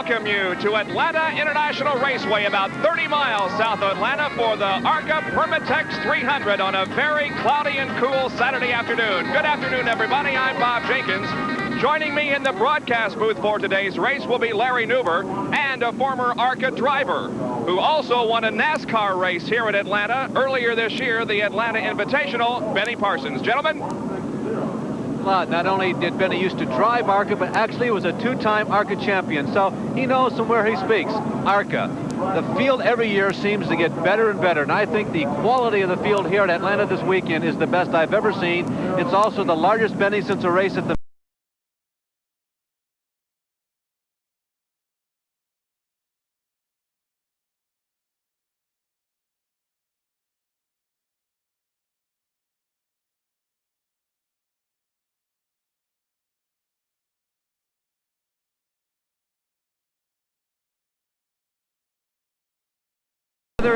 welcome you to Atlanta International Raceway, about 30 miles south of Atlanta, for the ARCA Permatex 300 on a very cloudy and cool Saturday afternoon. Good afternoon, everybody. I'm Bob Jenkins. Joining me in the broadcast booth for today's race will be Larry Nuber, and a former ARCA driver who also won a NASCAR race here in Atlanta earlier this year, the Atlanta Invitational, Benny Parsons. Gentlemen. Not only did Benny used to drive ARCA, but actually was a two-time ARCA champion, so he knows from where he speaks. ARCA. The field every year seems to get better and better, and I think the quality of the field here at Atlanta this weekend is the best I've ever seen. It's also the largest, Benny, since a race at the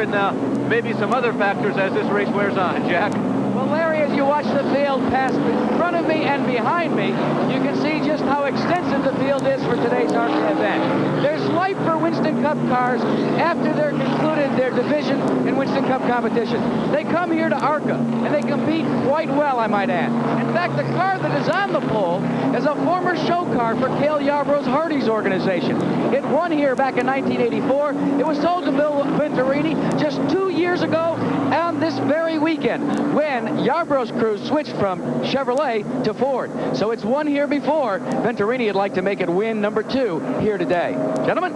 and maybe some other factors as this race wears on. Jack? Well, Larry, as you watch the field pass in front of me and behind me, you can see just how extensive the field is for today's ARCA event. There's life for Winston Cup cars after they're concluded their division in Winston Cup competition. They come here to ARCA, and they compete quite well, I might add. In fact, the car that is on the pole is a former show car for Cale Yarborough's Hardee's organization. It won here back in 1984. It was sold to Bill Venturini just 2 years ago on this very weekend when Yarborough's crew switched from Chevrolet to Ford. So it's won here before. Venturini would like to make it win number 2 here today. Gentlemen?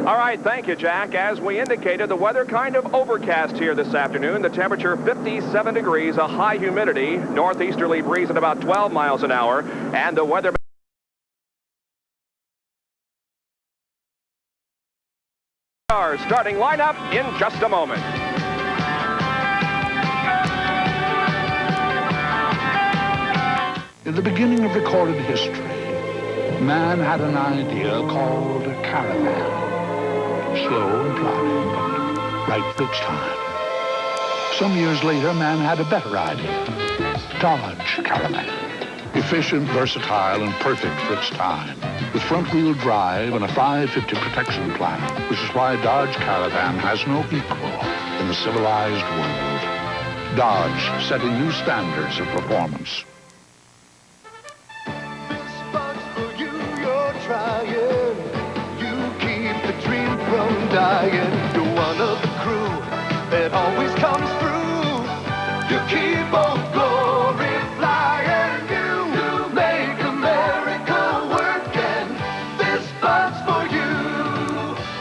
All right, thank you, Jack. As we indicated, the weather kind of overcast here this afternoon. The temperature 57 degrees, a high humidity, northeasterly breeze at about 12 miles an hour, and the weather starting lineup in just a moment. In the beginning of recorded history, man had an idea called a caravan. Slow and plodding, but right for its time. Some years later, man had a better idea. Dodge Caravan. Efficient, versatile, and perfect for its time. With front-wheel drive and a 550 protection plan, which is why Dodge Caravan has no equal in the civilized world. Dodge, setting new standards of performance. Trying, you keep the dream from dying. You're one of the crew that always comes through. You keep on glory flying. You make America work, and this Bud's for you.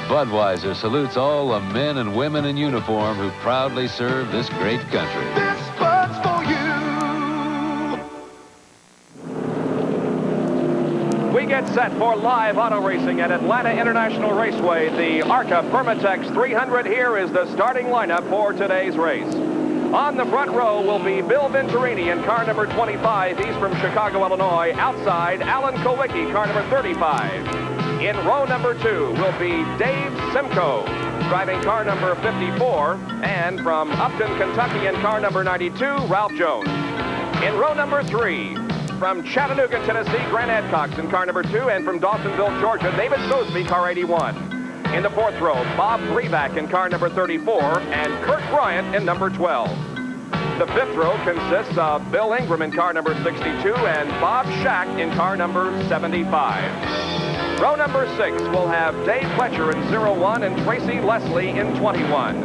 Budweiser salutes all the men and women in uniform who proudly serve this great country. This Bud's for you. We get set for live auto racing at Atlanta International Raceway. The ARCA Permatex 300. Here is the starting lineup for today's race. On the front row will be Bill Venturini in car number 25. He's from Chicago, Illinois. Outside, Alan Kowicki, car number 35. In row number 2 will be Dave Simcoe, driving car number 54. And from Upton, Kentucky, in car number 92, Ralph Jones. In row number 3, from Chattanooga, Tennessee, Grant Adcox in car number 2, and from Dawsonville, Georgia, David Sosby, car 81. In the 4th row, Bob Breback in car number 34, and Kurt Bryant in number 12. The 5th row consists of Bill Ingram in car number 62 and Bob Shack in car number 75. Row number 6 will have Dave Fletcher in 01 and Tracy Leslie in 21.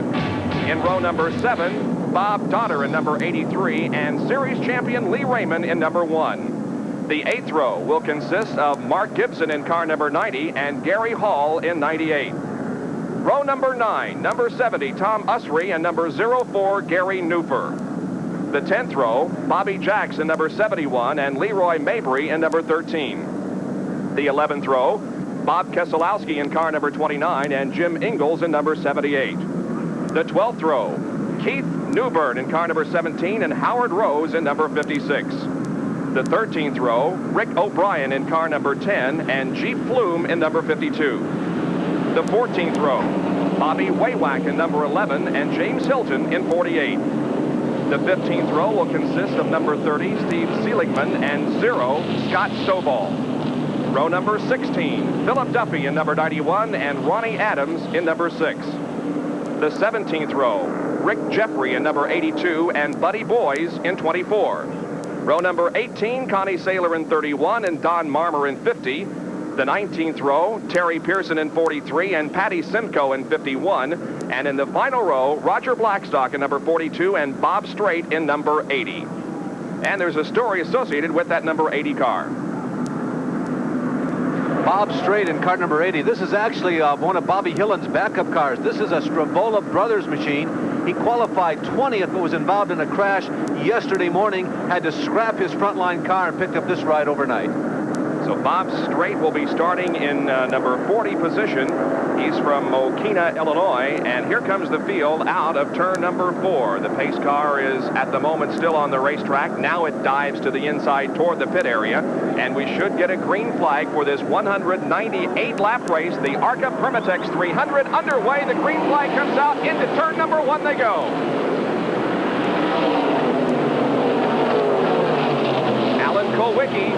In row number 7, Bob Donner in number 83 and series champion Lee Raymond in number 1. The 8th row will consist of Mark Gibson in car number 90 and Gary Hall in 98. Row number 9, number 70, Tom Usry, and number 04, Gary Newfer. The 10th row, Bobby Jacks in number 71 and Leroy Mabry in number 13. The 11th row, Bob Keselowski in car number 29 and Jim Ingalls in number 78. The 12th row, Keith Newbern in car number 17 and Howard Rose in number 56. The 13th row, Rick O'Brien in car number 10 and Jeep Flume in number 52. The 14th row, Bobby Waywack in number 11 and James Hilton in 48. The 15th row will consist of number 30, Steve Seligman, and 0, Scott Stovall. Row number 16, Philip Duffy in number 91 and Ronnie Adams in number 6. The 17th row, Rick Jeffrey in number 82 and Buddy Boys in 24. Row number 18, Connie Saylor in 31 and Don Marmer in 50. The 19th row, Terry Pearson in 43 and Patty Simcoe in 51. And in the final row, Roger Blackstock in number 42 and Bob Strait in number 80. And there's a story associated with that number 80 car. Bob Strait in car number 80. This is actually one of Bobby Hillen's backup cars. This is a Stravola Brothers machine. He qualified 20th but was involved in a crash yesterday morning. Had to scrap his frontline car and picked up this ride overnight. So Bob Strait will be starting in number 40 position. He's from Mokina, Illinois, and here comes the field out of turn number 4. The pace car is at the moment still on the racetrack. Now it dives to the inside toward the pit area, and we should get a green flag for this 198-lap race. The ARCA Permatex 300 underway. The green flag comes out. Into turn number 1 they go. Alan Kulwicki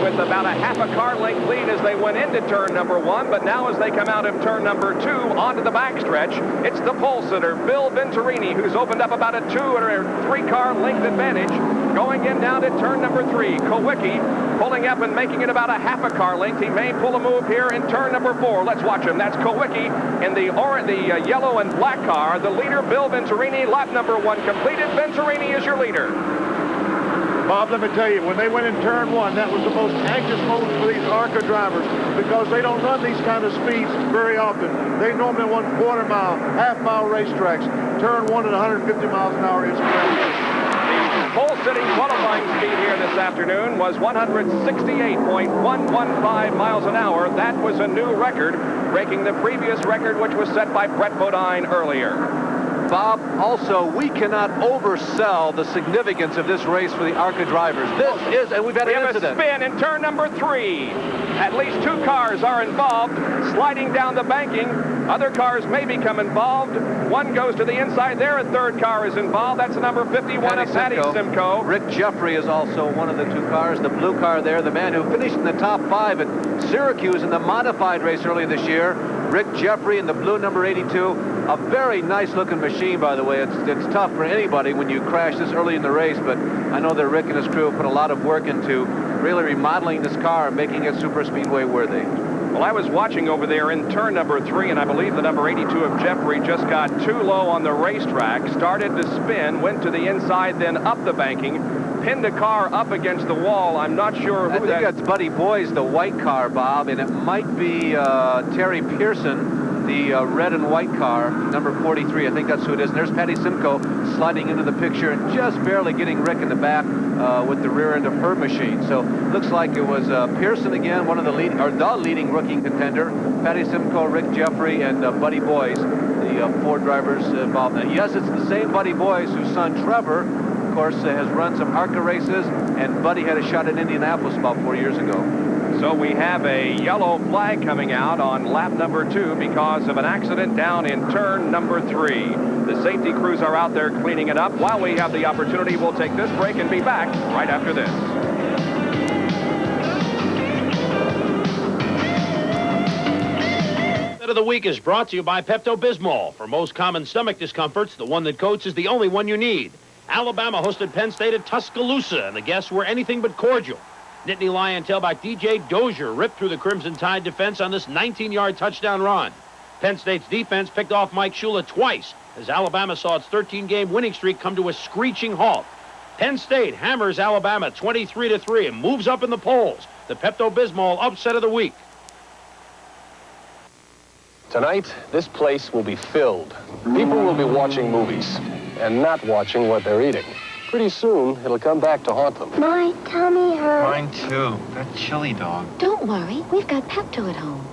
with about a half a car length lead as they went into turn number 1, but now as they come out of turn number 2 onto the backstretch, it's the pole sitter, Bill Venturini, who's opened up about a 2 or 3 car length advantage. Going in now to turn number 3, Kulwicki pulling up and making it about a half a car length. He may pull a move here in turn number 4. Let's watch him. That's Kulwicki in the yellow and black car. The leader, Bill Venturini, lap number 1 completed. Venturini is your leader. Bob, let me tell you, when they went in turn 1, that was the most anxious moment for these ARCA drivers because they don't run these kind of speeds very often. They normally run quarter-mile, half-mile racetracks. Turn 1 at 150 miles an hour is crazy. The pole-sitting qualifying speed here this afternoon was 168.115 miles an hour. That was a new record, breaking the previous record, which was set by Brett Bodine earlier. Bob, also, we cannot oversell the significance of this race for the ARCA drivers. This is, and we've had an incident. We have a spin in turn number 3. At least 2 cars are involved, sliding down the banking. Other cars may become involved. One goes to the inside there. A third car is involved. That's number 51 of Patty Simcoe. Rick Jeffrey is also one of the 2 cars. The blue car there, the man who finished in the top 5 at Syracuse in the modified race earlier this year. Rick Jeffrey in the blue number 82. A very nice-looking machine, by the way. It's tough for anybody when you crash this early in the race, but I know that Rick and his crew put a lot of work into really remodeling this car and making it super speedway worthy. Well, I was watching over there in turn number 3, and I believe the number 82 of Jeffrey just got too low on the racetrack, started to spin, went to the inside, then up the banking, pinned the car up against the wall. I'm not sure who I think that's Buddy Boys, the white car, Bob, and it might be Terry Pearson, the red and white car, number 43. I think that's who it is. And there's Patty Simcoe sliding into the picture and just barely getting Rick in the back with the rear end of her machine. So looks like it was Pearson again, one of the leading rookie contender. Patty Simcoe, Rick Jeffrey, and Buddy Boys, the 4 drivers involved. Yes, it's the same Buddy Boys whose son Trevor, of course, has run some ARCA races, and Buddy had a shot at Indianapolis about 4 years ago. So we have a yellow flag coming out on lap number 2 because of an accident down in turn number 3. The safety crews are out there cleaning it up. While we have the opportunity, we'll take this break and be back right after this. Of the Week is brought to you by Pepto-Bismol. For most common stomach discomforts, the one that coats is the only one you need. Alabama hosted Penn State at Tuscaloosa, and the guests were anything but cordial. Nittany Lion tailback DJ Dozier ripped through the Crimson Tide defense on this 19-yard touchdown run. Penn State's defense picked off Mike Shula twice as Alabama saw its 13-game winning streak come to a screeching halt. Penn State hammers Alabama 23-3 and moves up in the polls. The Pepto-Bismol upset of the week. Tonight, this place will be filled. People will be watching movies and not watching what they're eating. Pretty soon, it'll come back to haunt them. My tummy hurts. Mine too. That chili dog. Don't worry, we've got Pepto at home.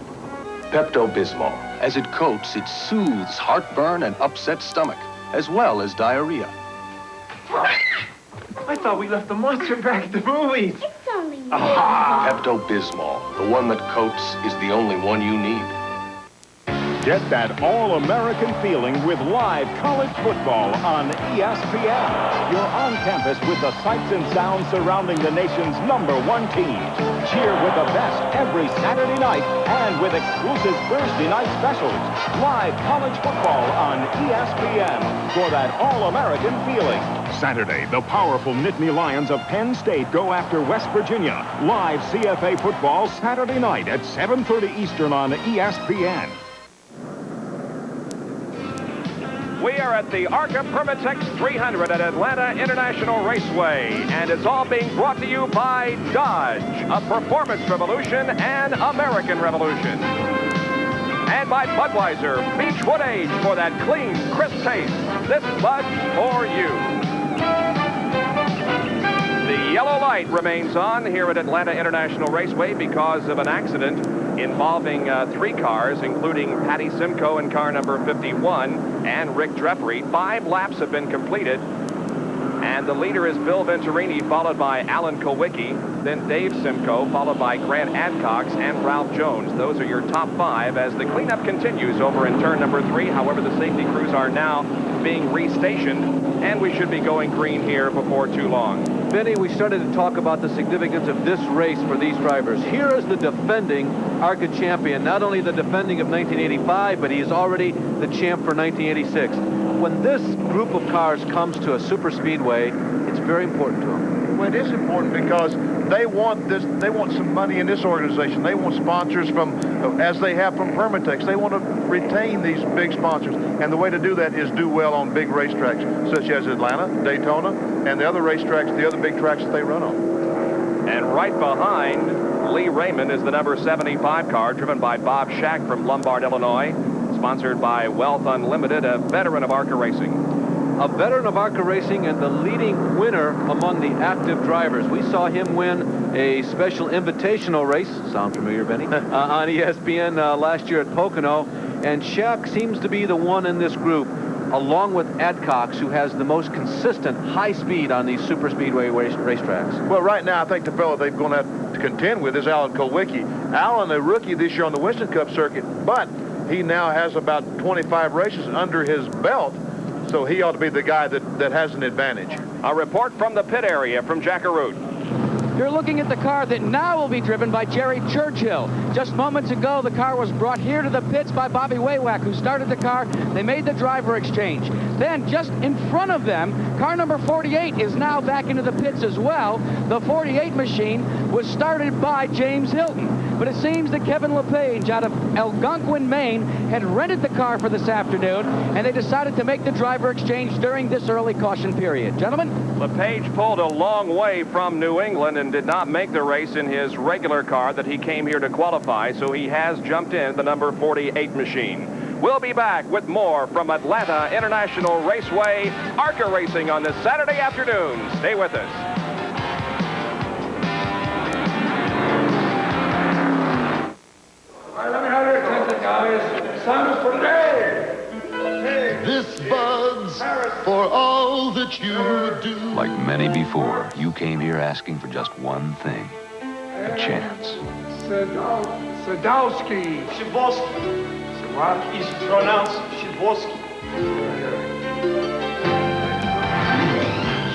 Pepto-Bismol. As it coats, it soothes heartburn and upset stomach, as well as diarrhea. I thought we left the monster back at the movies. It's only me. Pepto-Bismol. The one that coats is the only one you need. Get that all-American feeling with live college football on ESPN. You're on campus with the sights and sounds surrounding the nation's #1 team. Cheer with the best every Saturday night and with exclusive Thursday night specials. Live college football on ESPN for that all-American feeling. Saturday, the powerful Nittany Lions of Penn State go after West Virginia. Live CFA football Saturday night at 7:30 Eastern on ESPN. We are at the ARCA Permatex 300 at Atlanta International Raceway, and it's all being brought to you by Dodge, a performance revolution and American revolution. And by Budweiser, Beechwood Age for that clean, crisp taste. This Bud's for you. The yellow light remains on here at Atlanta International Raceway because of an accident involving 3 cars, including Patty Simcoe in car number 51 and Rick Dreffery. 5 laps have been completed, and the leader is Bill Venturini, followed by Alan Kowicki, then Dave Simcoe, followed by Grant Adcox and Ralph Jones. Those are your top 5 as the cleanup continues over in turn number 3. However, the safety crews are now being restationed, and we should be going green here before too long. Benny, we started to talk about the significance of this race for these drivers. Here is the defending ARCA champion, not only the defending of 1985, but he is already the champ for 1986. When this group of cars comes to a super speedway, it's very important to them. Well, it is important because they want this. They want some money in this organization. They want sponsors from, as they have from Permatex. They want to retain these big sponsors, and the way to do that is do well on big racetracks such as Atlanta, Daytona, and the other racetracks, the other big tracks that they run on. And right behind Lee Raymond is the number 75 car, driven by Bob Shack from Lombard, Illinois, sponsored by Wealth Unlimited, a veteran of ARCA Racing. A veteran of ARCA Racing and the leading winner among the active drivers. We saw him win a special invitational race, sound familiar, Benny, on ESPN last year at Pocono. And Shack seems to be the one in this group, along with Adcox, who has the most consistent high speed on these super speedway racetracks. Well, right now, I think the fellow they're going to have to contend with is Alan Kowicki. Alan, a rookie this year on the Winston Cup circuit, but he now has about 25 races under his belt, so he ought to be the guy that has an advantage. A report from the pit area from Jackaroot. You're looking at the car that now will be driven by Jerry Churchill. Just moments ago, the car was brought here to the pits by Bobby Waywack, who started the car. They made the driver exchange. Then, just in front of them, car number 48 is now back into the pits as well. The 48 machine was started by James Hilton. But it seems that Kevin LePage out of Algonquin, Maine, had rented the car for this afternoon, and they decided to make the driver exchange during this early caution period. Gentlemen? LePage pulled a long way from New England and did not make the race in his regular car that he came here to qualify, so he has jumped in the number 48 machine. We'll be back with more from Atlanta International Raceway, ARCA Racing on this Saturday afternoon. Stay with us. All right, let me have your attention, guys. Time for today. This Bud's for all that you do. Like many before, you came here asking for just one thing, a chance. Sadowski. Shibowski. What? It's pronounced Shibowski.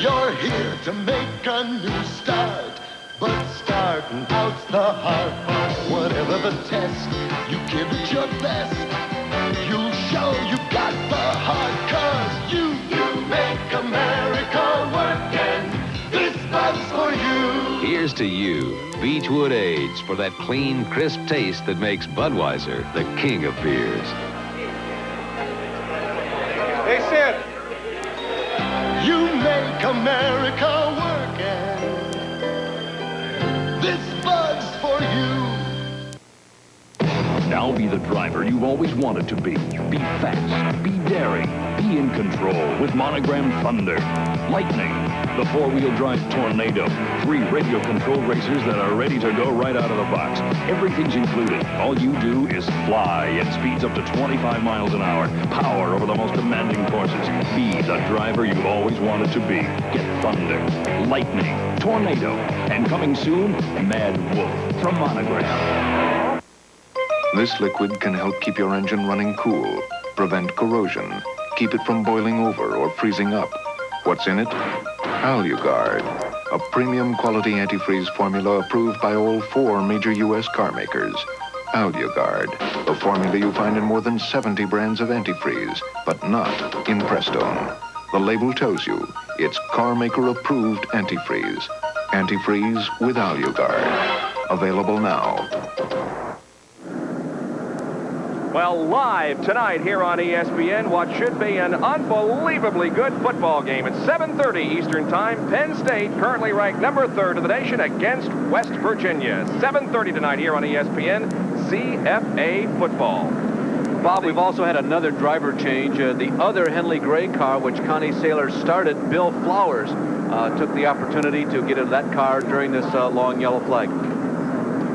You're here to make a new start, but starting out's the hard part. Whatever the test, you give it your best. You'll show you got the heart, 'cause you make America work, and this Bud's for you. Here's to you, Beechwood Age, for that clean, crisp taste that makes Budweiser the king of beers. Hey, Sid. You make America work, and this Bud's for you. Now be the driver you've always wanted to be. Be fast, be daring, be in control with Monogram Thunder. Lightning, the four-wheel drive Tornado. 3 radio-controlled racers that are ready to go right out of the box. Everything's included. All you do is fly at speeds up to 25 miles an hour. Power over the most demanding courses. Be the driver you've always wanted to be. Get Thunder, Lightning, Tornado, and coming soon, Mad Wolf from Monogram. This liquid can help keep your engine running cool, prevent corrosion, keep it from boiling over or freezing up. What's in it? AluGuard, a premium quality antifreeze formula approved by all 4 major U.S. car makers. AluGuard, a formula you find in more than 70 brands of antifreeze, but not in Prestone. The label tells you it's car maker approved antifreeze. Antifreeze with AluGuard. Available now. Well, live tonight here on ESPN, what should be an unbelievably good football game. It's 7:30 Eastern Time. Penn State, currently ranked number 3rd in the nation, against West Virginia. 7:30 tonight here on ESPN, CFA football. Bob, we've also had another driver change. The other Henley Gray car, which Connie Saylor started, Bill Flowers, took the opportunity to get into that car during this long yellow flag.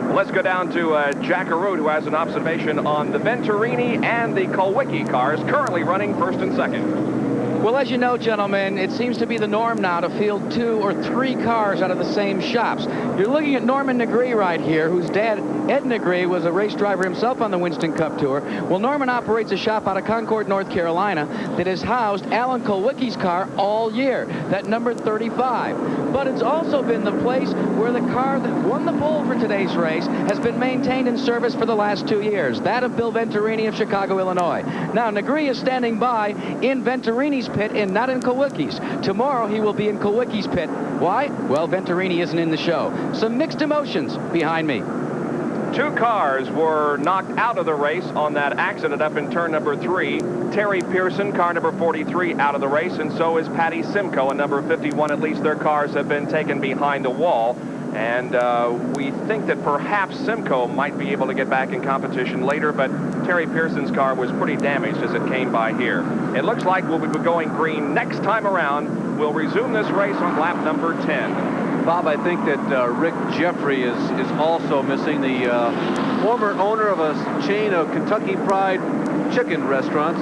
Well, let's go down to Jack Arute, who has an observation on the Venturini and the Kulwicki cars, currently running 1st and 2nd. Well, as you know, gentlemen, it seems to be the norm now to field 2 or 3 cars out of the same shops. You're looking at Norman Negree right here, whose dad, Ed Negree, was a race driver himself on the Winston Cup Tour. Well, Norman operates a shop out of Concord, North Carolina, that has housed Alan Kulwicki's car all year, that number 35. But it's also been the place where the car that won the pole for today's race has been maintained in service for the last 2 years, that of Bill Venturini of Chicago, Illinois. Now, Negree is standing by in Venturini's pit and not in Kulwicki's. Tomorrow he will be in Kulwicki's pit. Why? Well, Venturini isn't in the show. Some mixed emotions behind me. 2 cars were knocked out of the race on that accident up in turn number 3. Terry Pearson, car number 43, out of the race, and so is Patty Simcoe and number 51. At least their cars have been taken behind a wall. And we think that perhaps Simcoe might be able to get back in competition later, but Terry Pearson's car was pretty damaged as it came by here. It looks like we'll be going green next time around. We'll resume this race on lap number 10. Bob, I think that Rick Jeffrey is also missing, the former owner of a chain of Kentucky Fried Chicken restaurants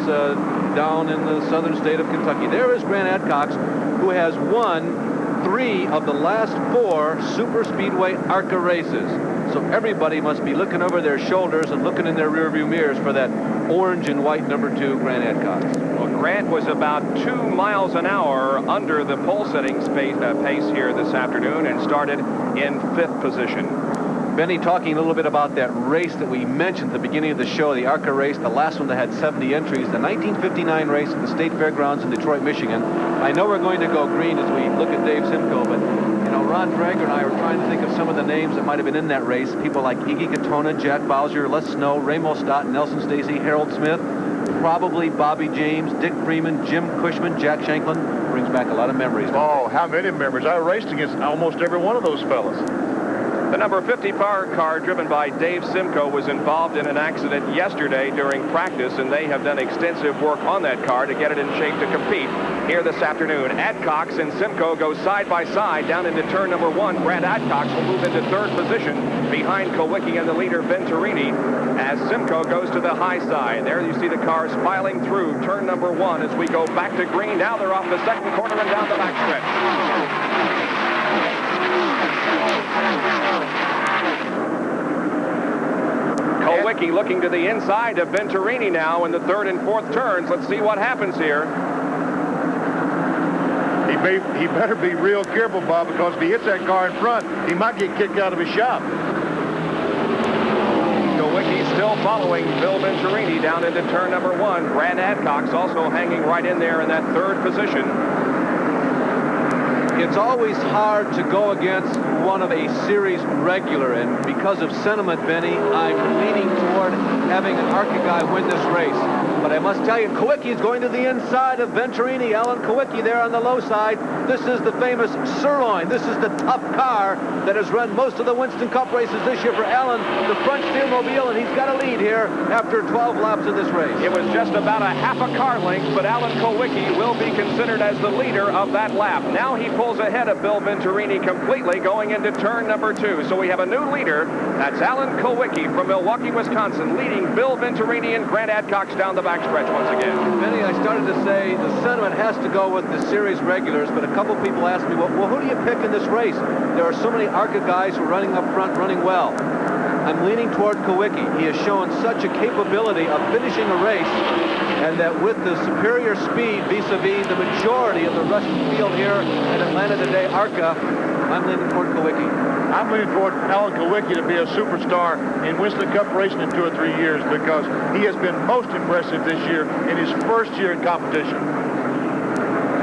down in the southern state of Kentucky. There is Grant Adcox, who has won 3 of the last 4 super speedway ARCA races. So everybody must be looking over their shoulders and looking in their rearview mirrors for that orange and white number 2 Grant Adcox. Well, Grant was about 2 miles an hour under the pole setting pace here this afternoon and started in 5th position. Benny, talking a little bit about that race that we mentioned at the beginning of the show, the ARCA race, the last one that had 70 entries, the 1959 race at the State Fairgrounds in Detroit, Michigan. I know we're going to go green as we look at Dave Simcoe, but, you know, Ron Drager and I were trying to think of some of the names that might have been in that race. People like Iggy Katona, Jack Bowser, Les Snow, Ray Mostott, Nelson Stacy, Harold Smith, probably Bobby James, Dick Freeman, Jim Cushman, Jack Shanklin. Brings back a lot of memories. Oh, how many memories. I raced against almost every one of those fellas. The number 50 car driven by Dave Simcoe was involved in an accident yesterday during practice, and they have done extensive work on that car to get it in shape to compete here this afternoon. Adcox and Simcoe go side by side down into turn number 1. Grant Adcox will move into 3rd position behind Kulwicki and the leader Venturini as Simcoe goes to the high side. There you see the cars filing through turn number 1 as we go back to green. Now they're off the 2nd corner and down the backstretch. Kulwicki looking to the inside of Venturini now in the 3rd and 4th turns. Let's see what happens here. He better be real careful, Bob, because if he hits that car in front, he might get kicked out of his shop. Kulwicki still following Bill Venturini down into turn number 1. Grant Adcox also hanging right in there in that 3rd position. It's always hard to go against one of a series regular, and because of sentiment, Benny, I'm leaning toward having an ARCA guy win this race. But I must tell you, Kulwicki is going to the inside of Venturini. Alan Kulwicki there on the low side. This is the famous Sirloin. This is the tough car that has run most of the Winston Cup races this year for Alan, the front steermobile, and he's got a lead here after 12 laps of this race. It was just about a half a car length, but Alan Kulwicki will be considered as the leader of that lap. Now he pulls ahead of Bill Venturini completely going into turn number 2. So we have a new leader. That's Alan Kulwicki from Milwaukee, Wisconsin, leading Bill Venturini and Grant Adcox down the backstretch once again. Benny, I started to say the sentiment has to go with the series regulars, but a couple people asked me, well, who do you pick in this race? There are so many ARCA guys who are running up front, running well. I'm leaning toward Kowicki. He has shown such a capability of finishing a race, and that with the superior speed vis-a-vis the majority of the Russian field here at Atlanta today, ARCA, I'm leaning toward Kowicki. I'm leaning toward Alan Kowicki to be a superstar in Winston Cup racing in 2 or 3 years, because he has been most impressive this year in his first year in competition.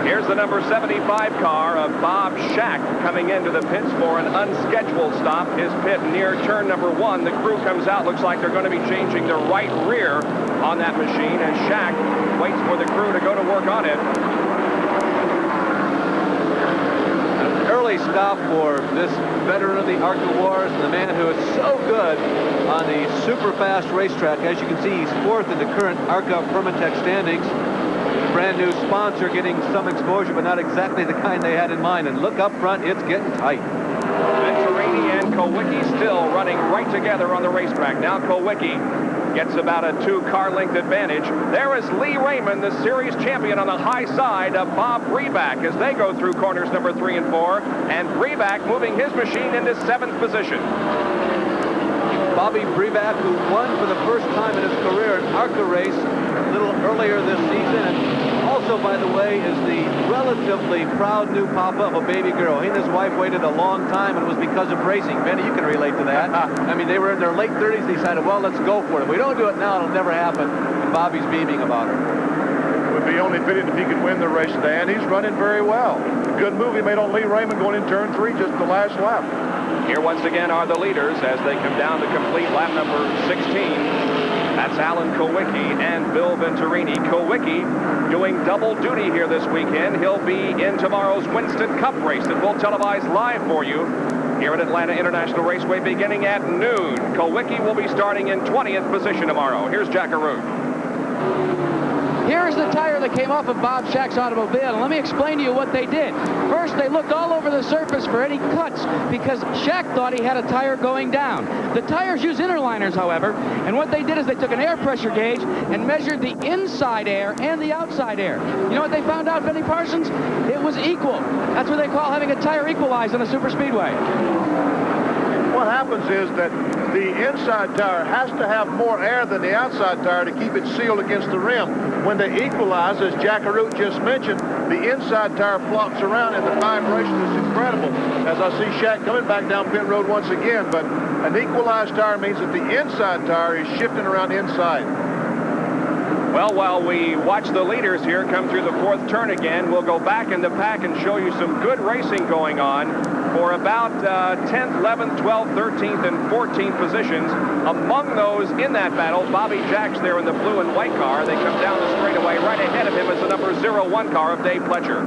Here's the number 75 car of Bob Shack coming into the pits for an unscheduled stop. His pit near turn number 1. The crew comes out. Looks like they're going to be changing the right rear on that machine, and Shack waits for the crew to go to work on it. Early stop for this veteran of the ARCA Wars, the man who is so good on the super fast racetrack. As you can see, he's 4th in the current ARCA Permatex standings. Brand new sponsor getting some exposure, but not exactly the kind they had in mind. And look up front, it's getting tight. Venturini and Kowicki still running right together on the racetrack. Now Kowicki gets about a 2-car length advantage. There is Lee Raymond, the series champion, on the high side of Bob Breback as they go through corners number 3 and 4. And Breback moving his machine into 7th position. Bobby Breback, who won for the first time in his career an ARCA race a little earlier this season, and also, by the way, is the relatively proud new papa of a baby girl. He and his wife waited a long time, and it was because of racing. Benny, you can relate to that. I mean, they were in their late 30s. They decided, well, let's go for it. If we don't do it now, it'll never happen. And Bobby's beaming about her. It would be only fitting if he could win the race today, and he's running very well. Good move he made on Lee Raymond going in turn 3, just the last lap. Here once again are the leaders as they come down to complete lap number 16. That's Alan Kowicki and Bill Venturini. Kowicki doing double duty here this weekend. He'll be in tomorrow's Winston Cup race that we'll televise live for you here at Atlanta International Raceway beginning at noon. Kowicki will be starting in 20th position tomorrow. Here's Jack Arute. Here's the tire that came off of Bob Shack's automobile. And let me explain to you what they did. First, they looked all over the surface for any cuts because Shack thought he had a tire going down. The tires use interliners, however, and what they did is they took an air pressure gauge and measured the inside air and the outside air. You know what they found out, Benny Parsons? It was equal. That's what they call having a tire equalized on a super speedway. What happens is that the inside tire has to have more air than the outside tire to keep it sealed against the rim. When they equalize, as Jack Arute just mentioned, the inside tire flops around and the vibration is incredible. As I see Shaq coming back down pit road once again, but an equalized tire means that the inside tire is shifting around inside. Well, while we watch the leaders here come through the 4th turn again, we'll go back in the pack and show you some good racing going on for about 10th, 11th, 12th, 13th, and 14th positions. Among those in that battle, Bobby Jacks there in the blue and white car. They come down the straightaway. Right ahead of him is the number 01 car of Dave Pletcher.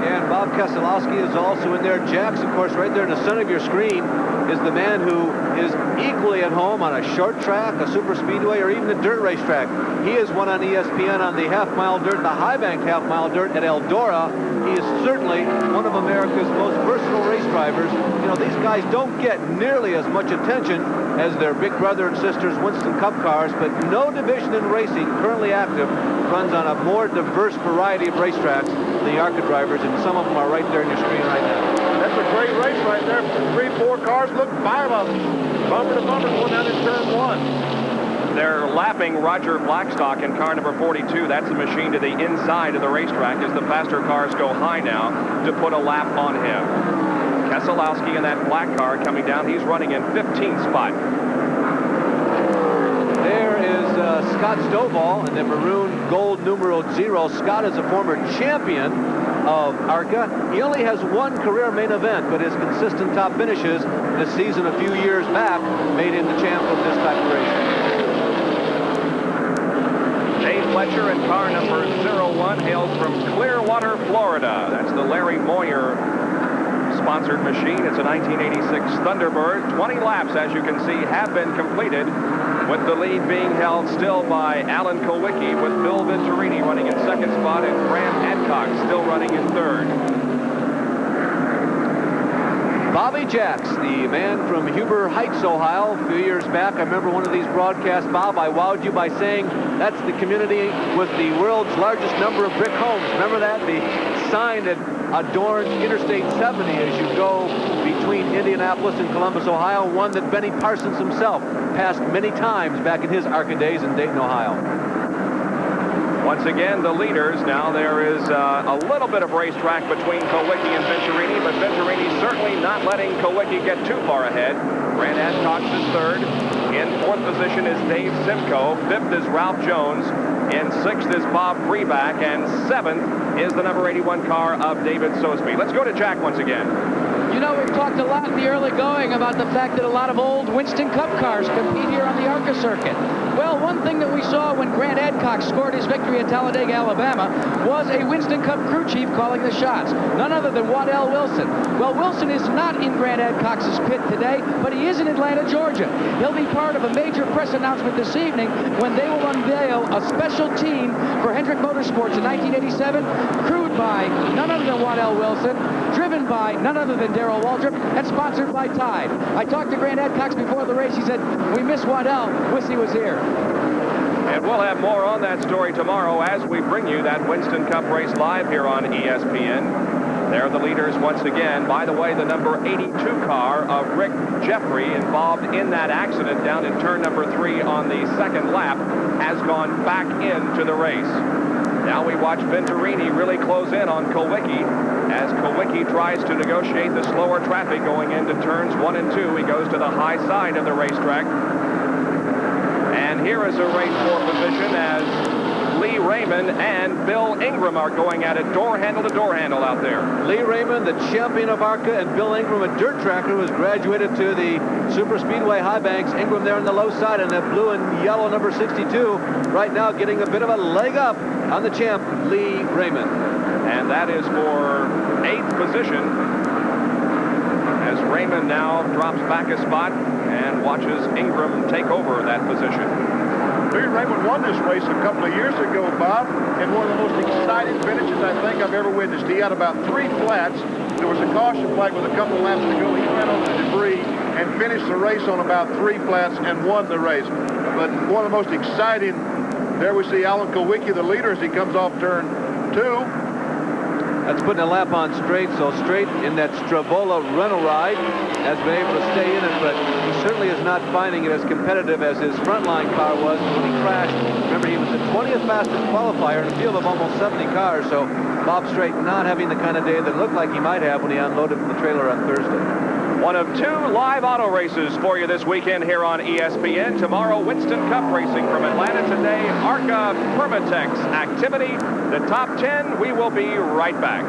And Bob Keselowski is also in there. Jacks, of course, right there in the center of your screen is the man who is equally at home on a short track, a super speedway, or even a dirt racetrack. He has won on ESPN on the half-mile dirt, the high-banked half-mile dirt at Eldora. He is certainly one of America's most versatile race drivers. You know, these guys don't get nearly as much attention as their big brother and sisters Winston Cup cars, but no division in racing currently active runs on a more diverse variety of racetracks than the ARCA drivers, and some of them are right there in your screen right now. That's a great race right there. 3, 4 cars, look, 5 of them. Bumper to bumper going down in turn 1. They're lapping Roger Blackstock in car number 42. That's the machine to the inside of the racetrack as the faster cars go high now to put a lap on him. Keselowski in that black car coming down. He's running in 15th spot. There is Scott Stovall in the maroon gold numero 0. Scott is a former champion of ARCA. He only has 1 career main event, but his consistent top finishes this season a few years back made him the champ of this type of race. Dave Pletcher in car number 01 hails from Clearwater, Florida. That's the Larry Moyer sponsored machine. It's a 1986 Thunderbird. 20 laps, as you can see, have been completed, with the lead being held still by Alan Kowicki, with Bill Venturini running in 2nd spot and Graham Adcock still running in 3rd. Bobby Jacks, the man from Huber Heights, Ohio. A few years back, I remember one of these broadcasts, Bob, I wowed you by saying that's the community with the world's largest number of brick homes. Remember that? The sign that adorns Interstate 70 as you go between between Indianapolis and Columbus, Ohio, one that Benny Parsons himself passed many times back in his ARCA days in Dayton, Ohio. Once again, the leaders. Now there is a little bit of racetrack between Kowicki and Venturini, but Venturini certainly not letting Kowicki get too far ahead. Grant Adcox is third. In fourth position is Dave Simcoe. Fifth is Ralph Jones. In sixth is Bob Freeback. And seventh is the number 81 car of David Sosby. Let's go to Jack once again. You know, we've talked a lot in the early going about the fact that a lot of old Winston Cup cars compete here on the ARCA circuit. Well, one thing that we saw when Grant Adcox scored his victory at Talladega, Alabama, was a Winston Cup crew chief calling the shots. None other than Waddell Wilson. Well, Wilson is not in Grant Adcox's pit today, but he is in Atlanta, Georgia. He'll be part of a major press announcement this evening when they will unveil a special team for Hendrick Motorsports in 1987, crewed by none other than Waddell Wilson, driven by none other than Darrell Waltrip, and sponsored by Tide. I talked to Grant Adcox before the race. He said, "We miss Waddell. Wish he was here." And we'll have more on that story tomorrow as we bring you that Winston Cup race live here on ESPN. They're the leaders once again. By the way, the number 82 car of Rick Jeffrey, involved in that accident down in turn number 3 on the second lap, has gone back into the race. Now we watch Venturini really close in on Kowicki as Kowicki tries to negotiate the slower traffic going into turns 1 and 2. He goes to the high side of the racetrack. And here is a race for position as Lee Raymond and Bill Ingram are going at it door handle to door handle out there. Lee Raymond, the champion of ARCA, and Bill Ingram, a dirt tracker who has graduated to the Super Speedway High Banks. Ingram there on the low side in that blue and yellow number 62. Right now getting a bit of a leg up on the champ, Lee Raymond. And that is for 8th position as Raymond now drops back a spot and watches Ingram take over that position. Lee Raymond won this race a couple of years ago, Bob, in one of the most exciting finishes I think I've ever witnessed. He had about 3 flats. There was a caution flag with a couple of laps to go. He ran over the debris and finished the race on about 3 flats and won the race. But one of the most exciting, there we see Alan Kowicki, the leader, as he comes off turn 2. That's putting a lap on straight, so straight in that Stravola rental ride has been able to stay in it, but he certainly is not finding it as competitive as his frontline car was when he crashed. Remember, he was the 20th fastest qualifier in a field of almost 70 cars, so Bob Strait not having the kind of day that looked like he might have when he unloaded from the trailer on Thursday. One of 2 live auto races for you this weekend here on ESPN. Tomorrow, Winston Cup racing from Atlanta. Today, ARCA Permatex activity. The top 10, we will be right back.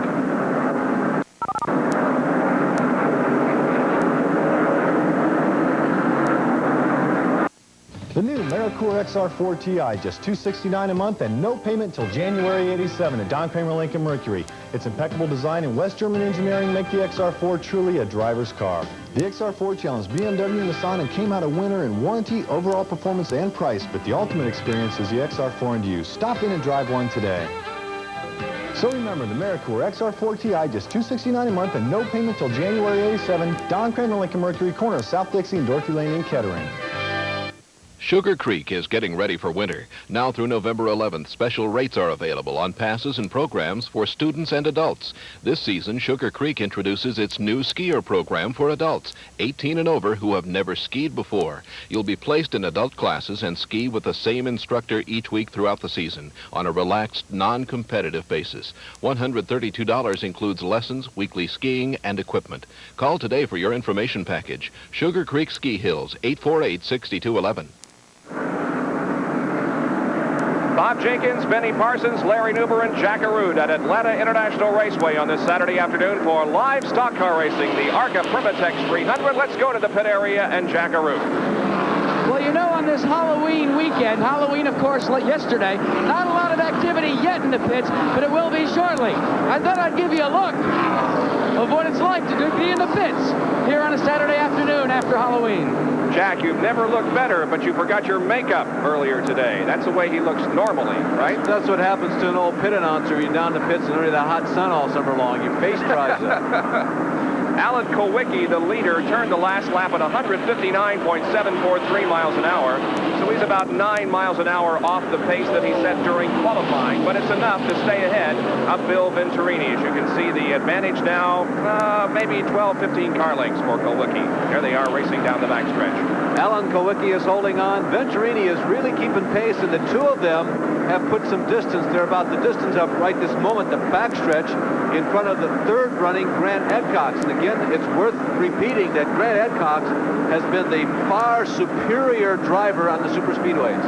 The new AmeriCore XR4 TI, just $269 a month and no payment till January '87 at Don Kramer Lincoln Mercury. Its impeccable design and West German engineering make the XR4 truly a driver's car. The XR4 challenged BMW and Nissan and came out a winner in warranty, overall performance, and price, but the ultimate experience is the XR4 and you. Stop in and drive one today. So remember, the AmeriCore XR4 TI, just $269 a month and no payment till January '87, Don Kramer Lincoln Mercury, corner of South Dixie and Dorothy Lane in Kettering. Sugar Creek is getting ready for winter. Now through November 11th, special rates are available on passes and programs for students and adults. This season, Sugar Creek introduces its new skier program for adults, 18 and over, who have never skied before. You'll be placed in adult classes and ski with the same instructor each week throughout the season on a relaxed, non-competitive basis. $132 includes lessons, weekly skiing, and equipment. Call today for your information package. Sugar Creek Ski Hills, 848-6211. Bob Jenkins, Benny Parsons, Larry Nuber, and Jack Arud at Atlanta International Raceway on this Saturday afternoon for live stock car racing, the ARCA Permatex 300. Let's go to the pit area and Jack Arud. Well, you know, on this Halloween weekend, Halloween, of course, yesterday, not a lot of activity yet in the pits, but it will be shortly. I thought I'd give you a look of what it's like to be in the pits here on a Saturday afternoon after Halloween. Jack, you've never looked better, but you forgot your makeup earlier today. That's the way he looks normally, right? That's what happens to an old pit announcer. You're down the pits and under the hot sun all summer long. Your face dries up. Alan Kowicki, the leader, turned the last lap at 159.743 miles an hour. So So he's about 9 miles an hour off the pace that he set during qualifying, but it's enough to stay ahead of Bill Venturini. As you can see, the advantage now, maybe 12, 15 car lengths for Kulwicki. There they are racing down the backstretch. Alan Kulwicki is holding on. Venturini is really keeping pace, and the two of them have put some distance. They're about the distance of right this moment, the backstretch, in front of the third running Grant Adcox. And again, it's worth repeating that Grant Adcox has been the far superior driver on the super speedways.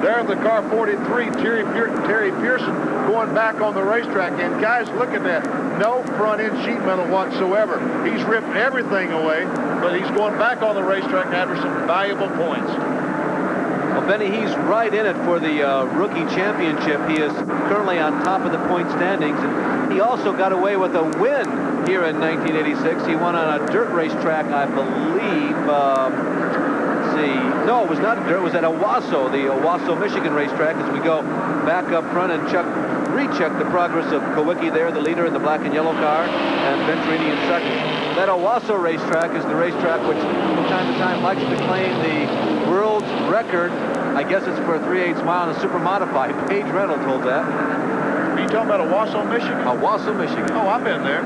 There in the car 43, Terry Pearson going back on the racetrack. And guys, look at that. No front end sheet metal whatsoever. He's ripped everything away, but he's going back on the racetrack after some valuable points. Well, Benny, he's right in it for the rookie championship. He is currently on top of the point standings, and he also got away with a win here in 1986. He won on a dirt racetrack, I believe. No, it was not dirt. It was at Owasso, the Owasso, Michigan racetrack. As we go back up front and recheck the progress of Kulwicki there, the leader in the black and yellow car, and Venturini in second. That Owasso racetrack is the racetrack which from time to time likes to claim the world's record. I guess it's for a 3/8 mile in a super modified. Paige Reynolds told that. Are you talking about Owasso, Michigan? Owasso, Michigan. Oh, I've been there.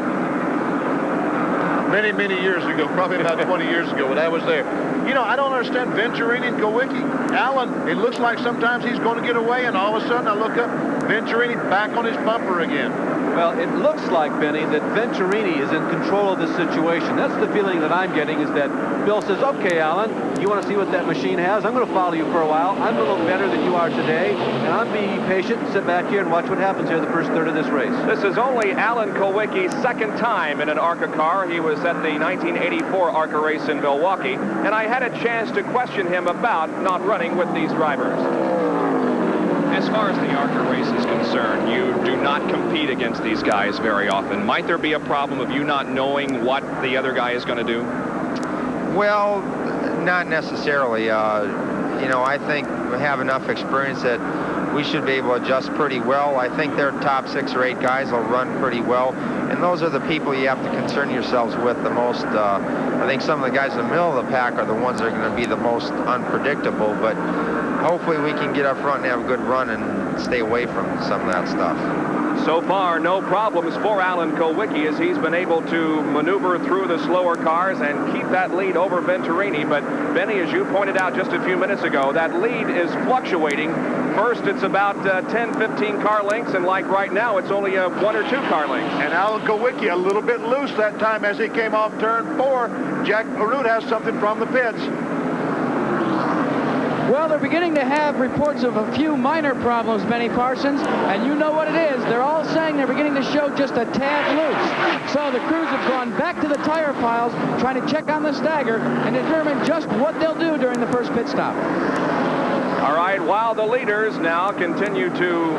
Many, many years ago, probably about 20 years ago, when I was there. You know, I don't understand Venturini and Kulwicki. Alan, it looks like sometimes he's going to get away, and all of a sudden I look up, Venturini back on his bumper again. Well, it looks like, Benny, that Venturini is in control of this situation. That's the feeling that I'm getting, is that Bill says, okay, Alan, you want to see what that machine has? I'm going to follow you for a while. I'm a little better than you are today, and I'm being patient and sit back here and watch what happens here the first third of this race. This is only Alan Kulwicki's second time in an ARCA car. He was at the 1984 ARCA race in Milwaukee, and I had a chance to question him about not running with these drivers. As far as the ARCA race is concerned, you do not compete against these guys very often. Might there be a problem of you not knowing what the other guy is going to do? Well, not necessarily. You know, I think we have enough experience that we should be able to adjust pretty well. I think their top 6 or 8 guys will run pretty well, and those are the people you have to concern yourselves with the most. I think some of the guys in the middle of the pack are the ones that are going to be the most unpredictable, but hopefully we can get up front and have a good run and stay away from some of that stuff. So far, no problems for Alan Kulwicki as he's been able to maneuver through the slower cars and keep that lead over Venturini. But, Benny, as you pointed out just a few minutes ago, that lead is fluctuating. First, it's about 10, 15 car lengths, and like right now, it's only 1 or 2 car lengths. And Alan Kulwicki a little bit loose that time as he came off turn 4. Jack Arute has something from the pits. Well, they're beginning to have reports of a few minor problems, Benny Parsons, and you know what it is. They're all saying they're beginning to show just a tad loose. So the crews have gone back to the tire piles, trying to check on the stagger and determine just what they'll do during the first pit stop. All right, while the leaders now continue to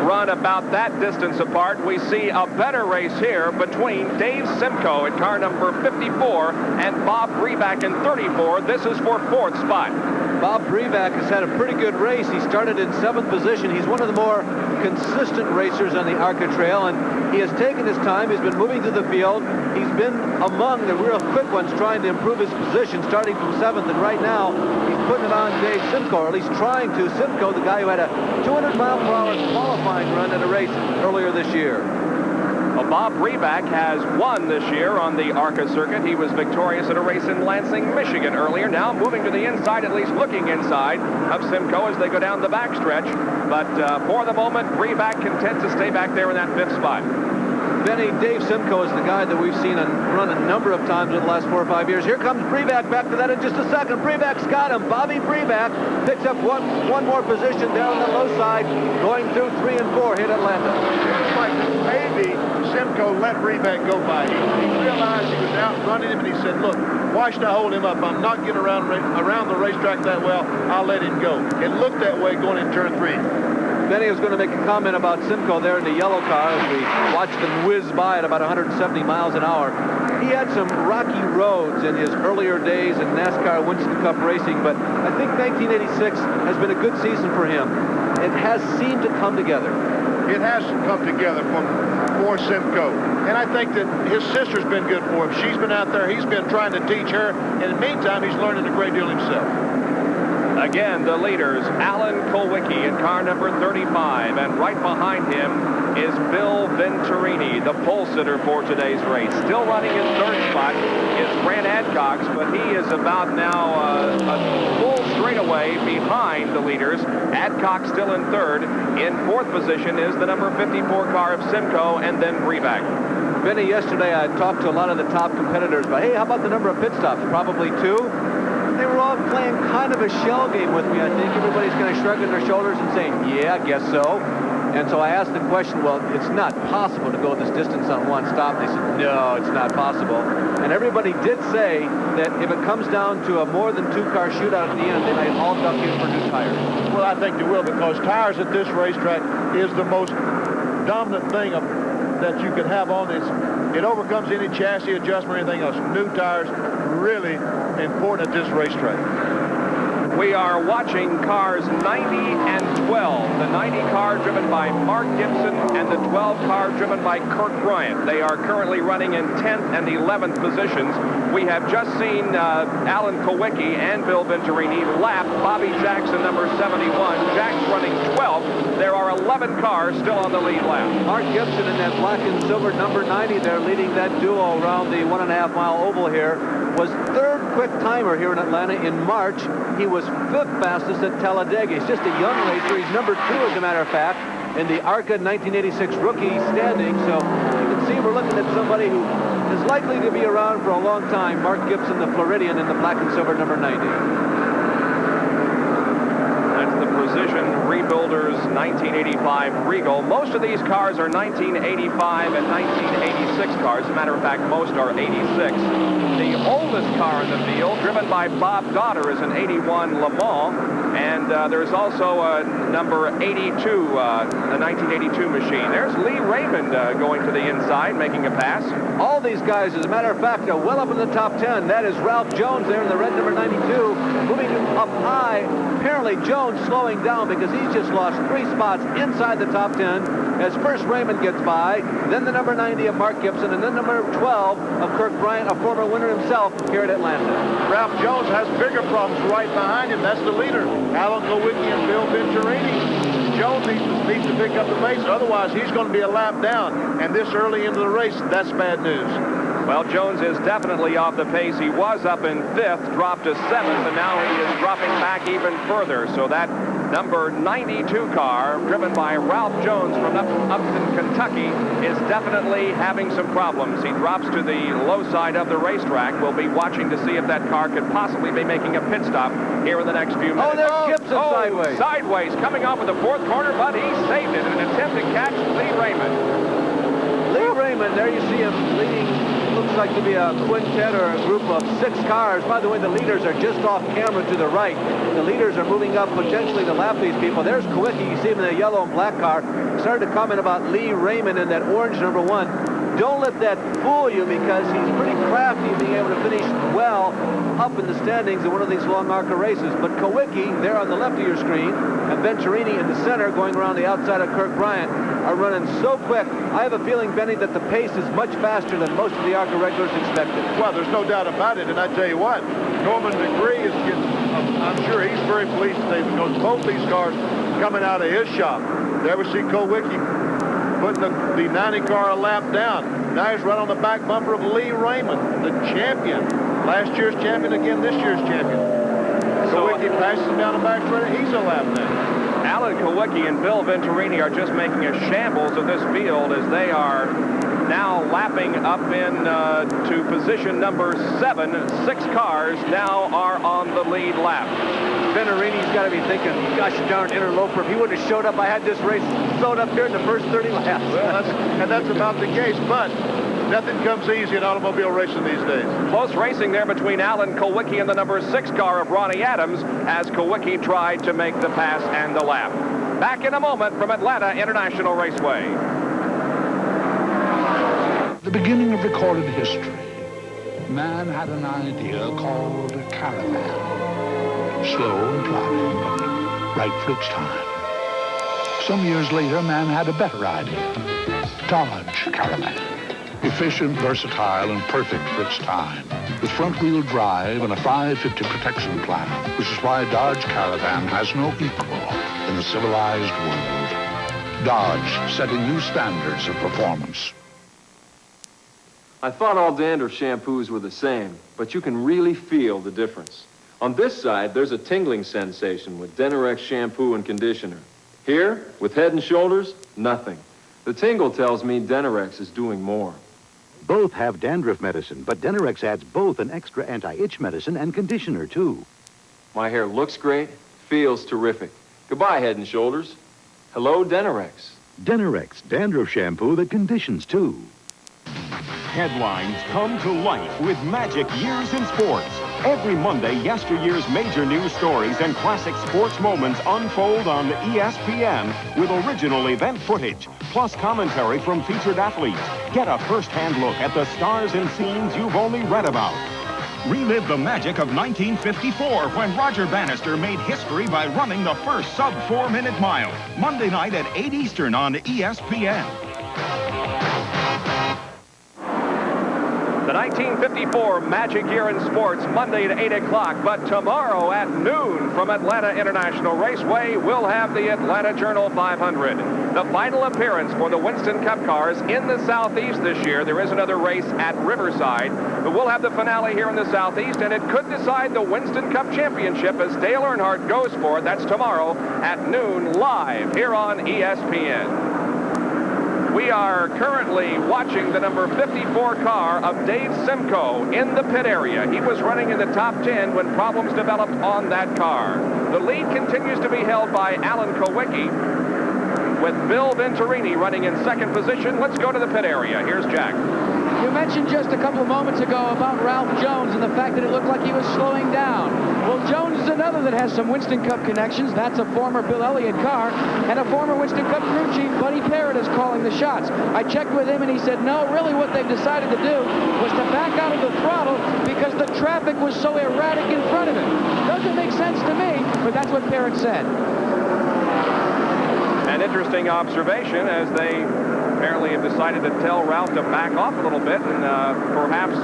run about that distance apart, we see a better race here between Dave Simcoe at car number 54 and Bob Breback in 34. This is for 4th spot. Bob Breback has had a pretty good race. He started in 7th position. He's one of the more consistent racers on the ARCA trail, and he has taken his time. He's been moving through the field. He's been among the real quick ones trying to improve his position, starting from 7th, and right now he's putting it on Dave Simcoe, or at least trying to. Simcoe, the guy who had a 200-mile-per-hour qualifying run at a race earlier this year. Well, Bob Breback has won this year on the ARCA circuit. He was victorious at a race in Lansing, Michigan earlier. Now moving to the inside, at least looking inside of Simcoe as they go down the backstretch. But for the moment, Breback content to stay back there in that 5th spot. Benny, Dave Simcoe is the guy that we've seen run a number of times in the last 4 or 5 years. Here comes Breback, back to that in just a second. Breback's got him. Bobby Breback picks up one more position down the low side, going through 3 and 4 here at Atlanta. It's like maybe Simcoe let Breback go by. He realized he was out running him, and he said, look, why should I hold him up? I'm not getting around the racetrack that well. I'll let him go. It looked that way going in turn 3. Benny was going to make a comment about Simcoe there in the yellow car as we watched him whiz by at about 170 miles an hour. He had some rocky roads in his earlier days in NASCAR Winston Cup racing, but I think 1986 has been a good season for him. It has seemed to come together. It has come together for Simcoe. And I think that his sister's been good for him. She's been out there. He's been trying to teach her. And in the meantime, he's learning a great deal himself. Again, the leaders, Alan Kulwicki in car number 35, and right behind him is Bill Venturini, the pole sitter for today's race. Still running in third spot is Grant Adcox, but he is about now a full straightaway behind the leaders. Adcox still in third. In fourth position is the number 54 car of Simcoe, and then Breback. Benny, yesterday I talked to a lot of the top competitors, but hey, how about the number of pit stops? Probably 2. They were all playing kind of a shell game with me. I think everybody's kind of shrugging their shoulders and saying, yeah, I guess so. And so I asked the question, well, it's not possible to go this distance on one stop. They said, no, it's not possible. And everybody did say that if it comes down to a more than 2-car shootout at the end, they might all duck in for new tires. Well, I think they will, because tires at this racetrack is the most dominant thing that you can have on this. It overcomes any chassis adjustment or anything else. New tires, really important at this racetrack. We are watching cars 90 and 12. The 90 car driven by Mark Gibson and the 12 car driven by Kirk Bryant. They are currently running in 10th and 11th positions. We have just seen Alan Kulwicki and Bill Venturini lap Bobby Jackson, number 71. Jack's running 12th. There are 11 cars still on the lead lap. Mark Gibson in that black and silver number 90 there, leading that duo around the 1.5-mile oval here, was third quick timer here in Atlanta in March. He was 5th fastest at Talladega. He's just a young racer. He's number 2, as a matter of fact, in the ARCA 1986 rookie standing. So you can see we're looking at somebody who is likely to be around for a long time. Mark Gibson, the Floridian, in the black and silver number 90. That's the Precision Rebuilders 1985 Regal. Most of these cars are 1985 and 1986 cars. As a matter of fact, most are 86. The oldest car in the field, driven by Bob Dodder, is an 81 Le Mans. And there's also a number 82, a 1982 machine. There's Lee Raymond going to the inside, making a pass. All these guys, as a matter of fact, are well up in the top 10. That is Ralph Jones there in the red number 92, moving up high. Apparently, Jones slowing down because he's just lost 3 spots inside the top 10. As first Raymond gets by, then the number 90 of Mark Gibson, and then number 12 of Kirk Bryant, a former winner himself here at Atlanta. Ralph Jones has bigger problems right behind him. That's the leader, Alan Kulwicki and Bill Venturini. Jones needs to pick up the pace, otherwise he's going to be a lap down. And this early into the race, that's bad news. Well, Jones is definitely off the pace. He was up in 5th, dropped to 7th, and now he is dropping back even further. So that number 92 car, driven by Ralph Jones from Upton, Kentucky, is definitely having some problems. He drops to the low side of the racetrack. We'll be watching to see if that car could possibly be making a pit stop here in the next few minutes. Oh, there's Gibson sideways. Sideways, coming off of the 4th corner, but he saved it in an attempt to catch Lee Raymond. Lee Raymond, there you see him leading. Looks like to be a quintet or a group of 6 cars. By the way, the leaders are just off camera to the right. The leaders are moving up potentially to lap these people. There's Kulwicki. You see him in the yellow and black car. Started to comment about Lee Raymond in that orange number 1. Don't let that fool you, because he's pretty crafty being able to finish well up in the standings in one of these long ARCA races. But Kulwicki, there on the left of your screen, and Venturini in the center going around the outside of Kirk Bryant, are running so quick. I have a feeling, Benny, that the pace is much faster than most of the ARCA regulars expected. Well, there's no doubt about it, and I tell you what, Norman McGree is getting, I'm sure he's very pleased today, because both these cars coming out of his shop. There we see Kulwicki putting the 90 car a lap down. Now he's right on the back bumper of Lee Raymond, the champion. Last year's champion, again this year's champion. Kulwicki passes him down the back straight. He's a lap now. Alan Kulwicki and Bill Venturini are just making a shambles of this field as they are now lapping up in to position number 7. 6 cars now are on the lead lap. Venturini's got to be thinking, gosh darn interloper, if he would have showed up, I had this race sewed up here in the first 30 laps. Well, that's about the case, but nothing comes easy in automobile racing these days. Close racing there between Alan Kulwicki and the number 6 car of Ronnie Adams as Kulwicki tried to make the pass and the lap. Back in a moment from Atlanta International Raceway. The beginning of recorded history, man had an idea called a caravan. Slow and plodding, but right for its time. Some years later, man had a better idea. Dodge Caravan. Efficient, versatile, and perfect for its time. With front-wheel drive and a 550 protection plan, which is why Dodge Caravan has no equal in the civilized world. Dodge, setting new standards of performance. I thought all dandruff shampoos were the same, but you can really feel the difference. On this side, there's a tingling sensation with Denorex shampoo and conditioner. Here, with Head and Shoulders, nothing. The tingle tells me Denorex is doing more. Both have dandruff medicine, but Denorex adds both an extra anti-itch medicine and conditioner, too. My hair looks great, feels terrific. Goodbye, Head and Shoulders. Hello, Denorex. Denorex, dandruff shampoo that conditions, too. Headlines come to life with Magic Years in Sports. Every Monday, yesteryear's major news stories and classic sports moments unfold on ESPN with original event footage, plus commentary from featured athletes. Get a first-hand look at the stars and scenes you've only read about. Relive the magic of 1954 when Roger Bannister made history by running the first sub-4-minute mile. Monday night at 8 Eastern on ESPN. The 1954 Magic Year in Sports, Monday at 8 o'clock. But tomorrow at noon from Atlanta International Raceway, we'll have the Atlanta Journal 500. The final appearance for the Winston Cup cars in the Southeast this year. There is another race at Riverside, but we'll have the finale here in the Southeast, and it could decide the Winston Cup Championship as Dale Earnhardt goes for it. That's tomorrow at noon, live here on ESPN. We are currently watching the number 54 car of Dave Simcoe in the pit area. He was running in the top 10 when problems developed on that car. The lead continues to be held by Alan Kowicki, with Bill Venturini running in second position. Let's go to the pit area. Here's Jack. You mentioned just a couple of moments ago about Ralph Jones and the fact that it looked like he was slowing down. Well, Jones is another that has some Winston Cup connections. That's a former Bill Elliott car, and a former Winston Cup crew chief, Buddy Parrott, is calling the shots. I checked with him, and he said, no, really what they've decided to do was to back out of the throttle because the traffic was so erratic in front of him. Doesn't make sense to me, but that's what Parrott said. An interesting observation, as they apparently have decided to tell Ralph to back off a little bit and perhaps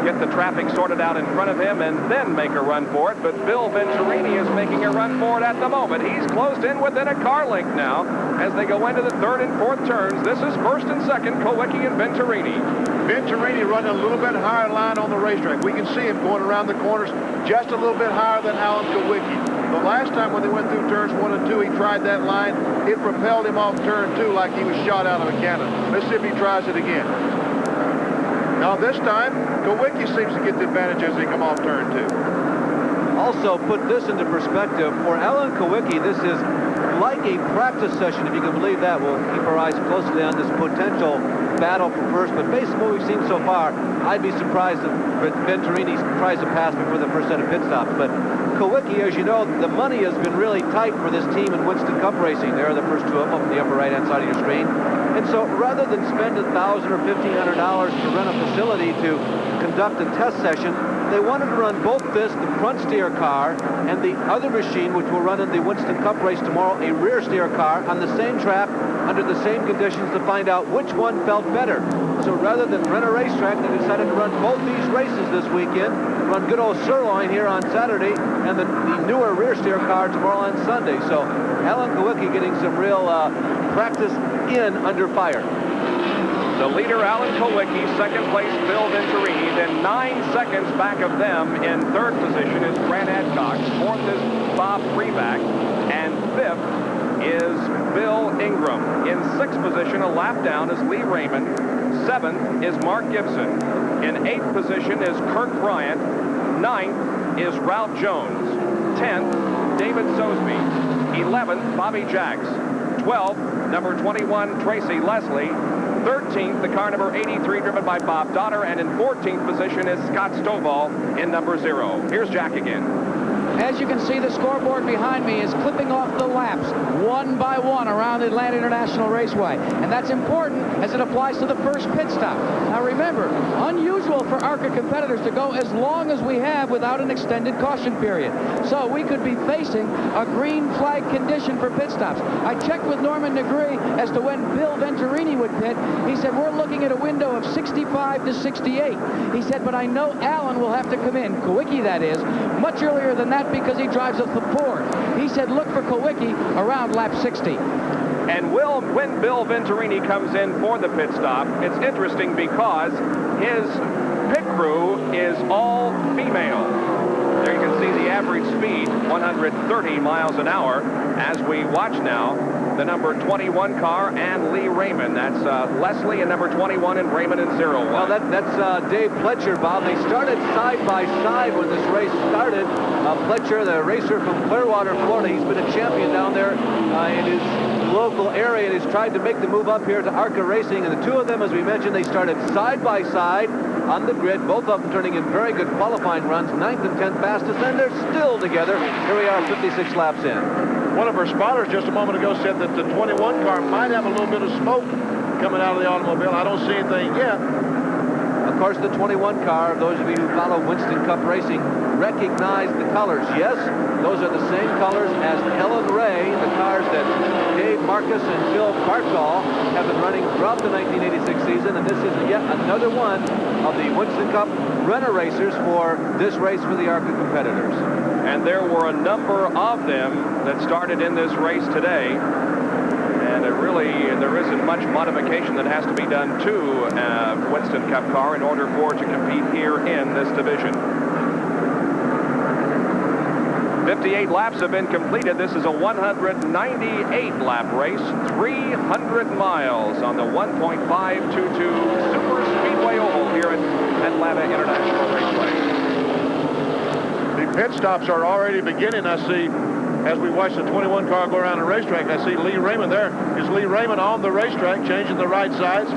get the traffic sorted out in front of him and then make a run for it. But Bill Venturini is making a run for it at the moment. He's closed in within a car length now as they go into the third and fourth turns. This is first and second, Kowicki and Venturini. Venturini running a little bit higher line on the racetrack. We can see him going around the corners just a little bit higher than Alan Kowicki. The last time when they went through turns 1 and 2, he tried that line. It propelled him off turn 2 like he was shot out of a cannon. Let's see if he tries it again. Now this time, Kowicki seems to get the advantage as they come off turn 2. Also, put this into perspective. For Alan Kowicki, this is like a practice session, if you can believe that. We'll keep our eyes closely on this potential battle for first, but based on what we've seen so far, I'd be surprised if Venturini tries to pass before the first set of pit stops. But Kowicki, as you know, the money has been really tight for this team in Winston Cup racing. There are the first two up on the upper right-hand side of your screen. And so rather than spend $1,000 or $1,500 to rent a facility to conduct a test session, they wanted to run both this, the front steer car, and the other machine, which will run in the Winston Cup race tomorrow, a rear steer car, on the same track, under the same conditions, to find out which one felt better. So rather than rent a racetrack, they decided to run both these races this weekend, run good old Sirloin here on Saturday, and the newer rear steer car tomorrow on Sunday. So Alan Kowicki getting some real practice in under fire. The leader, Alan Kowicki, second place, Bill Venturini. Then 9 seconds back of them in third position is Grant Adcox. Fourth is Bob Freeback. And fifth is Bill Ingram. In sixth position, a lap down, is Lee Raymond. Seventh is Mark Gibson. In eighth position is Kirk Bryant. Ninth is Ralph Jones. 10th, David Sosby. 11th, Bobby Jacks. 12th, number 21, Tracy Leslie. 13th, the car number 83, driven by Bob Donner. And in 14th position is Scott Stovall in number 0. Here's Jack again. As you can see, the scoreboard behind me is clipping off the laps one by one around Atlanta International Raceway. And that's important as it applies to the first pit stop. Now remember, unusual for ARCA competitors to go as long as we have without an extended caution period. So we could be facing a green flag condition for pit stops. I checked with Norman Negri as to when Bill Venturini would pit. He said, we're looking at a window of 65 to 68. He said, but I know Alan will have to come in, Kawicki that is, much earlier than that because he drives a Ford. He said, look for Kawicki around lap 60. And when Bill Venturini comes in for the pit stop, it's interesting because his pit crew is all female. There you can see the average speed, 130 miles an hour, as we watch now the number 21 car and Lee Raymond. That's Leslie in number 21 and Raymond in 01. Well, that's Dave Pletcher, Bob. They started side by side when this race started. Pletcher, the racer from Clearwater, Florida, he's been a champion down there in his local area, and he's tried to make the move up here to ARCA Racing. And the two of them, as we mentioned, they started side by side on the grid, both of them turning in very good qualifying runs, 9th and 10th fastest, and they're still together. Here we are, 56 laps in. One of our spotters just a moment ago said that the 21 car might have a little bit of smoke coming out of the automobile. I don't see anything yet. Of course, the 21 car, those of you who follow Winston Cup racing, recognize the colors. Yes, those are the same colors as Ellen Ray, the cars that Dave Marcus and Phil Bartol have been running throughout the 1986 season, and this is yet another one of the Winston Cup runner racers for this race for the ARCA competitors. And there were a number of them that started in this race today. And there isn't much modification that has to be done to Winston Cup car in order for it to compete here in this division. 58 laps have been completed. This is a 198-lap race, 300 miles on the 1.522 Super Speedway Oval here at Atlanta International Raceway. The pit stops are already beginning. I see, as we watch the 21 car go around the racetrack, I see Lee Raymond there. Is Lee Raymond on the racetrack, changing the right sides?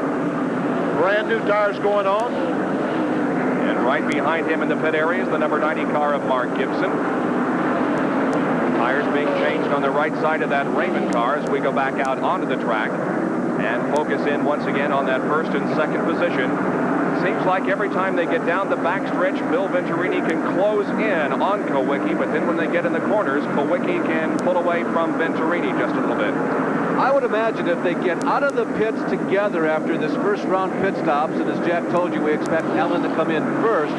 Brand new tires going on. And right behind him in the pit area is the number 90 car of Mark Gibson. Tires being changed on the right side of that Raymond car as we go back out onto the track and focus in once again on that first and second position. Seems like every time they get down the backstretch, Bill Venturini can close in on Kawicki, but then when they get in the corners, Kawicki can pull away from Venturini just a little bit. I would imagine if they get out of the pits together after this first round pit stops, and as Jack told you, we expect Ellen to come in first.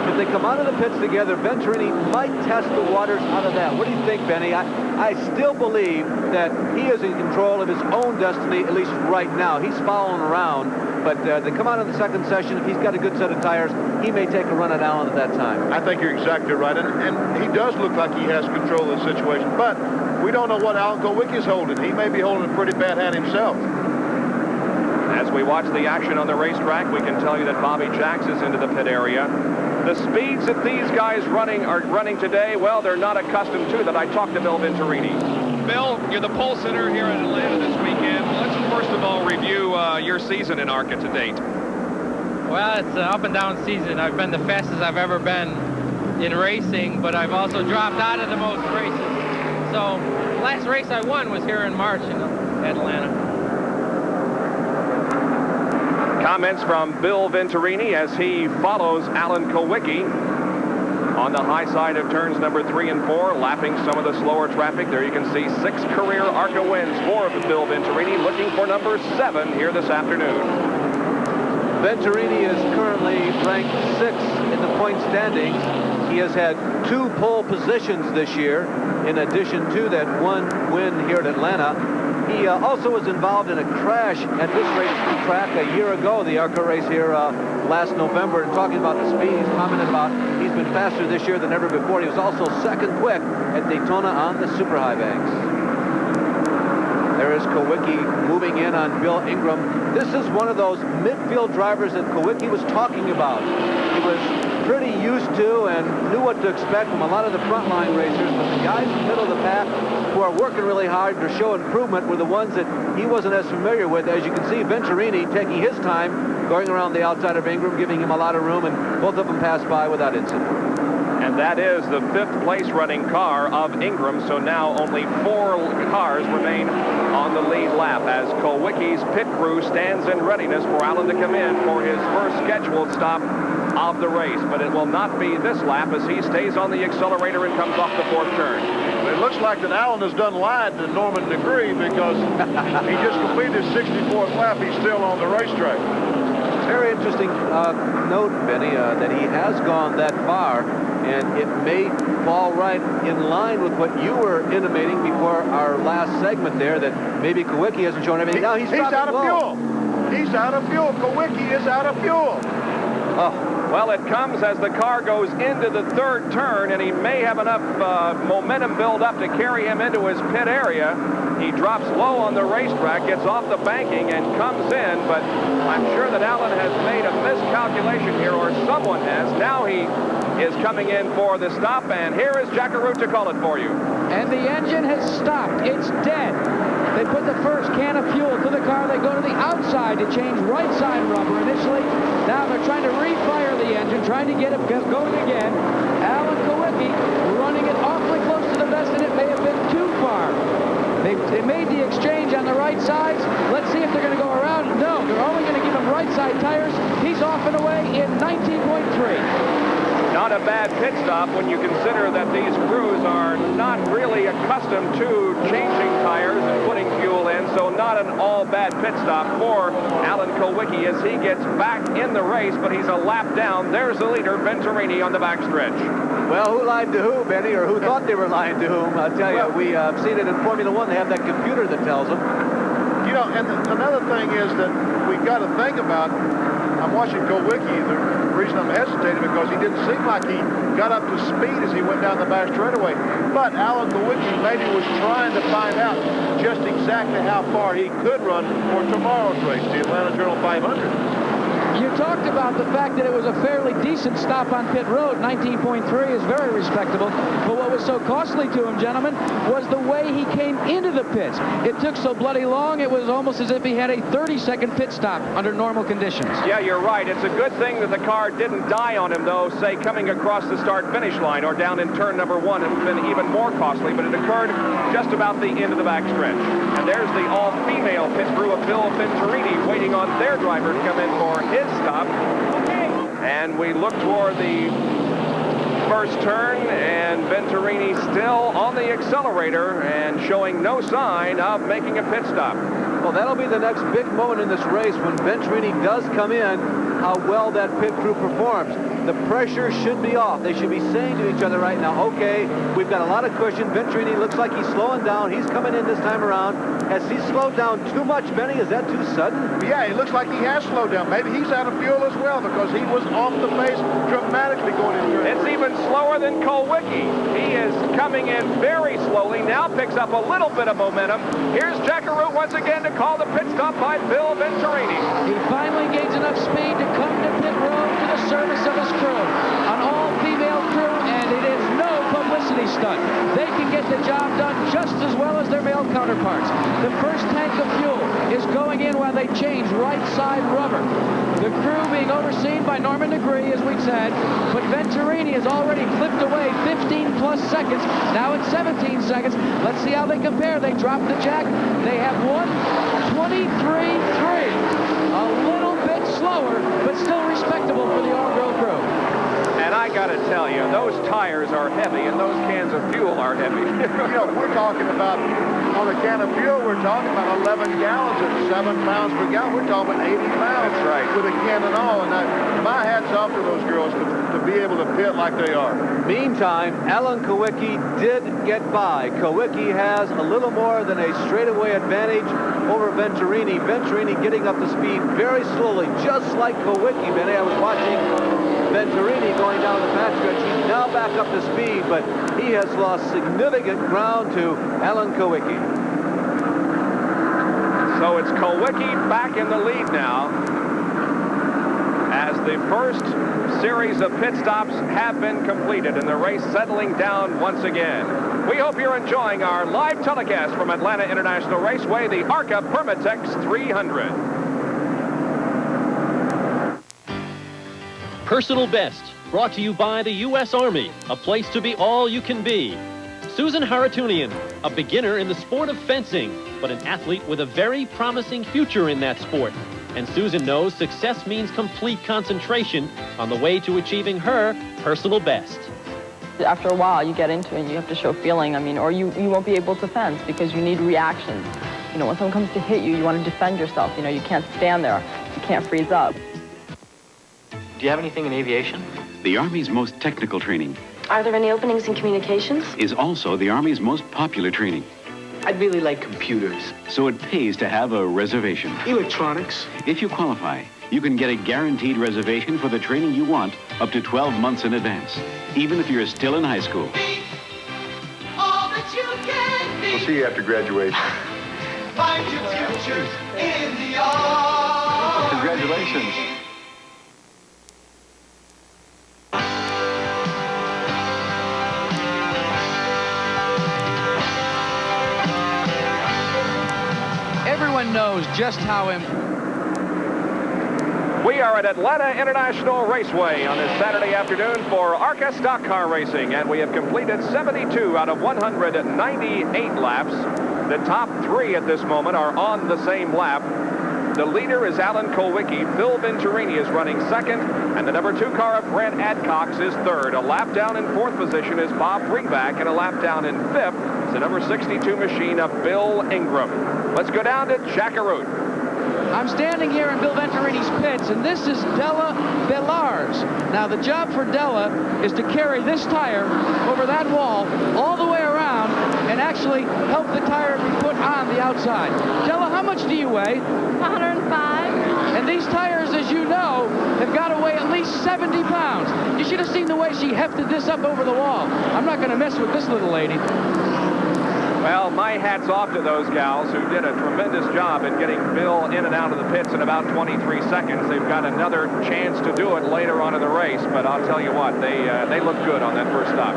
If they come out of the pits together, Venturini might test the waters out of that. What do you think, Benny? I still believe that he is in control of his own destiny, at least right now. He's following around, but they come out in the second session. If he's got a good set of tires, he may take a run at Allen at that time. I think you're exactly right, and he does look like he has control of the situation, but we don't know what Alan Kawicki's holding. He may be holding a pretty bad hand himself. As we watch the action on the racetrack, we can tell you that Bobby Jacks is into the pit area. The speeds that these guys are running today, well, they're not accustomed to that. I talked to Bill Venturini. Bill, you're the pole sitter here in Atlanta this weekend. Let's first of all review your season in ARCA to date. Well, it's an up and down season. I've been the fastest I've ever been in racing, but I've also dropped out of the most races. So, last race I won was here in March in Atlanta. Comments from Bill Venturini as he follows Alan Kawicki on the high side of turns number 3 and 4, lapping some of the slower traffic. There you can see 6 career ARCA wins for Bill Venturini, looking for number 7 here this afternoon. Venturini is currently ranked 6th in the point standings. He has had 2 pole positions this year, in addition to that 1 win here at Atlanta. He also was involved in a crash at this racetrack a year ago, the ARCA race here last November, and talking about the speed, he's commented about he's been faster this year than ever before. He was also second quick at Daytona on the super high banks. There is Kawicki moving in on Bill Ingram. This is one of those midfield drivers that Kawicki was talking about. He was pretty used to and knew what to expect from a lot of the frontline racers, but the guys in the middle of the pack who are working really hard to show improvement were the ones that he wasn't as familiar with. As you can see, Venturini taking his time, going around the outside of Ingram, giving him a lot of room, and both of them passed by without incident. And that is the 5th place running car of Ingram. So now only 4 cars remain on the lead lap as Kulwicki's pit crew stands in readiness for Allen to come in for his first scheduled stop of the race. But it will not be this lap as he stays on the accelerator and comes off the 4th turn. It looks like that Allen has done lied to Norman Degree because he just completed his 64th lap. He's still on the racetrack. Very interesting note, Benny, that he has gone that far, and it may fall right in line with what you were intimating before our last segment there, that maybe Kulwicki hasn't shown everything. Now he's out of low. fuel. He's out of fuel. Kulwicki is out of fuel. Oh. Well, it comes as the car goes into the 3rd turn, and he may have enough momentum build up to carry him into his pit area. He drops low on the racetrack, gets off the banking, and comes in, but I'm sure that Allen has made a miscalculation here, or someone has. Now he is coming in for the stop, and here is Jackaroo to call it for you. And the engine has stopped. It's dead. They put the first can of fuel to the car. They go to the outside to change right side rubber initially. Now they're trying to refire the engine, trying to get it going again. Allen Kulwicki running it awfully close to the vest, and it may have been too far. They made the exchange on the right sides. Let's see if they're going to go around. No, they're only going to give him right side tires. He's off and away in 19.3. Not a bad pit stop when you consider that these crews are not really accustomed to changing tires and putting fuel in, so not an all-bad pit stop for Allen Kulwicki as he gets back in the race, but he's a lap down. There's the leader, Venturini, on the backstretch. Well, who lied to who, Benny, or who thought they were lying to whom? I'll tell you, we've seen it in Formula One. They have that computer that tells them. You know, and another thing is that we've got to think about, I'm watching Kulwicki. The reason I'm hesitating because he didn't seem like he got up to speed as he went down the back straightaway. But Allen Kulwicki maybe was trying to find out just exactly how far he could run for tomorrow's race, the Atlanta Journal 500. You talked about the fact that it was a fairly decent stop on pit road. 19.3 is very respectable. But what was so costly to him, gentlemen, was the way he came into the pits. It took so bloody long, it was almost as if he had a 30-second pit stop under normal conditions. Yeah, you're right. It's a good thing that the car didn't die on him, though, say, coming across the start-finish line or down in turn number 1. It would have been even more costly, but it occurred just about the end of the backstretch. And there's the all-female pit crew of Bill Venturini waiting on their driver to come in for his stop. And we look toward the first turn, and Venturini still on the accelerator and showing no sign of making a pit stop. Well, that'll be the next big moment in this race when Venturini does come in, how well that pit crew performs. The pressure should be off. They should be saying to each other right now, okay, we've got a lot of cushion. Venturini looks like he's slowing down. He's coming in this time around. Has he slowed down too much, Benny? Is that too sudden? Yeah, it looks like he has slowed down. Maybe he's out of fuel as well because he was off the pace dramatically going into it. It's even slower than Kulwicki. He is coming in very slowly, now picks up a little bit of momentum. Here's Jackaroo once again to call the pit stop by Bill Venturini. He finally gains enough speed to come to pit road to the service of his crew. An all-female crew, and it is no publicity stunt. They can get the job done just as well as their male counterparts. The first tank of fuel is going in while they change right side rubber. The crew being overseen by Norman Degree, as we've said, but Venturini has already clipped away 15-plus seconds, now at 17 seconds. Let's see how they compare. They dropped the jack. They have 1:23.3. A little bit slower, but still respectable for the all-girl crew. And I got to tell you, those tires are heavy, and those cans of fuel are heavy. You know, we're talking about, on a can of fuel, we're talking about 11 gallons at 7 pounds per gallon. We're talking about 80 pounds. That's right. With a can and all. And my hat's off to those girls to be able to pit like they are. Meantime, Allen Kulwicki did get by. Kulwicki has a little more than a straightaway advantage over Venturini. Venturini getting up to speed very slowly, just like Kulwicki. Benny, I was watching Venturini going down the backstretch. He's now back up to speed, but he has lost significant ground to Allen Kulwicki. So it's Kulwicki back in the lead now as the first series of pit stops have been completed and the race settling down once again. We hope you're enjoying our live telecast from Atlanta International Raceway, the ARCA Permatex 300. Personal best, Brought to you by the U.S. Army, a place to be all you can be. Susan Haratunian, a beginner in the sport of fencing, but an athlete with a very promising future in that sport. And Susan knows success means complete concentration on the way to achieving her personal best. After a while, you get into it and you have to show feeling, or you won't be able to fence because you need reactions. When someone comes to hit you, you want to defend yourself. You can't stand there. You can't freeze up. Do you have anything in aviation? The Army's most technical training Are there any openings in communications? is also the Army's most popular training. I'd really like computers. So it pays to have a reservation. Electronics. If you qualify, you can get a guaranteed reservation for the training you want up to 12 months in advance, even if you're still in high school. We'll see you after graduation. Find your future in the arts. Congratulations. Everyone knows just how important. We are at Atlanta International Raceway on this Saturday afternoon for ARCA Stock Car Racing, and we have completed 72 out of 198 laps. The top three at this moment are on the same lap. The leader is Alan Kulwicki. Phil Venturini is running second, and the number 2 car of Brent Adcox is third. A lap down in fourth position is Bob Ringback, and a lap down in fifth is the number 62 machine of Bill Ingram. Let's go down to Jackaroo. I'm standing here in Bill Venturini's pits, and this is Della Bellars. Now, the job for Della is to carry this tire over that wall all the way around and actually help the tire be put on the outside. Della, how much do you weigh? 105. And these tires, as you know, have got to weigh at least 70 pounds. You should have seen the way she hefted this up over the wall. I'm not going to mess with this little lady. Well, my hat's off to those gals who did a tremendous job at getting Bill in and out of the pits in about 23 seconds. They've got another chance to do it later on in the race, but I'll tell you what, they look good on that first stop.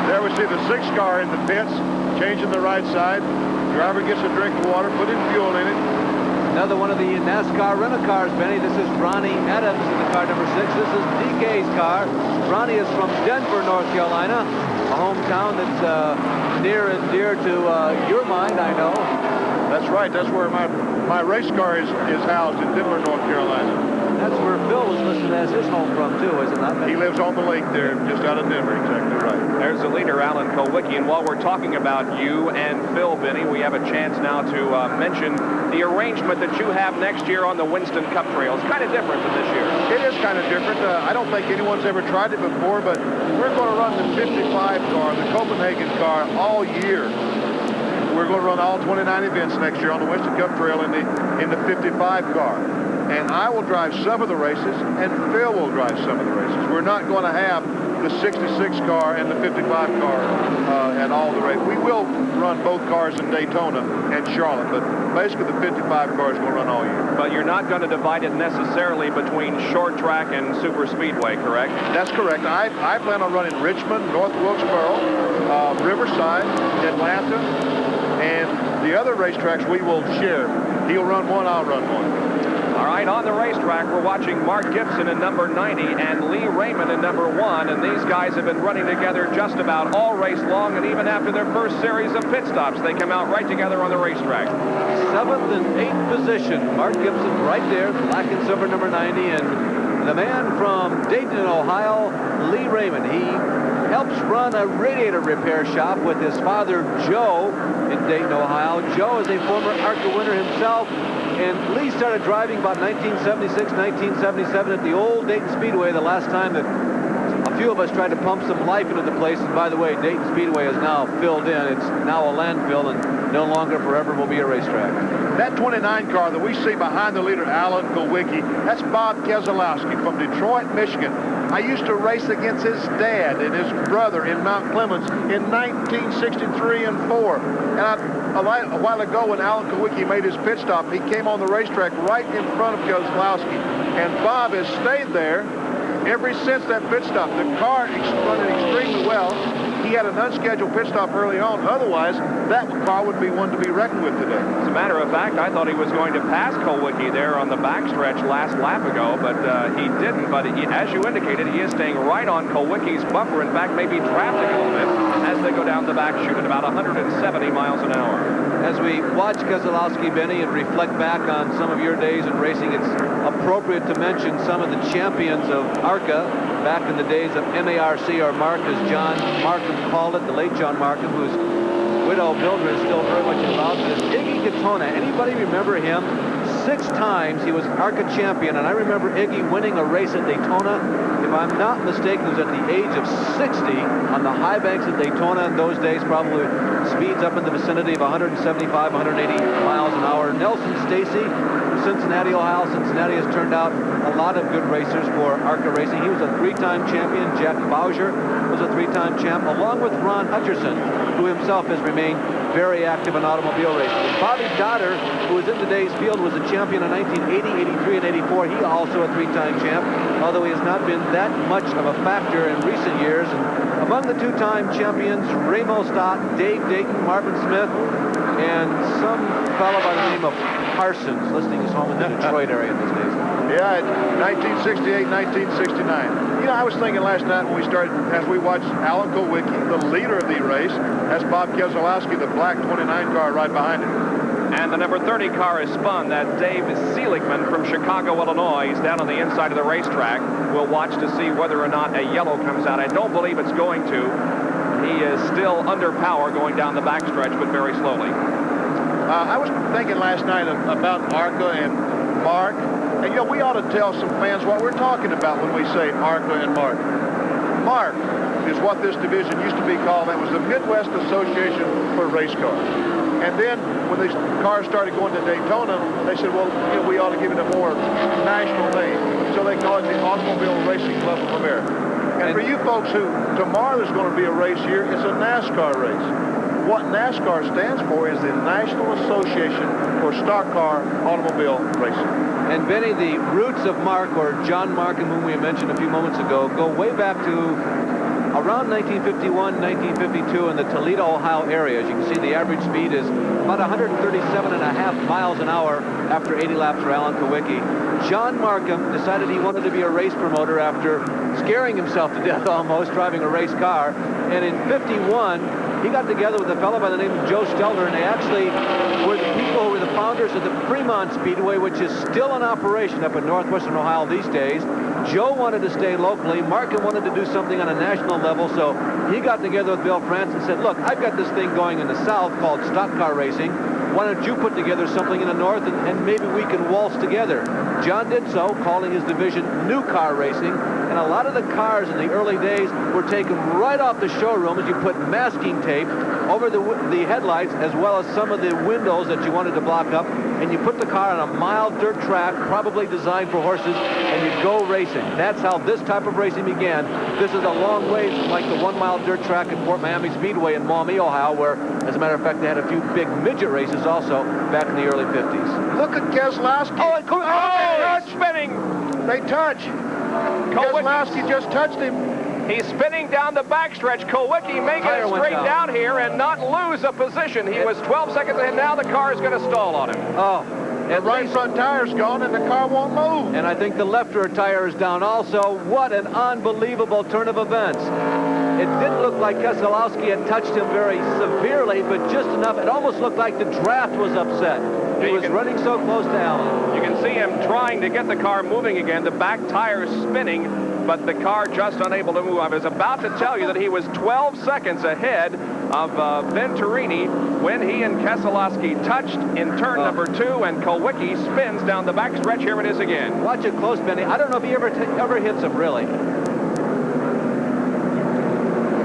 There we see the 6 car in the pits, changing the right side. Driver gets a drink of water, putting fuel in it. Another one of the NASCAR rental cars, Benny. This is Ronnie Adams in the car number 6. This is DK's car. Ronnie is from Denver, North Carolina, a hometown that's near and dear to your mind, I know. That's right. That's where my race car is housed, in Denver, North Carolina. That's where Bill was listed as his home from, too, is it not? He lives on the lake there, just out of Denver, exactly right. There's the leader, Alan Kulwicki, and while we're talking about you and Phil, Benny, we have a chance now to mention the arrangement that you have next year on the Winston Cup Trail. It's kind of different than this year. It is kind of different. I don't think anyone's ever tried it before, but we're going to run the 55 car, the Copenhagen car, all year. We're going to run all 29 events next year on the Winston Cup Trail in the 55 car. And I will drive some of the races, and Phil will drive some of the races. We're not going to have the 66 car and the 55 car at all the races. We will run both cars in Daytona and Charlotte, but basically the 55 car is going to run all year. But you're not going to divide it necessarily between short track and super speedway, correct? That's correct. I plan on running Richmond, North Wilkesboro, Riverside, Atlanta, and the other racetracks we will share. He'll run one, I'll run one. All right, on the racetrack, we're watching Mark Gibson in number 90 and Lee Raymond in number 1, and these guys have been running together just about all race long, and even after their first series of pit stops, they come out right together on the racetrack. 7th and 8th position. Mark Gibson right there, black and silver number 90, and the man from Dayton, Ohio, Lee Raymond. He helps run a radiator repair shop with his father, Joe, in Dayton, Ohio. Joe is a former ARCA winner himself. And Lee started driving about 1976, 1977 at the old Dayton Speedway, the last time that a few of us tried to pump some life into the place. And by the way, Dayton Speedway is now filled in. It's now a landfill and no longer forever will be a racetrack. That 29 car that we see behind the leader, Alan Kulwicki, that's Bob Keselowski from Detroit, Michigan. I used to race against his dad and his brother in Mount Clemens in 1963 and 4. And a while ago when Alan Kulwicki made his pit stop, he came on the racetrack right in front of Keselowski. And Bob has stayed there ever since that pit stop. The car is running extremely well. He had an unscheduled pit stop early on. Otherwise, that car would be one to be reckoned with today. As a matter of fact, I thought he was going to pass Kulwicki there on the backstretch last lap ago, but he didn't. But as you indicated, he is staying right on Kulwicki's bumper. In fact, maybe drafting a little bit as they go down the back chute at about 170 miles an hour. As we watch Keselowski, Benny, and reflect back on some of your days in racing, it's appropriate to mention some of the champions of ARCA back in the days of MARC, or Mark, as John Markham called it, the late John Markham, whose widow Mildred is still very much involved in this. Iggy Katona, anybody remember him? 6 times he was ARCA champion, and I remember Iggy winning a race at Daytona. If I'm not mistaken, it was at the age of 60 on the high banks at Daytona in those days, probably speeds up in the vicinity of 175, 180 miles an hour. Nelson Stacy from Cincinnati, Ohio. Cincinnati has turned out a lot of good racers for ARCA racing. He was a 3-time champion. Jack Bowser was a 3-time champ, along with Ron Hutcherson, who himself has remained very active in automobile racing. And Bobby Dotter, who was in today's field, was a champion in 1980, 83, and 84. He also a 3-time champ, although he has not been that much of a factor in recent years. And among the 2-time champions, Ramo Stott, Dave Dayton, Marvin Smith, and some fellow by the name of Parsons, listing his home in the Detroit area these days. Yeah, 1968, 1969. You know, I was thinking last night when we started, as we watched Alan Kulwicki, the leader of the race, that's Bob Keselowski, the black 29 car right behind him. And the number 30 car is spun. That Dave Seligman from Chicago, Illinois. He's down on the inside of the racetrack. We'll watch to see whether or not a yellow comes out. I don't believe it's going to. He is still under power going down the backstretch, but very slowly. I was thinking last night about ARCA and Mark. And, you know, we ought to tell some fans what we're talking about when we say ARCA and Mark. Mark is what this division used to be called. That was the Midwest Association for Race Cars. And then when these cars started going to Daytona, they said, well, you know, we ought to give it a more national name. So they call it the Automobile Racing Club of America. And for you folks who, tomorrow there's going to be a race here, it's a NASCAR race. What NASCAR stands for is the National Association for Stock Car Automobile Racing. And Benny, the roots of Mark, or John Markham, whom we mentioned a few moments ago, go way back to around 1951, 1952 in the Toledo, Ohio area. As you can see, the average speed is about 137.5 miles an hour after 80 laps for Alan Kulwicki. John Markham decided he wanted to be a race promoter after scaring himself to death almost driving a race car. And in 51, he got together with a fellow by the name of Joe Stelter, and they actually were the people who were the founders of the Fremont Speedway, which is still in operation up in northwestern Ohio these days. Joe wanted to stay locally. Markham wanted to do something on a national level, so he got together with Bill France and said, look, I've got this thing going in the south called stock car racing. Why don't you put together something in the north, and maybe we can waltz together. John did so, calling his division New Car Racing, and a lot of the cars in the early days were taken right off the showroom as you put masking tape over the headlights, as well as some of the windows that you wanted to block up, and you put the car on a mild dirt track, probably designed for horses, and you go racing. That's how this type of racing began. This is a long way from like the 1 mile dirt track at Fort Miami Speedway in Maumee, Ohio, where, as a matter of fact, they had a few big midget races also back in the early 50s. Look at Keselowski. Oh, spinning. They touch. Keselowski just touched him. He's spinning down the backstretch. Kulwicki may get it straight down here and not lose a position. He was 12 seconds ahead. Now the car is going to stall on him. Oh, the right front tire's gone and the car won't move. And I think the left rear tire is down also. What an unbelievable turn of events. It didn't look like Keselowski had touched him very severely, but just enough. It almost looked like the draft was upset. He was running so close to Allen. You can see him trying to get the car moving again. The back tire is spinning, but the car just unable to move. I was about to tell you that he was 12 seconds ahead of Venturini when he and Keselowski touched in turn number 2, and Kulwicki spins down the backstretch. Here it is again. Watch it close, Benny. I don't know if he ever hits him, really.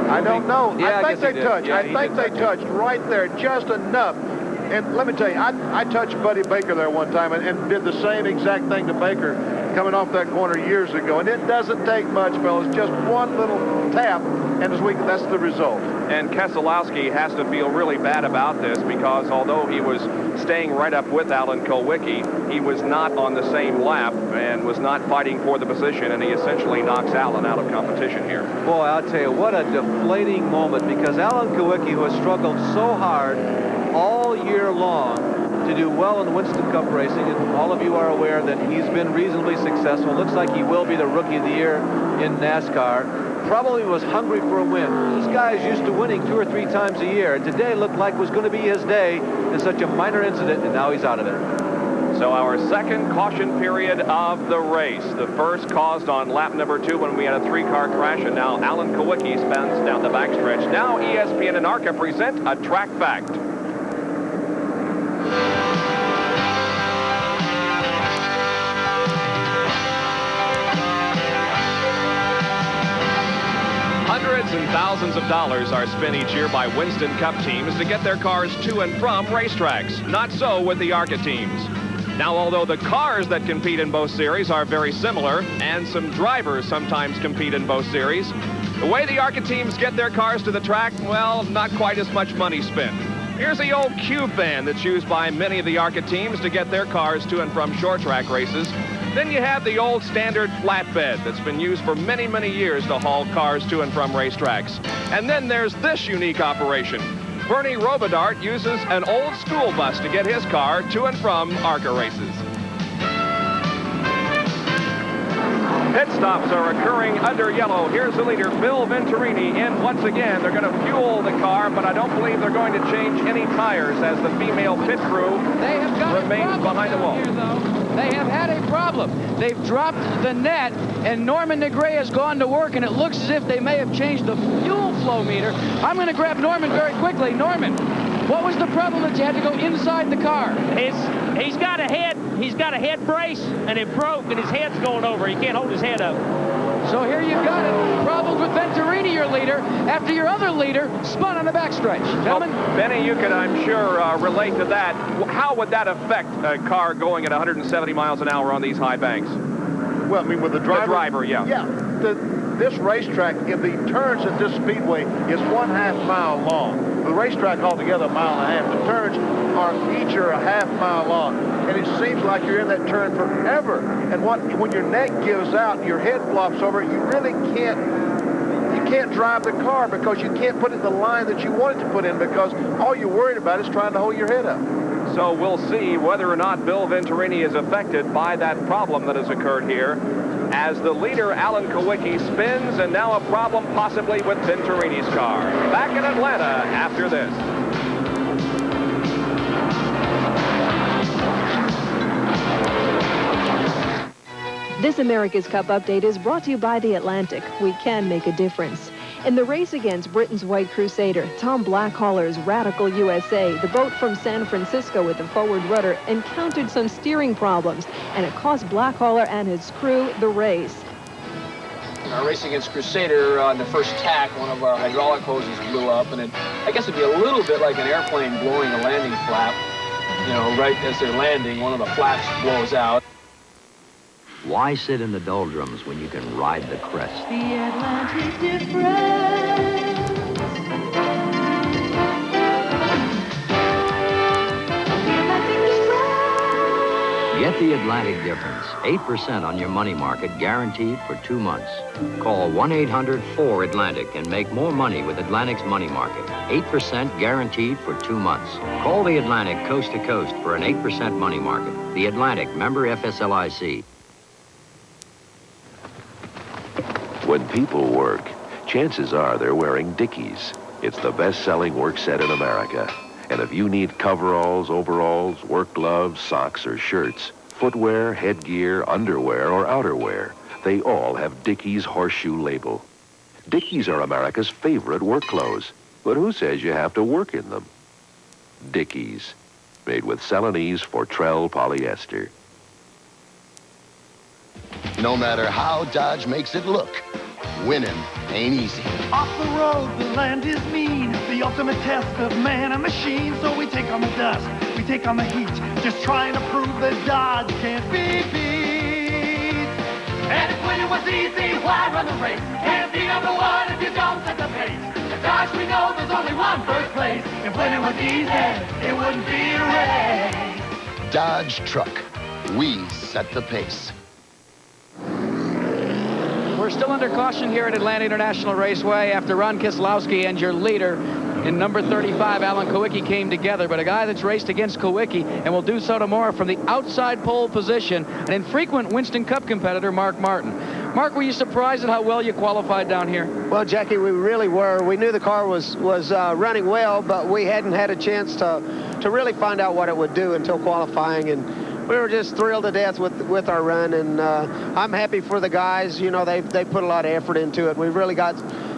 I don't know. Yeah, I think they touched. Yeah, I think they touched right there just enough. And let me tell you, I touched Buddy Baker there one time and did the same exact thing to Baker coming off that corner years ago. And it doesn't take much, fellas. Just one little tap and that's the result. And Keselowski has to feel really bad about this because although he was staying right up with Alan Kulwicki, he was not on the same lap and was not fighting for the position, and he essentially knocks Alan out of competition here. Boy, I'll tell you, what a deflating moment, because Alan Kulwicki, who has struggled so hard all year long to do well in the Winston Cup racing, and all of you are aware that he's been reasonably successful. Looks like he will be the Rookie of the Year in NASCAR. Probably was hungry for a win. This guy is used to winning 2 or 3 times a year, and today looked like was going to be his day in such a minor incident, and now he's out of there. So our second caution period of the race. The first caused on lap number 2 when we had a 3-car crash, and now Alan Kulwicki spins down the backstretch. Now ESPN and ARCA present a track fact. Hundreds and thousands of dollars are spent each year by Winston Cup teams to get their cars to and from racetracks. Not so with the ARCA teams. Now, although the cars that compete in both series are very similar, and some drivers sometimes compete in both series, the way the ARCA teams get their cars to the track, well, not quite as much money spent. Here's the old cube van that's used by many of the ARCA teams to get their cars to and from short track races. Then you have the old standard flatbed that's been used for many, many years to haul cars to and from racetracks. And then there's this unique operation. Bernie Robidart uses an old school bus to get his car to and from ARCA races. Pit stops are occurring under yellow. Here's the leader, Bill Venturini, in once again. They're going to fuel the car, but I don't believe they're going to change any tires as the female pit crew remains behind the wall. Here, though. They have had a problem. They've dropped the net, and Norman Negre has gone to work, and it looks as if they may have changed the fuel flow meter. I'm going to grab Norman very quickly. Norman, what was the problem that you had to go inside the car? He's got a head brace, and it broke, and his head's going over. He can't hold his head up. So here you've got it. Problems with Venturini, your leader, after your other leader spun on the backstretch. Gentlemen? Well, Benny, you could, I'm sure, relate to that. How would that affect a car going at 170 miles an hour on these high banks? Well, I mean, with the driver? The driver, yeah. Yeah. This racetrack, if the turns at this speedway is 1/2 mile long. The racetrack altogether 1.5 miles. The turns are each a 1/2 mile long. And it seems like you're in that turn forever. And when your neck gives out, your head flops over, you really can't drive the car because you can't put it in the line that you want it to put in because all you're worried about is trying to hold your head up. So we'll see whether or not Bill Venturini is affected by that problem that has occurred here as the leader, Alan Kulwicki, spins, and now a problem possibly with Venturini's car. Back in Atlanta after this. This America's Cup update is brought to you by The Atlantic. We can make a difference. In the race against Britain's White Crusader, Tom Blackhauler's Radical USA, the boat from San Francisco with the forward rudder, encountered some steering problems, and it cost Blackhauler and his crew the race. In our race against Crusader, on the first tack, one of our hydraulic hoses blew up, and I guess it'd be a little bit like an airplane blowing a landing flap. You know, right as they're landing, one of the flaps blows out. Why sit in the doldrums when you can ride the crest? The Atlantic difference. Get the Atlantic difference. 8% on your money market guaranteed for 2 months. Call 1-800-4-ATLANTIC and make more money with Atlantic's money market. 8% guaranteed for 2 months. Call the Atlantic coast to coast for an 8% money market. The Atlantic, member FSLIC. When people work, chances are they're wearing Dickies. It's the best-selling work set in America. And if you need coveralls, overalls, work gloves, socks, or shirts, footwear, headgear, underwear, or outerwear, they all have Dickies horseshoe label. Dickies are America's favorite work clothes. But who says you have to work in them? Dickies, made with Celanese Fortrell polyester. No matter how Dodge makes it look, winning ain't easy. Off the road, the land is mean, the ultimate test of man and machine. So we take on the dust, we take on the heat, just trying to prove that Dodge can't be beat. And if winning was easy, why run the race? Can't be number one if you don't set the pace. At Dodge, we know there's only one first place. If winning was easy, it wouldn't be a race. Dodge Truck. We set the pace. We're still under caution here at Atlanta International Raceway after Ron Kieslowski and your leader in number 35, Alan Kowicki, came together. But a guy that's raced against Kowicki and will do so tomorrow from the outside pole position, an infrequent Winston Cup competitor, Mark Martin. Mark, were you surprised at how well you qualified down here? Well, Jackie, we really were. We knew the car was running well, but we hadn't had a chance to really find out what it would do until qualifying. And we were just thrilled to death with our run, and I'm happy for the guys. You know, they put a lot of effort into it. We've really got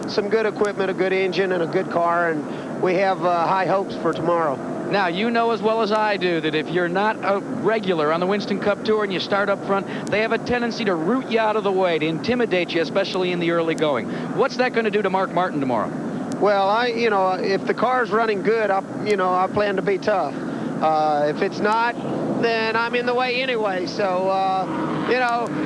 some good equipment, a good engine, and a good car, and we have high hopes for tomorrow. Now, you know as well as I do that if you're not a regular on the Winston Cup Tour and you start up front, they have a tendency to root you out of the way, to intimidate you, especially in the early going. What's that going to do to Mark Martin tomorrow? Well, if the car's running good, I plan to be tough. If it's not, then I'm in the way anyway. So,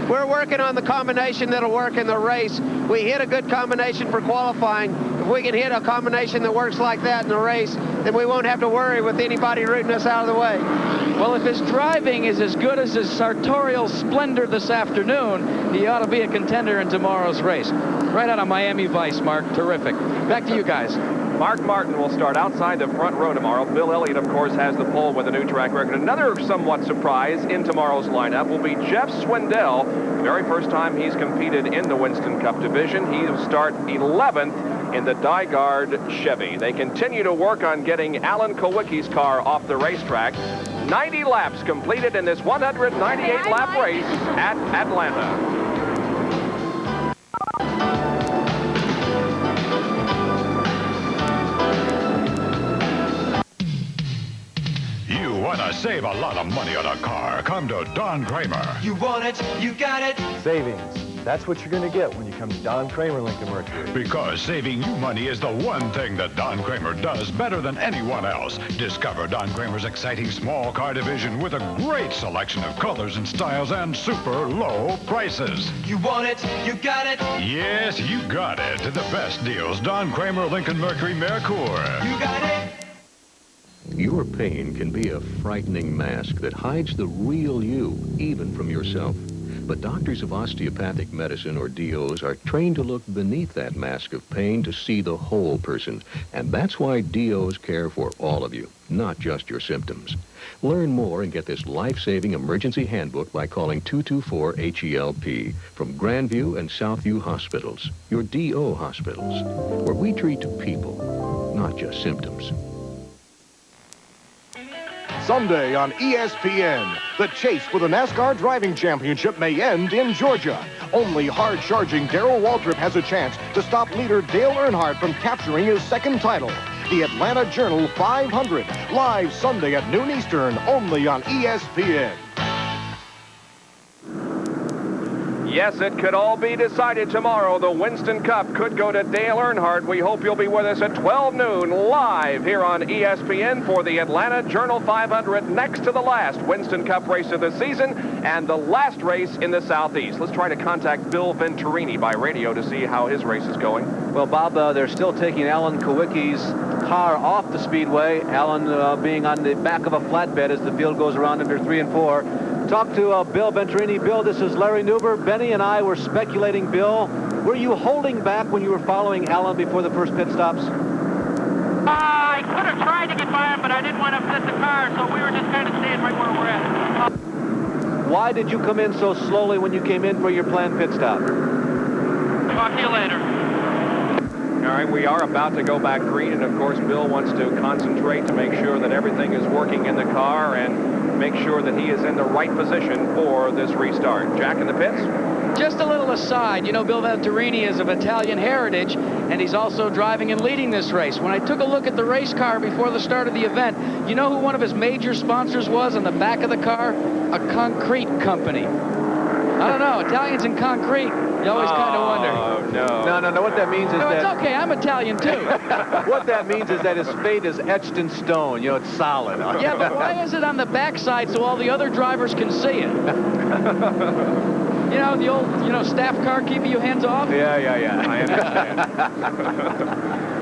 we're working on the combination that'll work in the race. We hit a good combination for qualifying. If we can hit a combination that works like that in the race, then we won't have to worry with anybody rooting us out of the way. Well, if his driving is as good as his sartorial splendor this afternoon, he ought to be a contender in tomorrow's race. Right out of Miami Vice, Mark. Terrific. Back to you guys. Mark Martin will start outside the front row tomorrow. Bill Elliott, of course, has the pole with a new track record. Another somewhat surprise in tomorrow's lineup will be Jeff Swindell. The very first time he's competed in the Winston Cup division. He'll start 11th in the Dygaard Chevy. They continue to work on getting Alan Kowicki's car off the racetrack. 90 laps completed in this 198-lap race at Atlanta. Want to save a lot of money on a car? Come to Don Kramer. You want it, you got it. Savings. That's what you're going to get when you come to Don Kramer Lincoln Mercury. Because saving you money is the one thing that Don Kramer does better than anyone else. Discover Don Kramer's exciting small car division with a great selection of colors and styles and super low prices. You want it, you got it. Yes, you got it. The best deals. Don Kramer Lincoln Mercury Mercourt. You got it. Your pain can be a frightening mask that hides the real you, even from yourself. But doctors of osteopathic medicine, or DOs, are trained to look beneath that mask of pain to see the whole person. And that's why DOs care for all of you, not just your symptoms. Learn more and get this life-saving emergency handbook by calling 224-HELP from Grandview and Southview Hospitals, your DO hospitals, where we treat people, not just symptoms. Sunday on ESPN, the chase for the NASCAR Driving Championship may end in Georgia. Only hard-charging Darrell Waltrip has a chance to stop leader Dale Earnhardt from capturing his second title. The Atlanta Journal 500, live Sunday at noon Eastern, only on ESPN. Yes, it could all be decided tomorrow. The Winston Cup could go to Dale Earnhardt. We hope you'll be with us at 12 noon live here on ESPN for the Atlanta Journal 500, next to the last Winston Cup race of the season and the last race in the Southeast. Let's try to contact Bill Venturini by radio to see how his race is going. Well, Bob, they're still taking Alan Kowicki's car off the speedway. Alan being on the back of a flatbed as the field goes around under 3 and 4. Talk to Bill Venturini. Bill, this is Larry Newber. Benny and I were speculating, Bill, were you holding back when you were following Alan before the first pit stops? I could have tried to get by him, but I didn't want to upset the car, so we were just kind of staying right where we're at. Why did you come in so slowly when you came in for your planned pit stop? Talk to you later. All right, we are about to go back green, and of course, Bill wants to concentrate to make sure that everything is working in the car and make sure that he is in the right position for this restart. Jack in the pits? Just a little aside, you know, Bill Venturini is of Italian heritage, and he's also driving and leading this race. When I took a look at the race car before the start of the event, you know who one of his major sponsors was on the back of the car? A concrete company. I don't know, Italians in concrete, you always kind of wonder. Oh, no. No, what that means is no, that... it's okay, I'm Italian too. What that means is that his fate is etched in stone. You know, it's solid. Yeah, but why is it on the backside so all the other drivers can see it? You know, the old, staff car keeping you hands off? Yeah. I understand.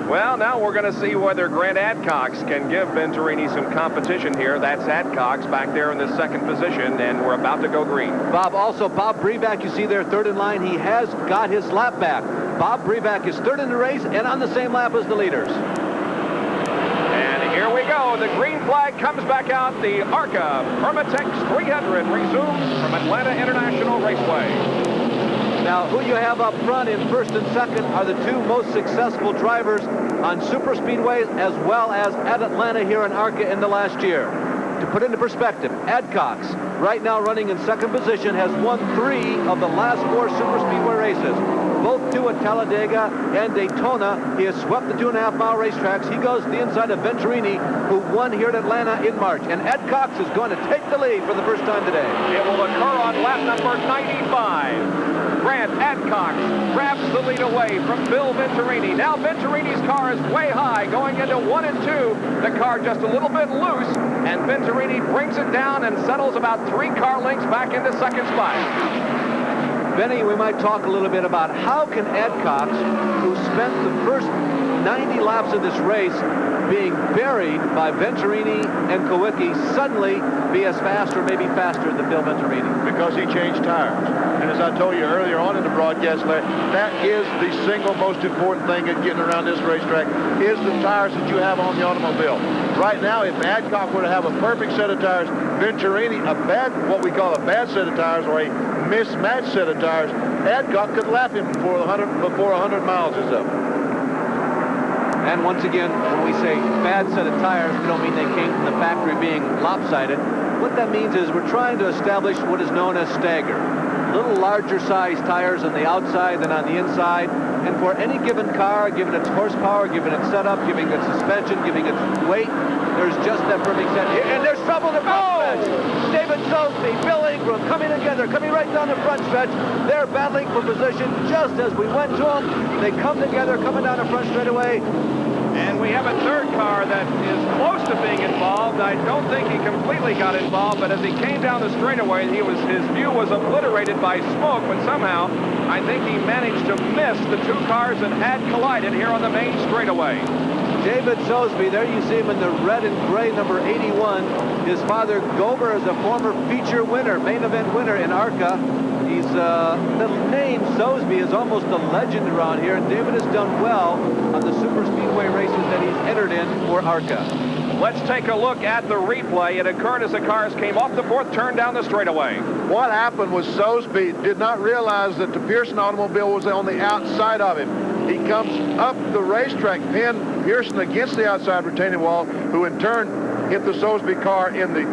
Well, now we're going to see whether Grant Adcox can give Venturini some competition here. That's Adcox back there in the second position, and we're about to go green. Bob Breback, you see there, third in line. He has got his lap back. Bob Breback is third in the race and on the same lap as the leaders. And here we go. The green flag comes back out. The ARCA Permatex 300 resumes from Atlanta International Raceway. Now, who you have up front in first and second are the two most successful drivers on super speedways as well as at Atlanta here in ARCA in the last year. To put into perspective, Adcox, right now running in second position, has won 3 of the last 4 super speedway races. Both 2 at Talladega and Daytona. He has swept the 2.5-mile racetracks. He goes to the inside of Venturini, who won here at Atlanta in March. And Adcox is going to take the lead for the first time today. It will occur on lap number 95. Grant Adcox grabs the lead away from Bill Venturini. Now Venturini's car is way high, going into 1 and 2. The car just a little bit loose, and Venturini brings it down and settles about 3 car lengths back into second spot. Benny, we might talk a little bit about how can Adcox, who spent the first 90 laps of this race being buried by Venturini and Kawicki, suddenly be as fast or maybe faster than Bill Venturini? Because he changed tires. And as I told you earlier on in the broadcast, that is the single most important thing in getting around this racetrack, is the tires that you have on the automobile. Right now, if Adcock were to have a perfect set of tires, Venturini, what we call a bad set of tires, or a mismatched set of tires, Adcock could lap him before 100 miles is up. And once again, when we say bad set of tires, we don't mean they came from the factory being lopsided. What that means is we're trying to establish what is known as stagger. A little larger size tires on the outside than on the inside. And for any given car, given its horsepower, given its setup, giving its suspension, giving its weight, there's just that perfect set here. And there's trouble in the front stretch. David Sosby, Bill Ingram coming together, coming right down the front stretch. They're battling for position just as we went to them. They come together, coming down the front straightaway. And we have a third car that is close to being involved. I don't think he completely got involved, but as he came down the straightaway, his view was obliterated by smoke, but somehow I think he managed to miss the 2 cars that had collided here on the main straightaway. David Sosby, there you see him in the red and gray number 81. His father, Gober, is a former feature winner, main event winner in ARCA. He's, the name Sosby is almost a legend around here, and David has done well on the super speedway races that he's entered in for ARCA. Let's take a look at the replay. It occurred as the cars came off the 4th turn down the straightaway. What happened was Sosby did not realize that the Pearson automobile was on the outside of him. He comes up the racetrack, pinned Pearson against the outside retaining wall, who in turn hit the Sosby car in the...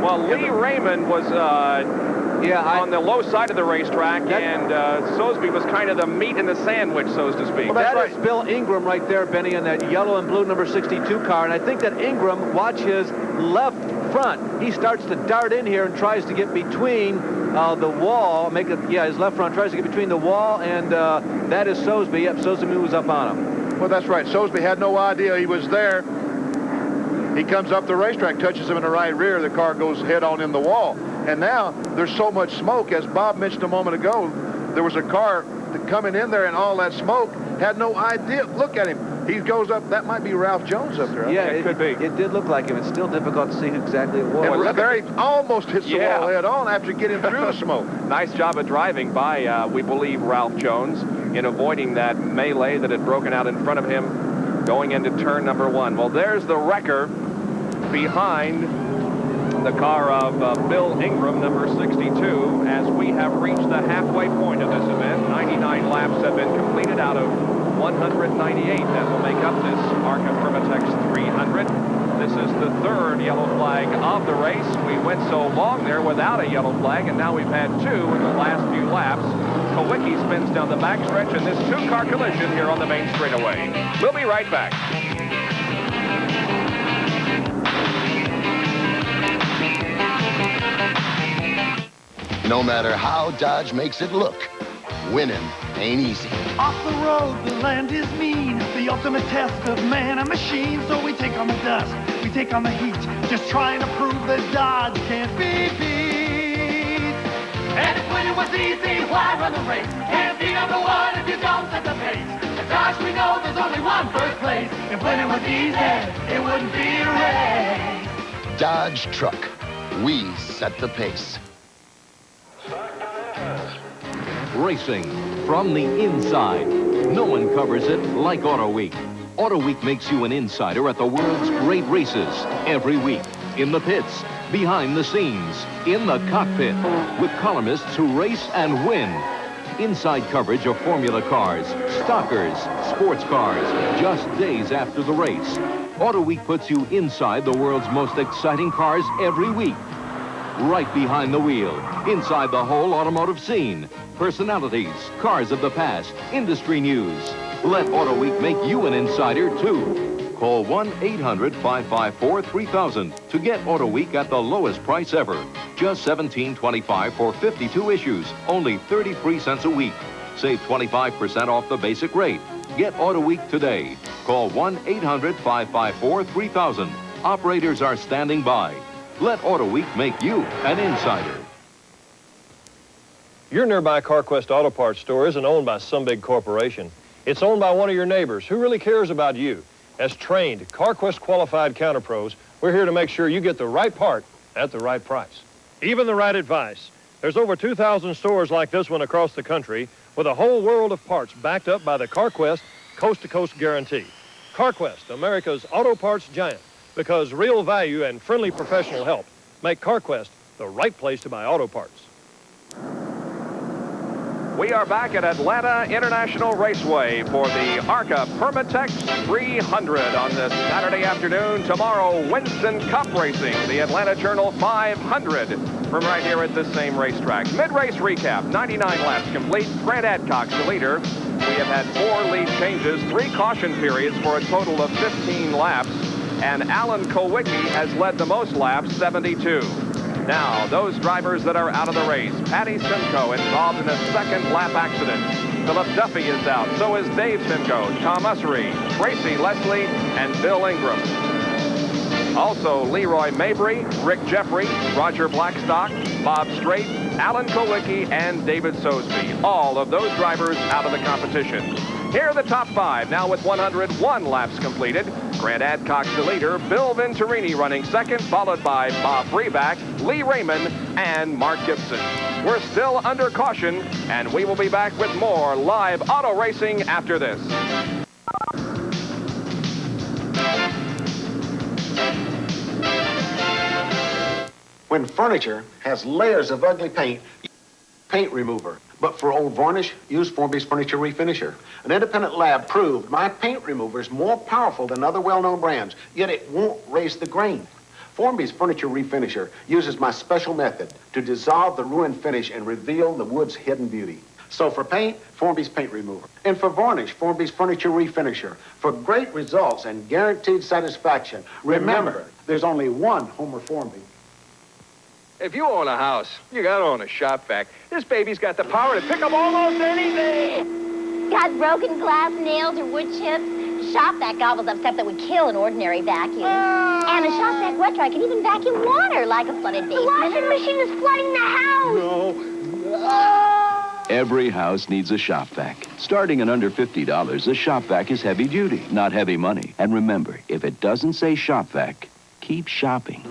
Well, Lee Raymond was on the low side of the racetrack, and Sosby was kind of the meat in the sandwich, so to speak. Well, that is Bill Ingram right there, Benny, in that yellow and blue number 62 car. And I think that Ingram, watch his left front. He starts to dart in here and tries to get between the wall. His left front tries to get between the wall, and that is Sosby. Yep, Sosby was up on him. Well, that's right. Sosby had no idea he was there. He comes up the racetrack, touches him in the right rear. The car goes head on in the wall. And now there's so much smoke, as Bob mentioned a moment ago, there was a car coming in there and all that smoke, had no idea. Look at him. He goes up. That might be Ralph Jones up there. Yeah, it could be. It did look like him. It's still difficult to see who exactly it was. And there he almost hits the wall head on after getting through the smoke. Nice job of driving by, we believe, Ralph Jones in avoiding that melee that had broken out in front of him going into turn number 1. Well, there's the wrecker behind the car of Bill Ingram, number 62, as we have reached the halfway point of this event. 99 laps have been completed out of 198 that will make up this ARCA Permatex 300. This is the 3rd yellow flag of the race. We went so long there without a yellow flag, and now we've had 2 in the last few laps. Kawicki spins down the backstretch in this 2-car collision here on the main straightaway. We'll be right back. No matter how Dodge makes it look, winning ain't easy. Off the road, the land is mean. The ultimate test of man and machine. So we take on the dust, we take on the heat. Just trying to prove that Dodge can't be beat. And if winning was easy, why run the race? Can't be number one if you don't set the pace. At Dodge, we know there's only one first place. If winning was easy, it wouldn't be a race. Dodge Truck. We set the pace. Racing from the inside. No one covers it like Auto Week. Auto Week makes you an insider at the world's great races every week. In the pits, behind the scenes, in the cockpit, with columnists who race and win. Inside coverage of Formula cars, stockers, sports cars, just days after the race. Auto Week puts you inside the world's most exciting cars every week. Right behind the wheel, inside the whole automotive scene. Personalities, cars of the past, industry news. Let Auto Week make you an insider, too. Call 1-800-554-3000 to get Auto Week at the lowest price ever. Just $17.25 for 52 issues, only 33 cents a week. Save 25% off the basic rate. Get Auto Week today. Call 1-800-554-3000. Operators are standing by. Let Auto Week make you an insider. Your nearby CarQuest Auto Parts store isn't owned by some big corporation. It's owned by one of your neighbors who really cares about you. As trained, CarQuest qualified counter pros, we're here to make sure you get the right part at the right price. Even the right advice. There's over 2,000 stores like this one across the country with a whole world of parts backed up by the CarQuest coast-to-coast guarantee. CarQuest, America's auto parts giant, because real value and friendly professional help make CarQuest the right place to buy auto parts. We are back at Atlanta International Raceway for the ARCA Permatex 300 on this Saturday afternoon. Tomorrow, Winston Cup Racing, the Atlanta Journal 500 from right here at this same racetrack. Mid-race recap, 99 laps complete. Grant Adcox, the leader. We have had 4 lead changes, 3 caution periods for a total of 15 laps. And Alan Kowicki has led the most laps, 72. Now, those drivers that are out of the race. Patty Simcoe involved in a second lap accident. Philip Duffy is out. So is Dave Simcoe, Tom Ussery, Tracy Leslie, and Bill Ingram. Also, Leroy Mabry, Rick Jeffrey, Roger Blackstock, Bob Strait, Alan Kowicki, and David Sosby. All of those drivers out of the competition. Here are the top 5, now with 101 laps completed. Grant Adcox, the leader. Bill Venturini running second, followed by Bob Freeback, Lee Raymond, and Mark Gibson. We're still under caution, and we will be back with more live auto racing after this. When furniture has layers of ugly paint remover. But for old varnish, use Formby's Furniture Refinisher. An independent lab proved my paint remover is more powerful than other well-known brands, yet it won't raise the grain. Formby's Furniture Refinisher uses my special method to dissolve the ruined finish and reveal the wood's hidden beauty. So for paint, Formby's Paint Remover. And for varnish, Formby's Furniture Refinisher. For great results and guaranteed satisfaction, remember, there's only one Homer Formby. If you own a house, you gotta own a shop vac. This baby's got the power to pick up almost anything. Got broken glass, nails, or wood chips? Shop vac gobbles up stuff that would kill an ordinary vacuum. And a shop vac wet dry can even vacuum water like a flooded basement. The washing machine is flooding the house. No. Every house needs a shop vac. Starting at under $50, a shop vac is heavy duty, not heavy money. And remember, if it doesn't say shop vac, keep shopping.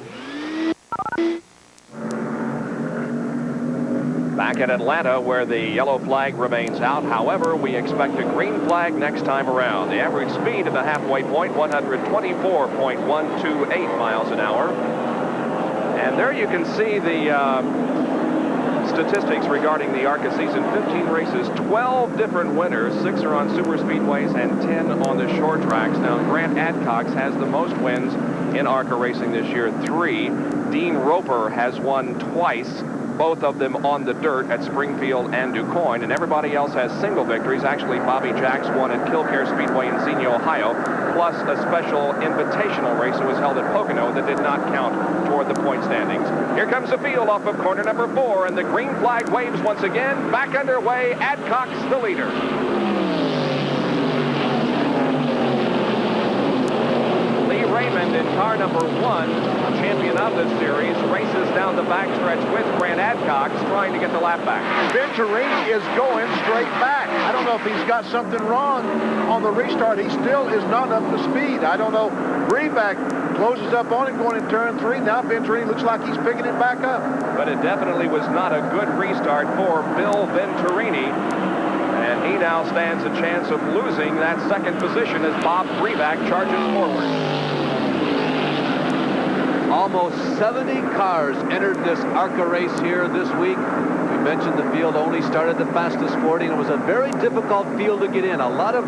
Back at Atlanta, where the yellow flag remains out. However, we expect a green flag next time around. The average speed at the halfway point, 124.128 miles an hour. And there you can see the statistics regarding the ARCA season. 15 races, 12 different winners. 6 are on super speedways and 10 on the short tracks. Now, Grant Adcox has the most wins in ARCA racing this year, 3. Dean Roper has won twice, both of them on the dirt at Springfield and DuQuoin, and everybody else has single victories. Actually, Bobby Jacks won at Killcare Speedway in Xenia, Ohio, plus a special invitational race that was held at Pocono that did not count toward the point standings. Here comes the field off of corner number 4, and the green flag waves once again. Back underway, Adcox the leader. Lee Raymond Raymond in car number 1, champion of this series, races down the backstretch with Grant Adcox, trying to get the lap back. Venturini is going straight back. I don't know if he's got something wrong on the restart. He still is not up to speed. I don't know. Breback closes up on him going in turn 3. Now Venturini looks like he's picking it back up. But it definitely was not a good restart for Bill Venturini. And he now stands a chance of losing that second position as Bob Breback charges forward. Almost 70 cars entered this ARCA race here this week. We mentioned the field only started the fastest 40, and it was a very difficult field to get in. A lot of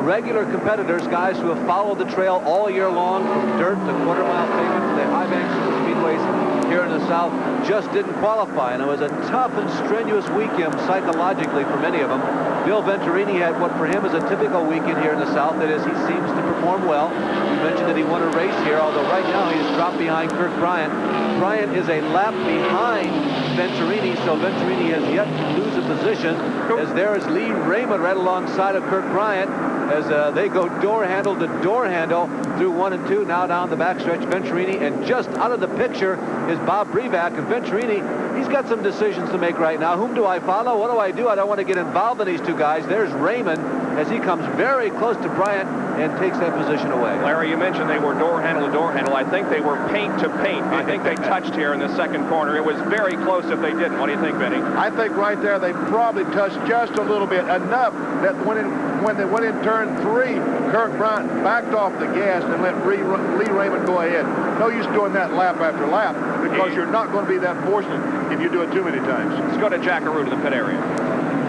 regular competitors, guys who have followed the trail all year long, from dirt to quarter-mile pavement to the high banks of the speedways here in the South, just didn't qualify. And it was a tough and strenuous weekend psychologically for many of them. Bill Venturini had what for him is a typical weekend here in the South. That is, he seems to perform well. We mentioned that he won a race here, although right now he has dropped behind Kirk Bryant. Bryant is a lap behind Venturini, so Venturini has yet to lose a position, as there is Lee Raymond right alongside of Kirk Bryant as they go door handle to door handle through 1 and 2, now down the backstretch. Venturini, and just out of the picture is Bob Breback. And Venturini, he's got some decisions to make right now. Whom do I follow? What do I do? I don't want to get involved in these two guys. There's Raymond as he comes very close to Bryant and takes that position away. Larry, you mentioned they were door handle to door handle. I think they were paint to paint. I think they touched here in the second corner. It was very close if they didn't. What do you think, Vinny? I think right there they probably touched just a little bit, enough that when they went in turn 3, Kirk Bryant backed off the gas and let Lee Raymond go ahead. No use doing that lap after lap, because you're not going to be that fortunate if you do it too many times. Let's go to Jackaroo to the pit area.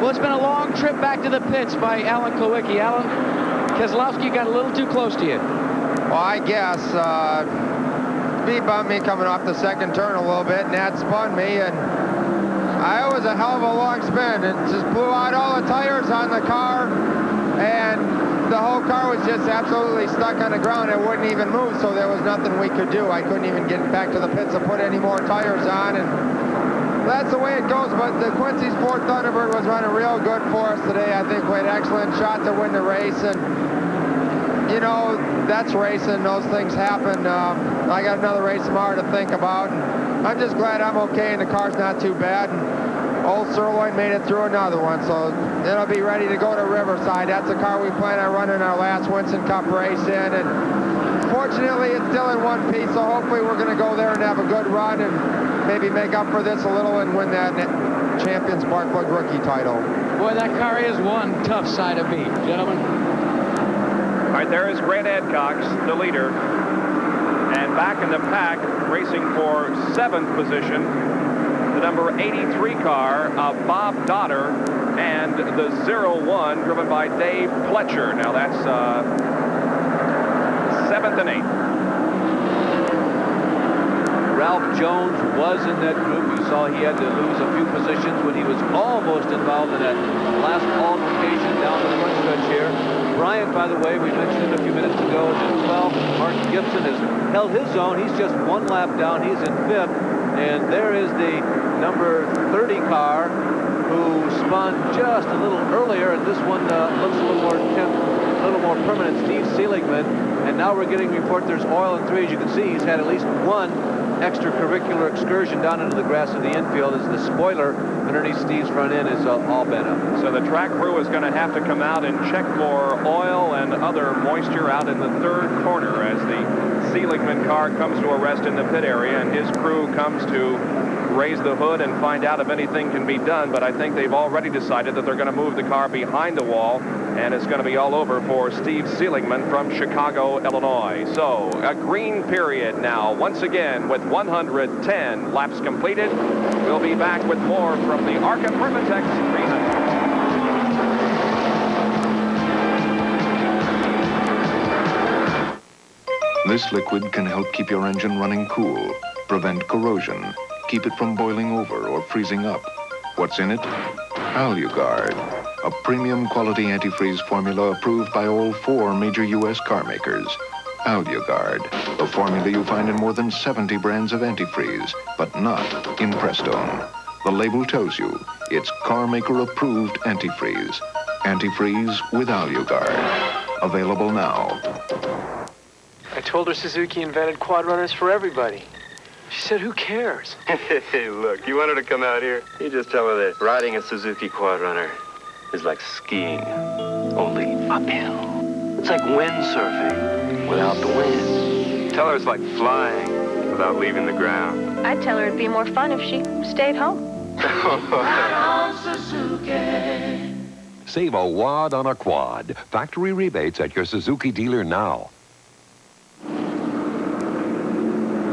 Well, it's been a long trip back to the pits by Alan Kowicki. Alan, Keselowski got a little too close to you. Well, I guess he bumped me coming off the second turn a little bit, and that spun me, and it was a hell of a long spin. It just blew out all the tires on the car, and the whole car was just absolutely stuck on the ground. It wouldn't even move, so there was nothing we could do. I couldn't even get back to the pits to put any more tires on, and that's the way it goes. But the Quincy's Ford Thunderbird was running real good for us today. I think we had an excellent shot to win the race, and you know, that's racing. Those things happen. I got another race tomorrow to think about, and I'm just glad I'm okay and the car's not too bad. And old Sirloin made it through another one, so it'll be ready to go to Riverside. That's the car we plan on running our last Winston Cup race in, and fortunately it's still in one piece, so hopefully we're going to go there and have a good run and maybe make up for this a little and win that Champion Spark Plug rookie title. Boy, that car is one tough side of beat, gentlemen. All right, there is Grant Adcox, the leader. And back in the pack, racing for 7th position, the number 83 car of Bob Dodder and the 01 driven by Dave Pletcher. Now that's 7th and 8th. Ralph Jones was in that group. You saw he had to lose a few positions when he was almost involved in that last altercation down the front stretch here. Bryant, by the way, we mentioned it a few minutes ago, is in 12th. Mark Gibson has held his own. He's just 1 lap down. He's in 5th. And there is the number 30 car who spun just a little earlier. And this one looks a little more permanent, Steve Seligman. And now we're getting a report there's oil in 3. As you can see, he's had at least 1 extracurricular excursion down into the grass of the infield as the spoiler underneath Steve's front end is all bent up. So the track crew is going to have to come out and check for oil and other moisture out in the 3rd corner as the Seligman car comes to a rest in the pit area, and his crew comes to raise the hood and find out if anything can be done. But I think they've already decided that they're going to move the car behind the wall, and it's going to be all over for Steve Seligman from Chicago, Illinois. So a green period now once again with 110 laps completed. We'll be back with more from the ARCA Permatex 300. This liquid can help keep your engine running cool, prevent corrosion, keep it from boiling over or freezing up. What's in it? AluGuard, a premium quality antifreeze formula approved by all 4 major U.S. car makers. AluGuard, a formula you find in more than 70 brands of antifreeze, but not in Prestone. The label tells you it's car maker approved antifreeze. Antifreeze with AluGuard. Available now. told her Suzuki invented quad runners for everybody. She said, who cares? Hey, look, you want her to come out here? You just tell her that riding a Suzuki quad runner is like skiing, only uphill. It's like windsurfing without the wind. Tell her it's like flying without leaving the ground. I'd tell her it'd be more fun if she stayed home. Save a wad on a quad. Factory rebates at your Suzuki dealer now.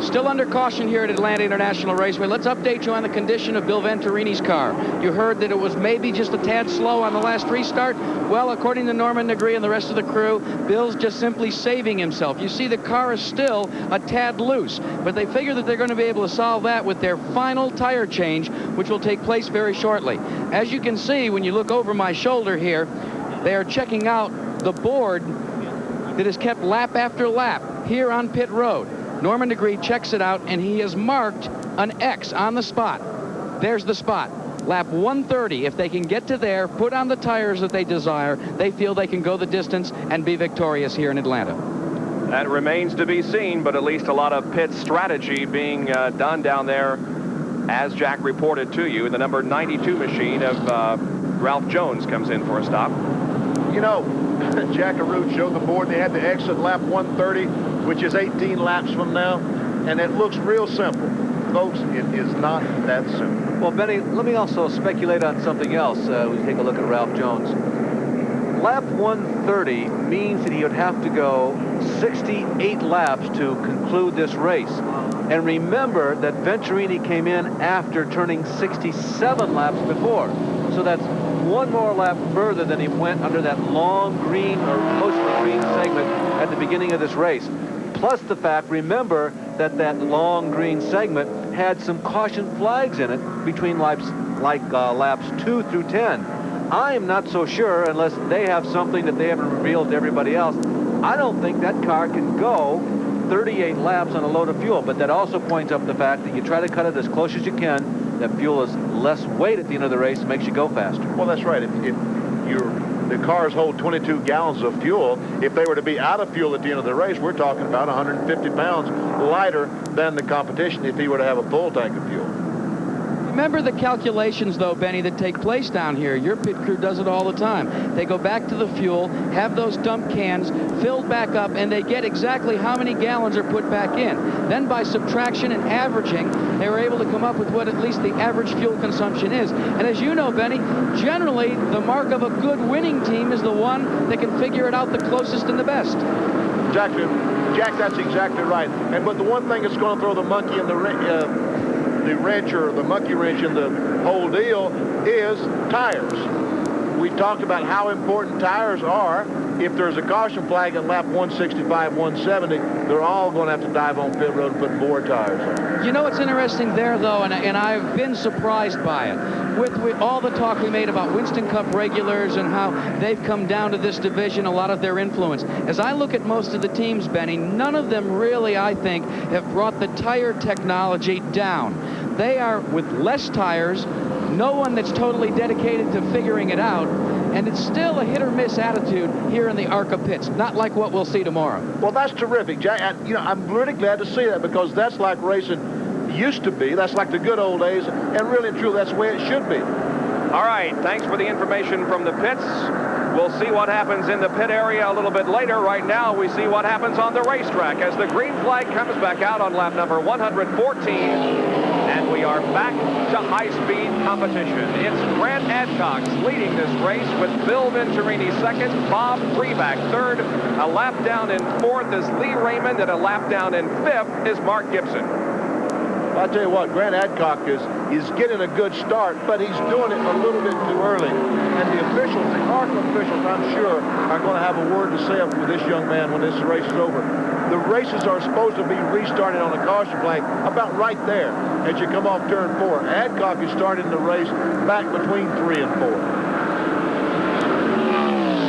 Still under caution here at Atlanta International Raceway. Let's update you on the condition of Bill Venturini's car. You heard that it was maybe just a tad slow on the last restart. Well, according to Norman Negri and the rest of the crew, Bill's just simply saving himself. You see, the car is still a tad loose, but they figure that they're going to be able to solve that with their final tire change, which will take place very shortly. As you can see, when you look over my shoulder here, they are checking out the board that is kept lap after lap here on pit road. Norman Negri checks it out, and he has marked an X on the spot. There's the spot. Lap 130. If they can get to there, put on the tires that they desire, they feel they can go the distance and be victorious here in Atlanta. That remains to be seen, but at least a lot of pit strategy being done down there, as Jack reported to you. The number 92 machine of Ralph Jones comes in for a stop. You know, Jack Arute showed the board. They had to exit lap 130, which is 18 laps from now, and it looks real simple. Folks, it is not that simple. Well, Benny, let me also speculate on something else. We take a look at Ralph Jones. Lap 130 means that he would have to go 68 laps to conclude this race. And remember that Venturini came in after turning 67 laps before. So that's one more lap further than he went under that long green or mostly green segment at the beginning of this race. Plus the fact, remember, that that long green segment had some caution flags in it between laps, laps 2 through 10. I'm not so sure, unless they have something that they haven't revealed to everybody else. I don't think that car can go 38 laps on a load of fuel, but that also points up the fact that you try to cut it as close as you can. That fuel is less weight at the end of the race, makes you go faster. Well, that's right. If the cars hold 22 gallons of fuel, if they were to be out of fuel at the end of the race, we're talking about 150 pounds lighter than the competition if he were to have a full tank of fuel. Remember the calculations, though, Benny, that take place down here. Your pit crew does it all the time. They go back to the fuel, have those dump cans filled back up, and they get exactly how many gallons are put back in. Then by subtraction and averaging, they were able to come up with what at least the average fuel consumption is. And as you know, Benny, generally the mark of a good winning team is the one that can figure it out the closest and the best. Jack, that's exactly right. But the one thing that's going to throw the monkey in the wrench or the monkey wrench in the whole deal is tires. We talked about how important tires are. If there's a caution flag in lap 165, 170, they're all going to have to dive on pit road and put more tires on. You know what's interesting there, though, and I've been surprised by it. With all the talk we made about Winston Cup regulars and how they've come down to this division, a lot of their influence. As I look at most of the teams, Benny, none of them really, I think, have brought the tire technology down. They are with less tires, no one that's totally dedicated to figuring it out, and it's still a hit-or-miss attitude here in the ARCA pits, not like what we'll see tomorrow. Well, that's terrific, Jack. I'm really glad to see that, because that's like racing used to be. That's like the good old days, and really and truly, that's the way it should be. All right, thanks for the information from the pits. We'll see what happens in the pit area a little bit later. Right now, we see what happens on the racetrack as the green flag comes back out on lap number 114. And we are back to high-speed competition. It's Grant Adcox leading this race with Bill Venturini second, Bob Freeback third. A lap down in fourth is Lee Raymond, and a lap down in fifth is Mark Gibson. I'll tell you what, Grant Adcock is getting a good start, but he's doing it a little bit too early. And the officials, the ARCA officials, I'm sure, are going to have a word to say with this young man when this race is over. The races are supposed to be restarted on a caution flag about right there as you come off turn 4. Adcock is starting the race back between 3 and 4.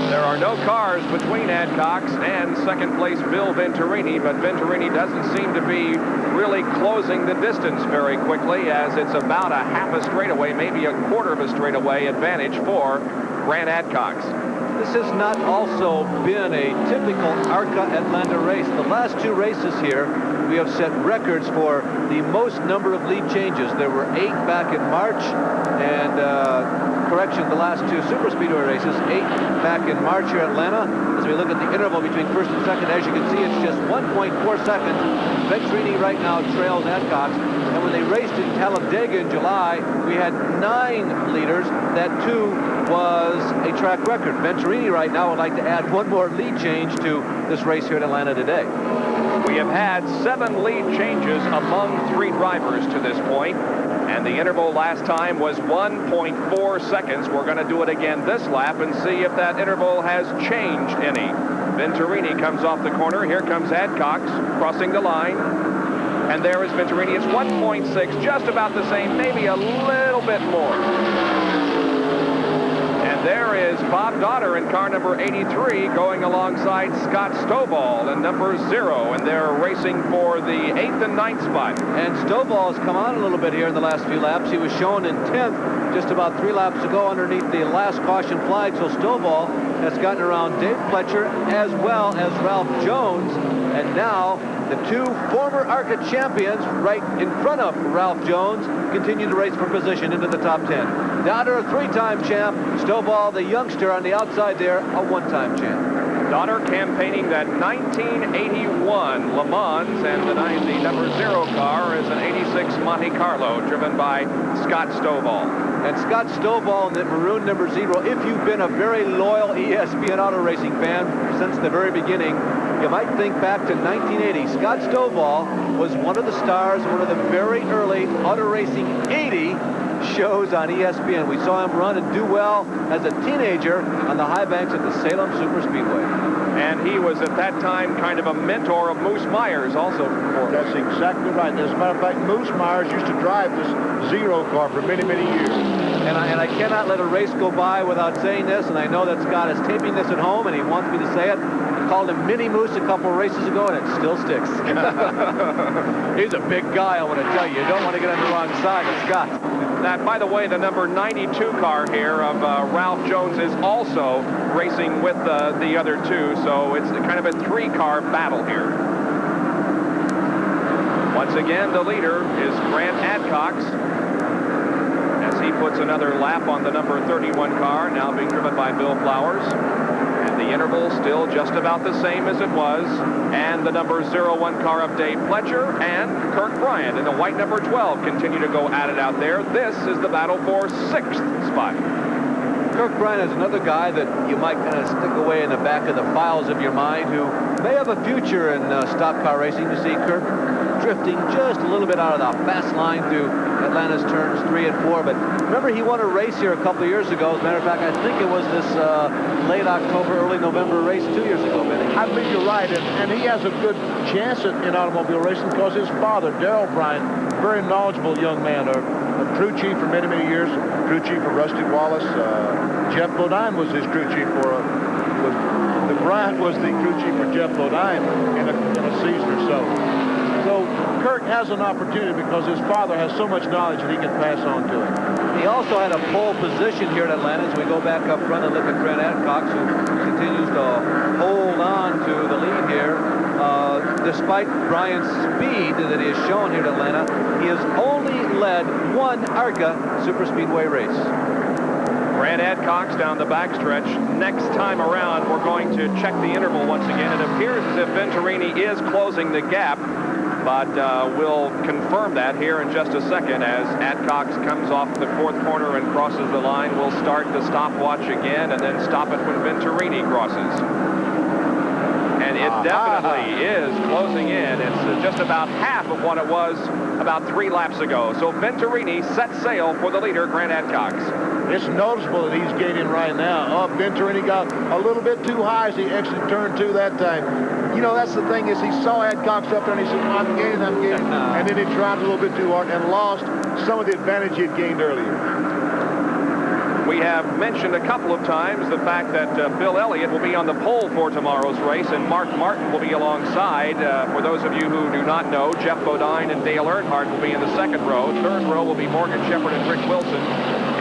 There are no cars between Adcox and second place Bill Venturini, but Venturini doesn't seem to be really closing the distance very quickly, as it's about a half a straightaway, maybe a quarter of a straightaway advantage for Grant Adcox. this has not also been a typical ARCA Atlanta race. The last two races here, we have set records for the most number of lead changes. There were 8 back in March, and correction, the last two super speedway races, 8 back in March here at Atlanta. As we look at the interval between first and second, as you can see, it's just 1.4 seconds. Venturini right now trails Adcox. And when they raced in Talladega in July, we had 9 leaders. That too was a track record. Venturini right now would like to add one more lead change to this race here in Atlanta today. We have had 7 lead changes among 3 drivers to this point, and the interval last time was 1.4 seconds. We're going to do it again this lap and see if that interval has changed any. Venturini comes off the corner. Here comes Adcox crossing the line. And there is Venturini. It's 1.6, just about the same, maybe a little bit more. And there is Bob Donner in car number 83 going alongside Scott Stovall in number 0. And they're racing for the 8th and 9th spot. And Stovall has come on a little bit here in the last few laps. He was shown in 10th just about 3 laps ago underneath the last caution flag. So Stovall has gotten around Dave Pletcher as well as Ralph Jones. And now the 2 former ARCA champions right in front of Ralph Jones continue to race for position into the top 10. Donner, a 3-time champ. Stovall, the youngster on the outside there, a 1-time champ. Donner campaigning that 1981 Le Mans, and the number 0 car is an 86 Monte Carlo driven by Scott Stovall. And Scott Stovall in that maroon number 0, if you've been a very loyal ESPN auto racing fan since the very beginning, you might think back to 1980. Scott Stovall was one of the stars, one of the very early auto racing 80 shows on ESPN. We saw him run and do well as a teenager on the high banks at the Salem Superspeedway. And he was at that time kind of a mentor of Moose Myers also. That's exactly right. As a matter of fact, Moose Myers used to drive this 0 car for many, many years. And I cannot let a race go by without saying this, and I know that Scott is taping this at home, and he wants me to say it. I called him Mini Moose a couple races ago, and it still sticks. He's a big guy, I want to tell you. You don't want to get on the wrong side of Scott. That, by the way, the number 92 car here of Ralph Jones is also racing with the other 2, so it's kind of a 3-car battle here. Once again, the leader is Grant Adcox, as he puts another lap on the number 31 car, now being driven by Bill Flowers. And the interval still just about the same as it was. And the number 01 car of Dave Pletcher and Kirk Bryant in the white number 12 continue to go at it out there. This is the battle for 6th spot. Kirk Bryant is another guy that you might kind of stick away in the back of the files of your mind who may have a future in stock car racing. You see Kirk drifting just a little bit out of the fast line through Atlanta's turns 3 and 4. But remember, he won a race here a couple of years ago. As a matter of fact, I think it was this late October, early November race 2 years ago, Benny. I believe you're right, and he has a good chance in automobile racing because his father, Darrell Bryant, very knowledgeable young man, a crew chief for many, many years, crew chief for Rusty Wallace. Jeff Bodine was his crew chief for, Bryant was the crew chief for Jeff Bodine in a season or so. So Kirk has an opportunity because his father has so much knowledge that he can pass on to him. He also had a pole position here at Atlanta. As we go back up front and look at Grant Adcox, who continues to hold on to the lead here. Despite Bryant's speed that he has shown here at Atlanta, he has only led 1 ARCA Superspeedway race. Grant Adcox down the backstretch. Next time around, we're going to check the interval once again. It appears as if Venturini is closing the gap, but we'll confirm that here in just a second as Adcox comes off the 4th corner and crosses the line. We'll start the stopwatch again and then stop it when Venturini crosses. And it definitely is closing in. It's just about half of what it was about 3 laps ago. So Venturini sets sail for the leader, Grant Adcox. It's noticeable that he's gaining right now. Venturini got a little bit too high as he exited turn 2 that time. You know, that's the thing is he saw Adcox up there and he said, I'm gaining. And then he tried a little bit too hard and lost some of the advantage he had gained earlier. We have mentioned a couple of times the fact that Bill Elliott will be on the pole for tomorrow's race, and Mark Martin will be alongside. For those of you who do not know, Jeff Bodine and Dale Earnhardt will be in the 2nd row. 3rd row will be Morgan Shepherd and Rick Wilson.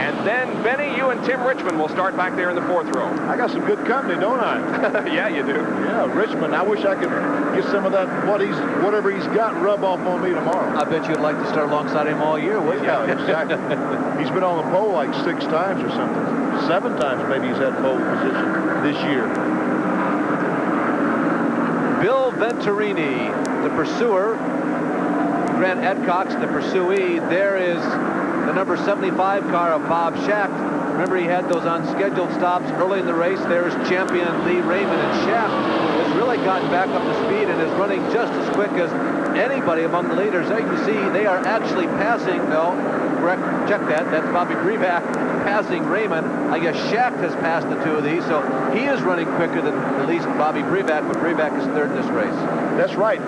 And Then, Benny, you and Tim Richmond will start back there in the 4th row. I got some good company, don't I? Yeah, you do. Yeah, Richmond. I wish I could get some of that, whatever he's got, rub off on me tomorrow. I bet you'd like to start alongside him all year, wouldn't you? Yeah, exactly. He's been on the pole like 6 times or something. 7 times maybe he's had pole position this year. Bill Venturini, the pursuer. Grant Adcox, the pursuee. There is the number 75 car of Bob Schacht. Remember, he had those unscheduled stops early in the race. There's champion Lee Raymond, and Schacht has really gotten back up to speed and is running just as quick as anybody among the leaders. There you can see they are actually passing, no, correct, check that, that's Bobby Breback passing Raymond. I guess Schacht has passed the 2 of these, so he is running quicker than at least Bobby Breback, but Breback is 3rd in this race. That's right.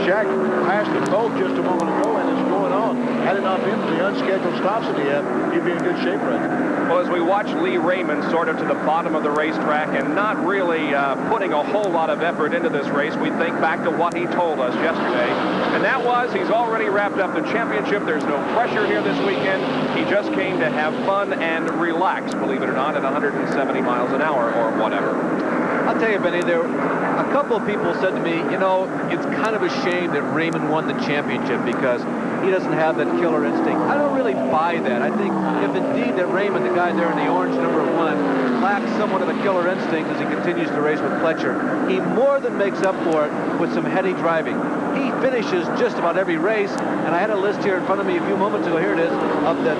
Schacht passed them both just a moment ago, and it's going on. Had it not been for the unscheduled stops that he had, he'd be in good shape right now. Well, as we watch Lee Raymond sort of to the bottom of the racetrack and not really putting a whole lot of effort into this race, we think back to what he told us yesterday. And that was he's already wrapped up the championship. There's no pressure here this weekend. He just came to have fun and relax, believe it or not, at 170 miles an hour or whatever. I'll tell you, Benny, a couple of people said to me, you know, it's kind of a shame that Raymond won the championship because he doesn't have that killer instinct. I don't really buy that. I think if indeed that Raymond, the guy there in the orange number 1, lacks somewhat of a killer instinct as he continues to race with Fletcher, he more than makes up for it with some heady driving. He finishes just about every race, and I had a list here in front of me a few moments ago, here it is, of the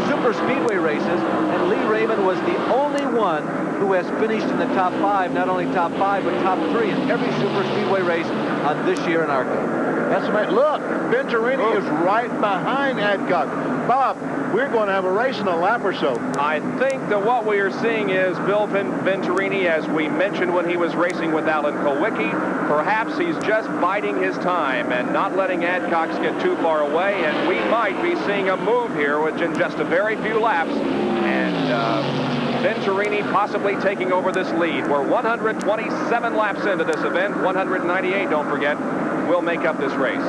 super speedway races, and Lee Raymond was the only one who has finished in the top 5, not only top 5, but top 3 in every super speedway race on this year in ARCA. That's right. Look, Venturini is right behind Adcock. Bob, we're going to have a race in a lap or so. I think that what we are seeing is Bill Venturini, as we mentioned when he was racing with Alan Kulwicki, perhaps he's just biding his time and not letting Adcox get too far away, and we might be seeing a move here in just a very few laps, and Venturini possibly taking over this lead. We're 127 laps into this event. 198, don't forget, will make up this race.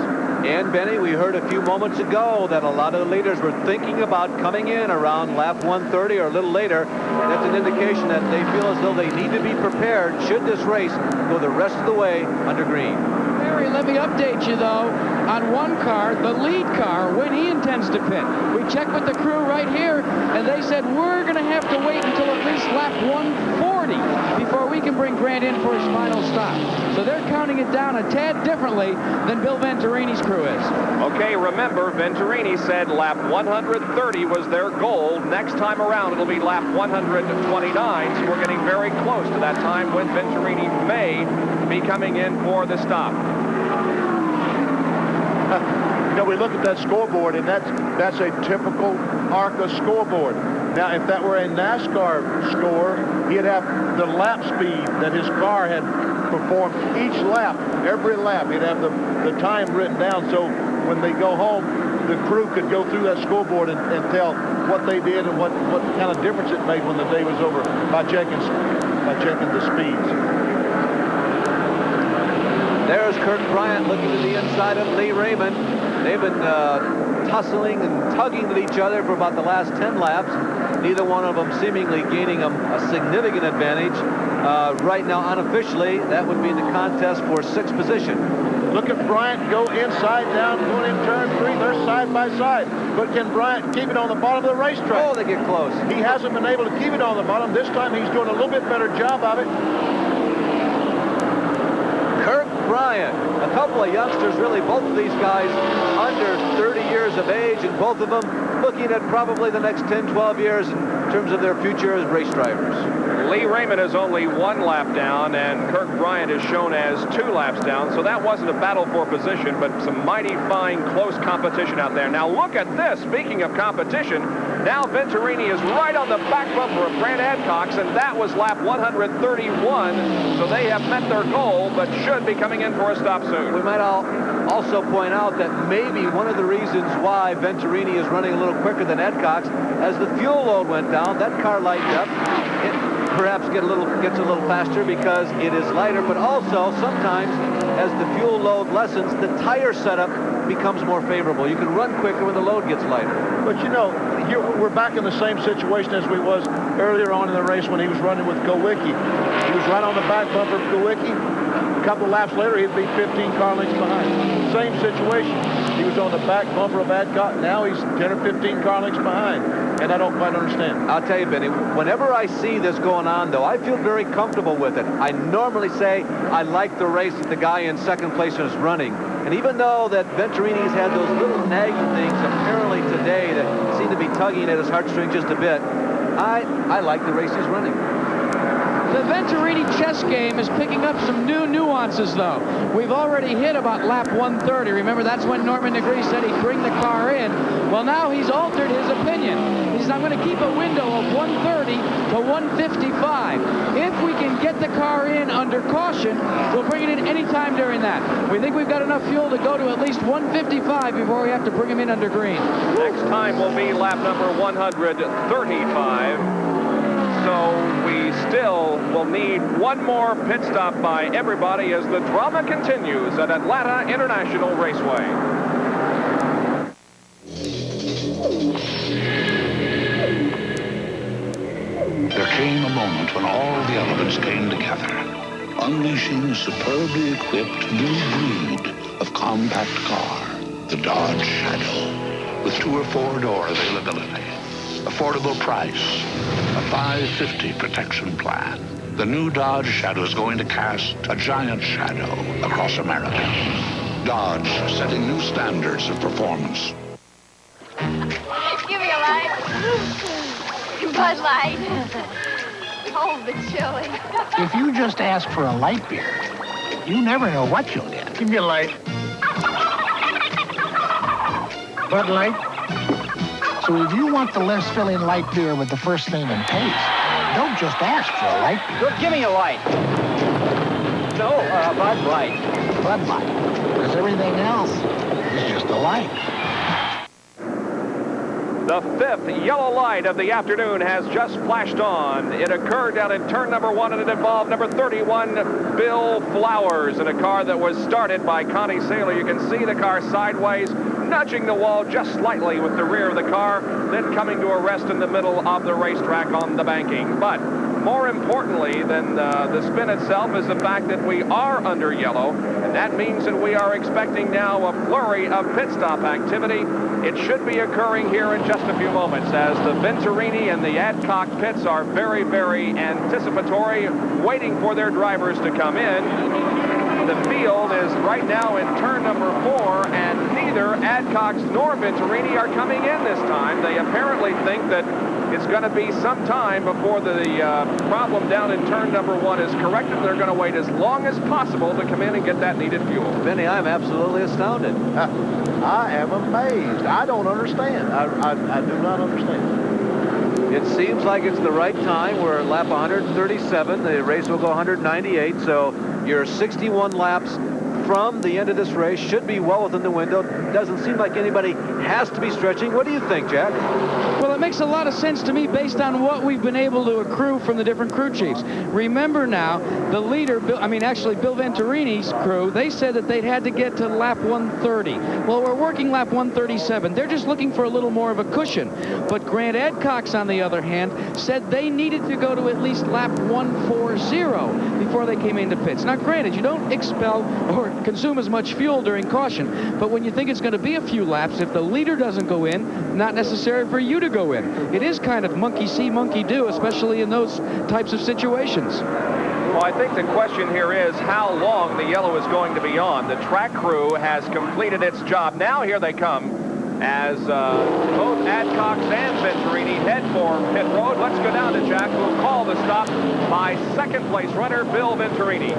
And, Benny, we heard a few moments ago that a lot of the leaders were thinking about coming in around lap 130 or a little later. That's an indication that they feel as though they need to be prepared should this race go the rest of the way under green. Barry, let me update you, though, on one car, the lead car, when he intends to pit. We checked with the crew right here, and they said we're going to have to wait until at least lap 140 before we can bring Grant in for his final stop. So they're counting it down a tad differently than Bill Venturini's crew is. Okay, remember, Venturini said lap 130 was their goal. Next time around, it'll be lap 129, so we're getting very close to that time when Venturini may be coming in for the stop. You know, we look at that scoreboard, and that's a typical ARCA scoreboard. Now, if that were a NASCAR score, he'd have the lap speed that his car had performed each lap, every lap. He'd have the time written down, so when they go home, the crew could go through that scoreboard and tell what they did and what kind of difference it made when the day was over by checking the speeds. There's Kirk Bryant looking to the inside of Lee Raymond. They've been tussling and tugging at each other for about the last 10 laps. Neither one of them seemingly gaining a significant advantage. Right now, unofficially, that would be the contest for 6th position. Look at Bryant go inside down, going in turn 3. They're side by side. But can Bryant keep it on the bottom of the racetrack? Oh, they get close. He hasn't been able to keep it on the bottom. This time he's doing a little bit better job of it. Kirk Bryant, a couple of youngsters, really, both of these guys under 30 years of age, and both of them looking at probably the next 10, 12 years in terms of their future as race drivers. Lee Raymond is only 1 lap down, and Kirk Bryant is shown as 2 laps down, so that wasn't a battle for position, but some mighty fine, close competition out there. Now look at this. Speaking of competition, now Venturini is right on the back bumper of Grant Adcox, and that was lap 131, so they have met their goal, but should be coming in for a stop soon. We might also point out that maybe one of the reasons why Venturini is running a little quicker than Adcox, as the fuel load went down, that car lightened up. It perhaps gets a little faster because it is lighter, but also sometimes as the fuel load lessens, the tire setup becomes more favorable. You can run quicker when the load gets lighter. But you know, here we're back in the same situation as we was earlier on in the race when he was running with Kowicki. He was right on the back bumper of Kowicki. A couple laps later, he'd be 15 car lengths behind. Same situation. He was on the back bumper of Adcock. Now he's 10 or 15 car lengths behind. And I don't quite understand. I'll tell you, Benny, whenever I see this going on, though, I feel very comfortable with it. I normally say I like the race that the guy in second place is running. And even though that Venturini's had those little nagging things apparently today that seem to be tugging at his heartstrings just a bit, I like the race he's running. The Venturini chess game is picking up some new nuances, though. We've already hit about lap 130. Remember, that's when Norman Negri said he'd bring the car in. Well, now he's altered his opinion. He says, I'm going to keep a window of 130 to 155. If we can get the car in under caution, we'll bring it in any time during that. We think we've got enough fuel to go to at least 155 before we have to bring him in under green. Next time will be lap number 135. So we still will need one more pit stop by everybody as the drama continues at Atlanta International Raceway. There came a moment when all the elements came together, unleashing a superbly equipped new breed of compact car, the Dodge Shadow, with 2- or 4-door availability, affordable price, a $550 protection plan. The new Dodge Shadow is going to cast a giant shadow across America. Dodge setting new standards of performance. Give me a light. Bud Light. Oh, the chili. If you just ask for a light beer, you never know what you'll get. Give me a light. Bud Light. So if you want the less filling light beer with the first name and taste, don't just ask for a light beer. Good, give me a light. No, Bud Light. Bud Light. Because everything else is just a light. The fifth yellow light of the afternoon has just flashed on. It occurred down in turn number 1, and it involved number 31, Bill Flowers, in a car that was started by Connie Saylor. You can see the car sideways, nudging the wall just slightly with the rear of the car, then coming to a rest in the middle of the racetrack on the banking. But more importantly than the spin itself is the fact that we are under yellow, and that means that we are expecting now a flurry of pit stop activity. It should be occurring here in just a few moments as the Venturini and the Adcock pits are very, very anticipatory, waiting for their drivers to come in. The field is right now in turn number 4, and neither Adcock nor Venturini are coming in this time. They apparently think that it's going to be some time before the problem down in turn number 1 is corrected. They're going to wait as long as possible to come in and get that needed fuel. Benny, I'm absolutely astounded. I am amazed. I don't understand. I do not understand. It seems like it's the right time. We're at lap 137. The race will go 198, so you're 61 laps from the end of this race. Should be well within the window. Doesn't seem like anybody has to be stretching. What do you think, Jack? Well, it makes a lot of sense to me based on what we've been able to accrue from the different crew chiefs. Remember now, the leader, Bill Venturini's crew, they said that they'd had to get to lap 130. Well, we're working lap 137. They're just looking for a little more of a cushion. But Grant Adcox, on the other hand, said they needed to go to at least lap 140 before they came into pits. Now, granted, you don't expel or consume as much fuel during caution, but when you think it's going to be a few laps, if the leader doesn't go in, not necessary for you to go in. It is kind of monkey see, monkey do, especially in those types of situations. Well, I think the question here is how long the yellow is going to be on. The track crew has completed its job. Now here they come as both Adcox and Venturini head for pit road. Let's go down to Jack, who will call the stop by second place runner Bill Venturini.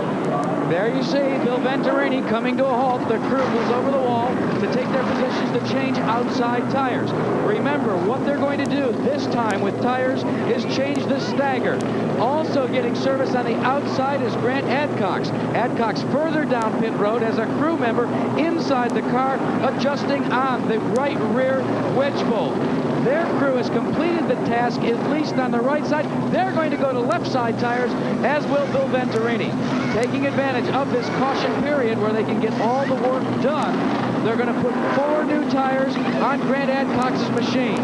There you see Bill Venturini coming to a halt. The crew goes over the wall to take their positions to change outside tires. Remember, what they're going to do this time with tires is change the stagger. Also getting service on the outside is Grant Adcox. Adcox further down pit road as a crew member inside the car adjusting on the right rear wedge bolt. Their crew has completed the task, at least on the right side. They're going to go to left side tires, as will Bill Venturini. Taking advantage of this caution period where they can get all the work done, they're going to put 4 new tires on Grant Adcox's machine.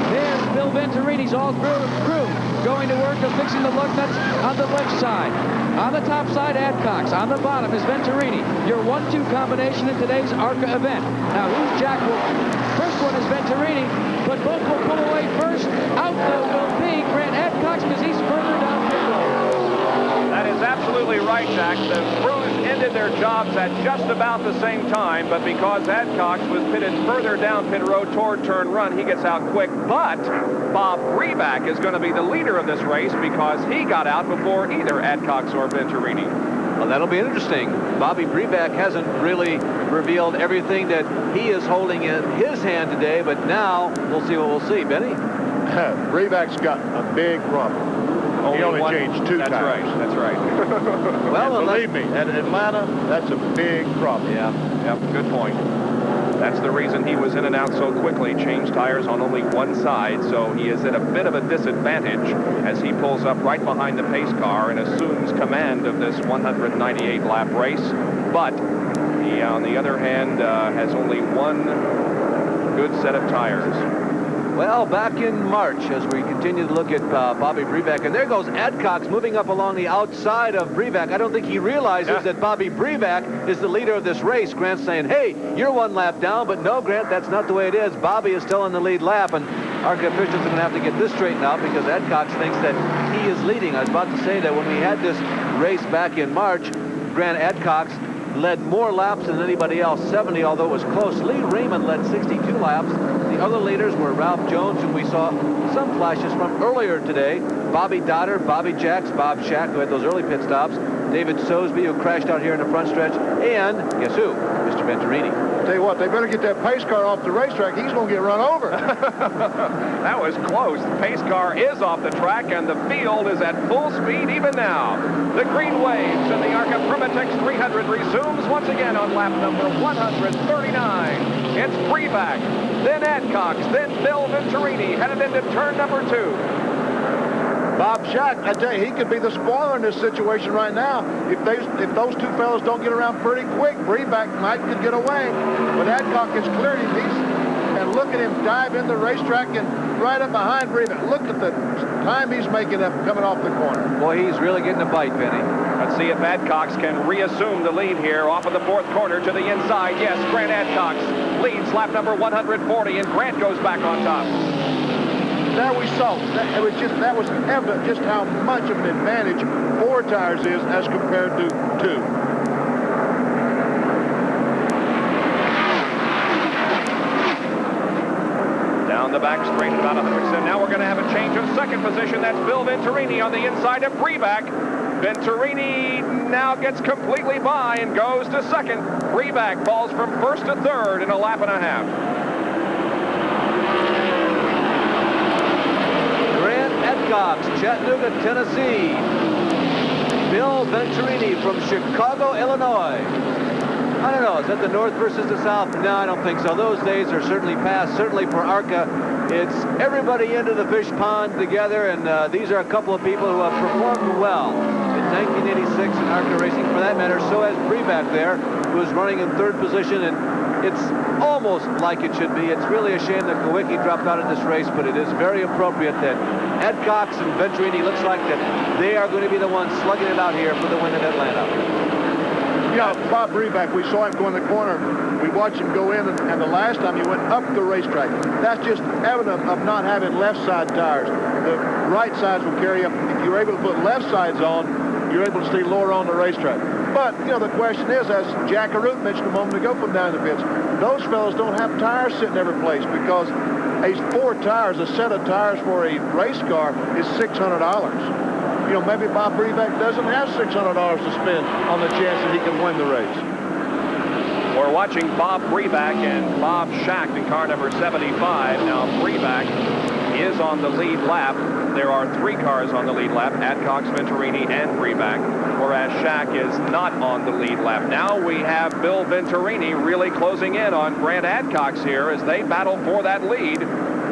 There's Bill Venturini's all-crew going to work of fixing the lug nuts on the left side. On the top side, Adcox. On the bottom is Venturini. Your 1-2 combination in today's ARCA event. Now, who's Jack will... First one is Venturini, but both will pull away first. Out, though, will be Grant Adcox because he's further down pit road. That is absolutely right, Jack. The crews ended their jobs at just about the same time, but because Adcox was pitted further down pit road toward turn run, he gets out quick. But Bob Breback is going to be the leader of this race because he got out before either Adcox or Venturini. Well, that'll be interesting. Bobby Breback hasn't really revealed everything that he is holding in his hand today, but now we'll see what we'll see. Benny? Breback's got a big problem. He only changed 2 tires. That's right. Well, believe me, at Atlanta, that's a big problem. Yeah, good point. That's the reason he was in and out so quickly. Changed tires on only one side, so he is at a bit of a disadvantage as he pulls up right behind the pace car and assumes command of this 198-lap race. But he, on the other hand, has only one good set of tires. Well, back in March, as we continue to look at Bobby Breback, and there goes Adcox moving up along the outside of Breback. I don't think he realizes that Bobby Breback is the leader of this race. Grant's saying, hey, you're 1 lap down, but no, Grant, that's not the way it is. Bobby is still in the lead lap, and ARCA officials are going to have to get this straightened out because Adcox thinks that he is leading. I was about to say that when we had this race back in March, Grant Adcox led more laps than anybody else, 70, although it was close. Lee Raymond led 62 laps. The other leaders were Ralph Jones, who we saw some flashes from earlier today, Bobby Dotter, Bobby Jacks, Bob Shack, who had those early pit stops, David Sosby, who crashed out here in the front stretch, and guess who? Mr. Venturini. Tell you what, they better get that pace car off the racetrack. He's going to get run over. That was close. The pace car is off the track, and the field is at full speed even now. The green waves and the ARCA Permatex 300 resumes once again on lap number 139. It's Breback, then Adcox, then Bill Venturini, headed into turn number 2. Bob Shack, I tell you, he could be the spoiler in this situation right now. If those 2 fellas don't get around pretty quick, Breback could get away. But Adcock has cleared him. And look at him dive in the racetrack and right up behind Breback. Look at the time he's making up coming off the corner. Boy, he's really getting a bite, Benny. Let's see if Adcox can reassume the lead here off of the 4th corner to the inside. Yes, Grant Adcox leads lap number 140, and Grant goes back on top. There we saw. That was evident just how much of an advantage 4 tires is as compared to 2. Down the back straight at about 100%. Now we're going to have a change of second position. That's Bill Venturini on the inside of Breback. Venturini now gets completely by and goes to second. Breback falls from 1st to 3rd in a lap and a half. Adcox, Chattanooga, Tennessee. Bill Venturini from Chicago, Illinois. I don't know, is that the north versus the south? No, I don't think so. Those days are certainly past. Certainly for ARCA, it's everybody into the fish pond together, and these are a couple of people who have performed well in 1986 in ARCA racing. For that matter, so has Breback there, who is running in 3rd position, and it's almost like it should be. It's really a shame that Kowicki dropped out of this race, but it is very appropriate that Adcox and Venturini looks like that they are going to be the ones slugging it out here for the win in Atlanta. Yeah, Bob Breback, we saw him go in the corner. We watched him go in, and the last time he went up the racetrack. That's just evident of not having left side tires. The right sides will carry up. If you're able to put left sides on, you're able to stay lower on the racetrack. But, you know, the question is, as Jack Arute mentioned a moment ago from down in the pits, those fellas don't have tires sitting every place because 4 tires, a set of tires for a race car is $600. You know, maybe Bob Breback doesn't have $600 to spend on the chance that he can win the race. We're watching Bob Breback and Bob Shack in car number 75. Now, Breback is on the lead lap. There are 3 cars on the lead lap, Adcox, Venturini, and Breback, whereas Shack is not on the lead lap. Now we have Bill Venturini really closing in on Grant Adcox here as they battle for that lead.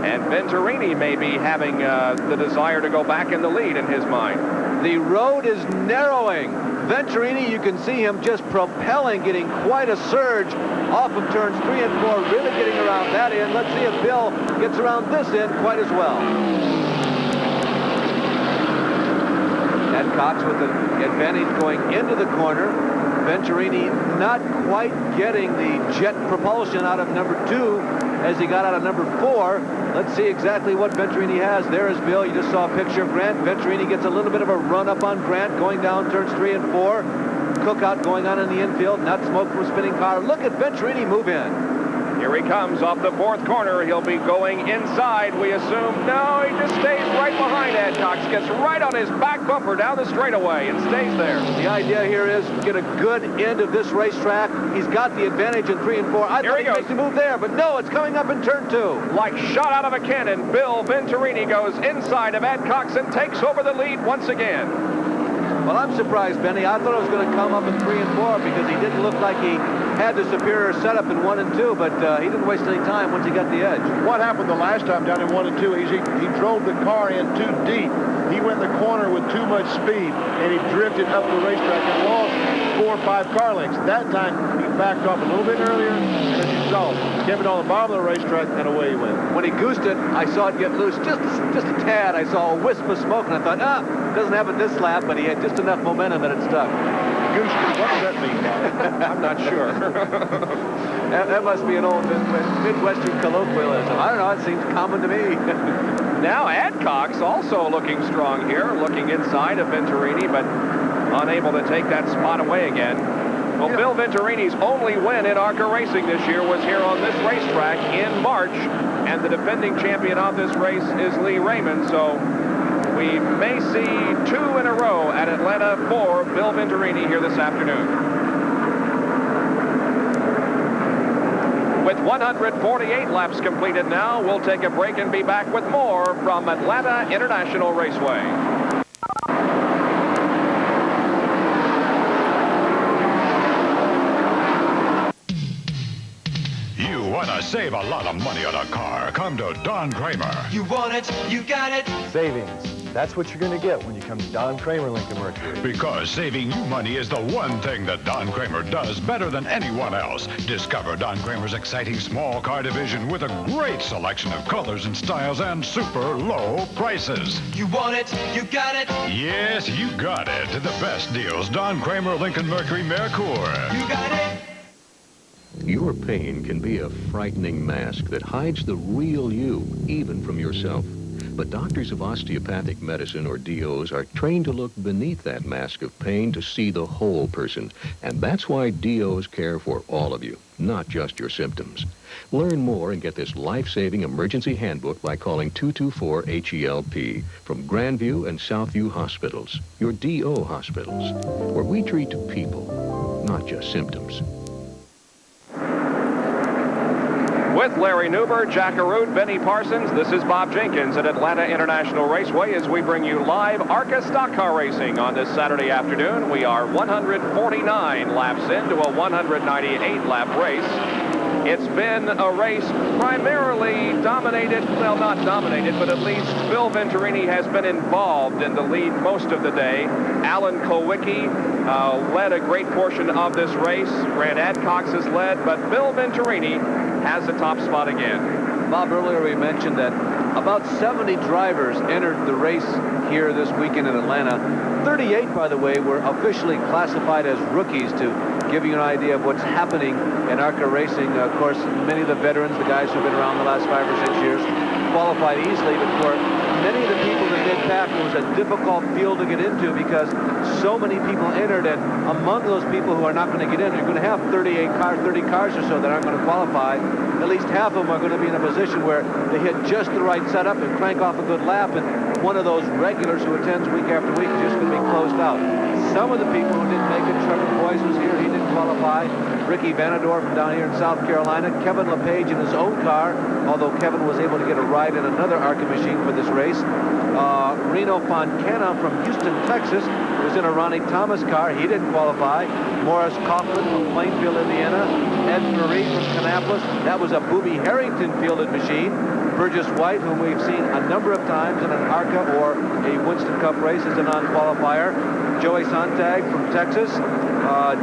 And Venturini may be having the desire to go back in the lead in his mind. The road is narrowing. Venturini, you can see him just propelling, getting quite a surge off of turns 3 and 4, really getting around that end. Let's see if Bill gets around this end quite as well. Ed Cox with the advantage going into the corner. Venturini not quite getting the jet propulsion out of number 2 as he got out of number 4. Let's see exactly what Venturini has. There is Bill. You just saw a picture of Grant. Venturini gets a little bit of a run up on Grant going down turns 3 and 4. Cookout going on in the infield. Not smoke from a spinning car. Look at Venturini move in. Here he comes off the 4th corner. He'll be going inside, we assume. No, he just stays right behind Ed Cox. Gets right on his back bumper down the straightaway and stays there. The idea here is to get a good end of this racetrack. He's got the advantage in 3 and 4. I thought he'd make the move there, but no, it's coming up in turn 2. Like shot out of a cannon, Bill Venturini goes inside of Ed Cox and takes over the lead once again. Well, I'm surprised, Benny. I thought it was going to come up in 3 and 4 because he didn't look like he had the superior setup in 1 and 2, but he didn't waste any time once he got the edge. What happened the last time down in 1 and 2 is he drove the car in too deep. He went in the corner with too much speed, and he drifted up the racetrack and lost 4 or 5 car lengths. That time, he backed off a little bit earlier, and as you saw, kept it on the bottom of the racetrack, and away he went. When he goosed it, I saw it get loose just a tad. I saw a wisp of smoke, and I thought, doesn't have it this lap, but he had just enough momentum that it stuck. Goosed it, what does that mean, Bob? I'm not sure. That must be an old Midwestern colloquialism. I don't know, it seems common to me. Now Ed Cox also looking strong here, looking inside of Venturini, but unable to take that spot away again. Well, Bill Venturini's only win in ARCA racing this year was here on this racetrack in March, and the defending champion of this race is Lee Raymond, so we may see 2 in a row at Atlanta for Bill Venturini here this afternoon. With 148 laps completed now, we'll take a break and be back with more from Atlanta International Raceway. You want to save a lot of money on a car? Come to Don Kramer. You want it, you got it. Savings. That's what you're going to get when you come to Don Kramer Lincoln Mercury. Because saving you money is the one thing that Don Kramer does better than anyone else. Discover Don Kramer's exciting small car division with a great selection of colors and styles and super low prices. You want it, you got it. Yes, you got it. The best deals, Don Kramer Lincoln Mercury Mercour. You got it. Your pain can be a frightening mask that hides the real you, even from yourself. But doctors of osteopathic medicine, or DOs, are trained to look beneath that mask of pain to see the whole person. And that's why DOs care for all of you, not just your symptoms. Learn more and get this life-saving emergency handbook by calling 224-HELP from Grandview and Southview Hospitals, your DO hospitals, where we treat people, not just symptoms. With Larry Newber, Jack Arute, Benny Parsons, this is Bob Jenkins at Atlanta International Raceway as we bring you live ARCA stock car racing on this Saturday afternoon. We are 149 laps into a 198-lap race. It's been a race primarily dominated, well, not dominated, but at least Bill Venturini has been involved in the lead most of the day. Alan Kulwicki led a great portion of this race. Grant Adcox has led, but Bill Venturini has the top spot again. Bob, earlier we mentioned that about 70 drivers entered the race here this weekend in Atlanta. 38, by the way, were officially classified as rookies, to give you an idea of what's happening in ARCA racing. Of course, many of the veterans, the guys who've been around the last 5 or 6 years, qualified easily, but for many of the people in mid-pack, it was a difficult field to get into because so many people entered, and among those people who are not going to get in, you're going to have 30 cars or so that aren't going to qualify. At least half of them are going to be in a position where they hit just the right setup and crank off a good lap, and one of those regulars who attends week after week is just going to be closed out. Some of the people who didn't make it, Trevor Boyce was here, he didn't qualify. Ricky Vanador from down here in South Carolina. Kevin LePage in his own car, although Kevin was able to get a ride in another ARCA machine for this race. Reno Fontana from Houston, Texas, was in a Ronnie Thomas car. He didn't qualify. Morris Coughlin from Plainfield, Indiana. Ed Marie from Kannapolis. That was a Booby Harrington fielded machine. Burgess White, whom we've seen a number of times in an ARCA or a Winston Cup race as a non-qualifier. Joey Sontag from Texas.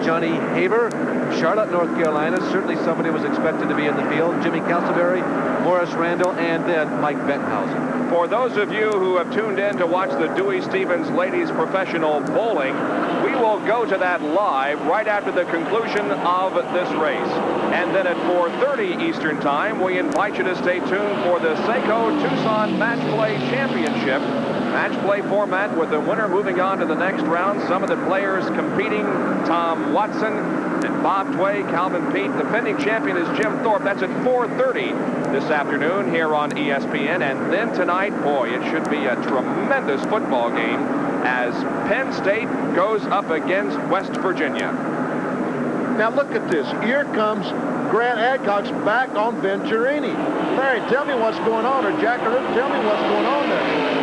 Johnny Haber, Charlotte, North Carolina. Certainly somebody was expected to be in the field. Jimmy Castleberry, Morris Randall, and then Mike Bettenhausen. For those of you who have tuned in to watch the Dewey Stevens Ladies Professional Bowling, we will go to that live right after the conclusion of this race. And then at 4:30 Eastern Time, we invite you to stay tuned for the Seiko Tucson Match Play Championship. Match play format with the winner moving on to the next round. Some of the players competing, Tom Watson and Bob Tway, Calvin Peete. The defending champion is Jim Thorpe. That's at 4:30 this afternoon here on ESPN. And then tonight, boy, it should be a tremendous football game as Penn State goes up against West Virginia. Now look at this. Here comes Grant Adcock's back on Venturini. Larry, tell me what's going on, or Jack, tell me what's going on there.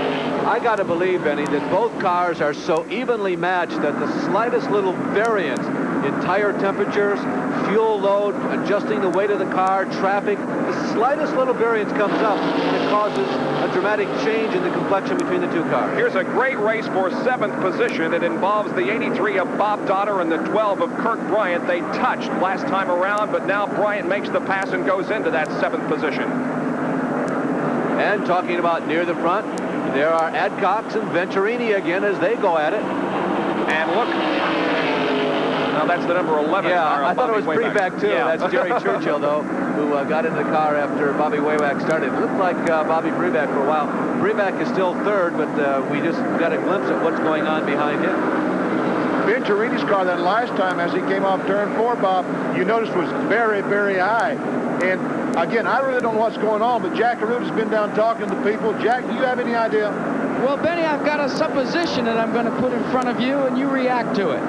I got to believe, Benny, that both cars are so evenly matched that the slightest little variance in tire temperatures, fuel load, adjusting the weight of the car, traffic, the slightest little variance comes up and it causes a dramatic change in the complexion between the two cars. Here's a great race for 7th position. It involves the 83 of Bob Dotter and the 12 of Kirk Bryant. They touched last time around, but now Bryant makes the pass and goes into that 7th position. And talking about near the front, there are Adcox and Venturini again as they go at it. And look, now that's the number 11 yeah, car. I thought it was Preback too. Yeah. That's Jerry Churchill, though, who got into the car after Bobby Waywack started. It looked like Bobby Preback for a while. Preback is still third, but we just got a glimpse at what's going on behind him. Venturini's car that last time as he came off turn 4, Bob, you noticed was very, very high. And again, I really don't know what's going on, but Jack Aruta's been down talking to people. Jack, do you have any idea? Well, Benny, I've got a supposition that I'm going to put in front of you, and you react to it.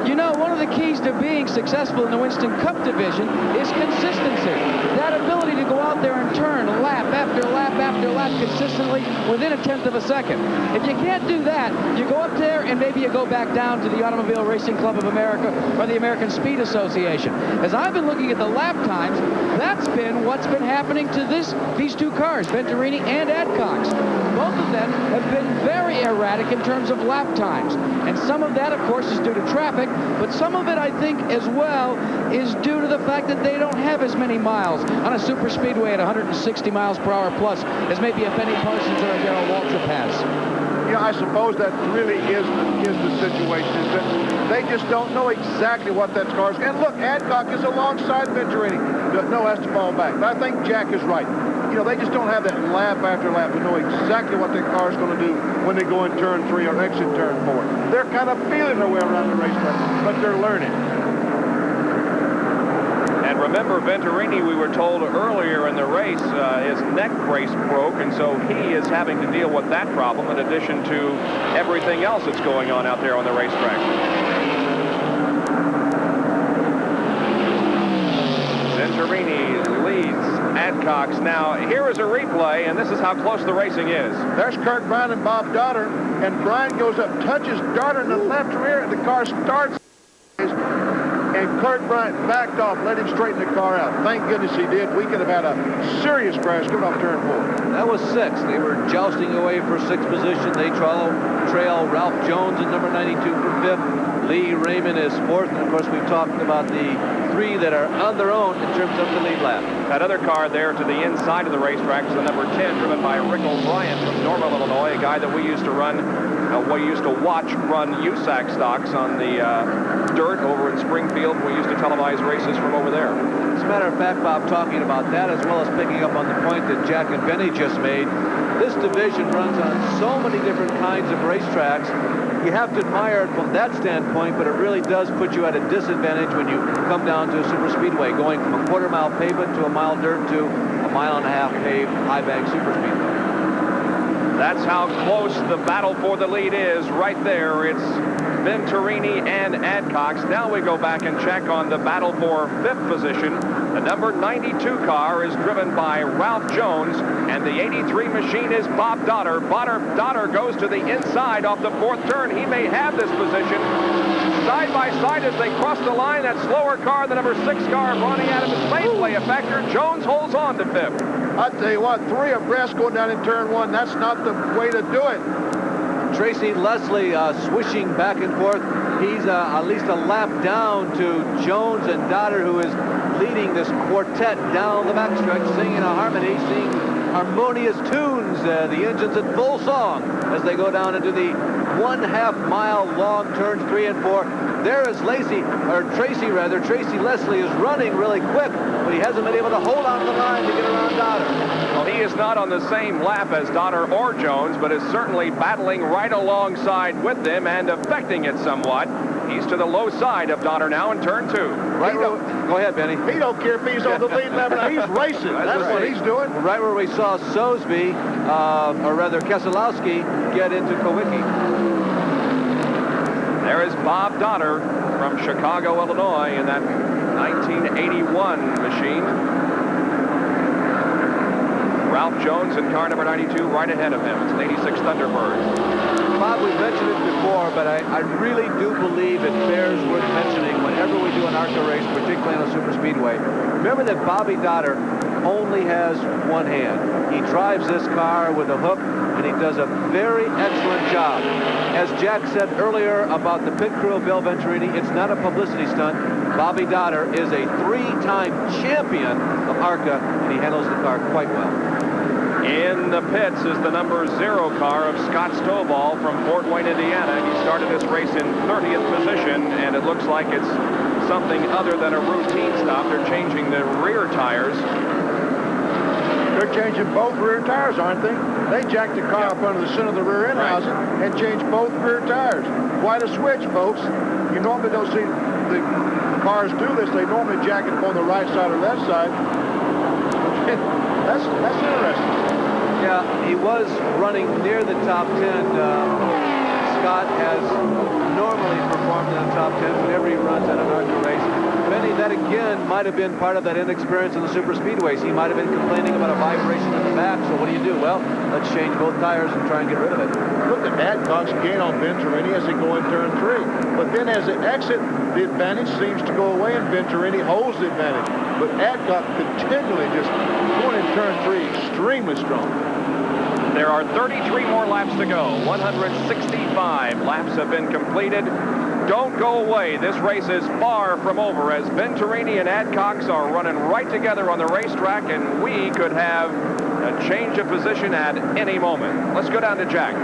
You know, one of the keys to being successful in the Winston Cup division is consistency. That ability to go out there and turn lap after lap after lap consistently within 1/10 of a second. If you can't do that, you go up there and maybe you go back down to the Automobile Racing Club of America or the American Speed Association. As I've been looking at the lap times, that's been what's been happening to these two cars, Venturini and Adcox. Both of them have been very erratic in terms of lap times. And some of that, of course, is due to traffic, but some of it, I think, as well, is due to the fact that they don't have as many miles on a super speedway at 160 miles per hour plus as maybe a Benny Parsons or a Darrell Waltrip has. You know, I suppose that really is the situation, is that they just don't know exactly what that car's. And look, Adcock is alongside Venturini. No, has to fall back. But I think Jack is right. You know, they just don't have that lap after lap to know exactly what their car's going to do when they go in turn 3 or exit turn 4. They're kind of feeling their way around the racetrack, but they're learning. And remember, Venturini, we were told earlier in the race, his neck brace broke, and so he is having to deal with that problem in addition to everything else that's going on out there on the racetrack. Venturini leads Adcox. Now, here is a replay, and this is how close the racing is. There's Kirk Bryant and Bob Dotter, and Bryant goes up, touches Dotter in the left rear, and the car starts. And Kirk Bryant backed off, let him straighten the car out. Thank goodness he did. We could have had a serious crash coming off turn 4. That was 6. They were jousting away for 6th position. They trail Ralph Jones in number 92 for 5th. Lee Raymond is 4th. And, of course, we've talked about the 3 that are on their own in terms of the lead lap. That other car there to the inside of the racetrack is the number 10, driven by Rick O'Brien from Normal, Illinois, a guy that we used to watch run USAC stocks on the dirt over in Springfield. We used to televise races from over there. As a matter of fact, Bob, talking about that as well as picking up on the point that Jack and Benny just made, this division runs on so many different kinds of racetracks. You have to admire it from that standpoint, but it really does put you at a disadvantage when you come down to a super speedway, going from a quarter-mile pavement to a mile dirt to a mile-and-a-half paved high-bank super speedway. That's how close the battle for the lead is right there. It's Venturini and Adcox. Now we go back and check on the battle for 5th position. The number 92 car is driven by Ralph Jones, and the 83 machine is Bob Dotter. Dotter goes to the inside off the 4th turn. He may have this position. side by side as they cross the line. That slower car, the number 6 car, Ronnie Adams, may play a factor. Jones holds on to 5th. I tell you what, 3 abreast going down in turn 1. That's not the way to do it. Tracy Leslie swishing back and forth. He's at least a lap down to Jones and Dotter, who is leading this quartet down the backstretch, singing a harmony, singing harmonious tunes. The engine's in full song as they go down into the 1/2 mile long turns 3 and 4. There is Tracy Leslie is running really quick, but he hasn't been able to hold on to the line to get around Dotter. Well, he is not on the same lap as Dotter or Jones, but is certainly battling right alongside with them and affecting it somewhat. He's to the low side of Dotter now in turn 2. Go ahead, Benny. He don't care if he's on the lead lap. He's racing. That's what he's doing. Right where we saw Sosby, or rather Keselowski, get into Kowicki. There is Bob Dotter from Chicago, Illinois, in that 1981 machine. Ralph Jones in car number 92 right ahead of him. It's an 86 Thunderbird. Bob, we've mentioned it before, but I really do believe it bears worth mentioning whenever we do an ARCA race, particularly on a super speedway. Remember that Bobby Dotter only has one hand. He drives this car with a hook, and he does a very excellent job. As Jack said earlier about the pit crew of Bill Venturini, it's not a publicity stunt. Bobby Dotter is a 3-time champion of ARCA, and he handles the car quite well. In the pits is the number 0 car of Scott Stovall from Fort Wayne, Indiana. He started this race in 30th position, and it looks like it's something other than a routine stop. They're changing the rear tires. They're changing both rear tires, aren't they? They jacked the car up under the center of the rear end housing and changed both rear tires. Quite a switch, folks. You normally don't see the cars do this. They normally jack it on the right side or left side. That's interesting. Yeah, he was running near the top 10. Scott has normally performed in the top 10 whenever he runs at an ARCA race. Benny, that again might have been part of that inexperience in the super speedways. He might have been complaining about a vibration in the back, so what do you do? Well, let's change both tires and try and get rid of it. Look at Adcock's gain on Venturini as they go in turn 3. But then as they exit, the advantage seems to go away, and Venturini holds the advantage. But Adcock continually just going in turn 3 extremely strong. There are 33 more laps to go. 165 laps have been completed. Don't go away. This race is far from over as Venturini and Adcox are running right together on the racetrack, and we could have a change of position at any moment. Let's go down to Jack.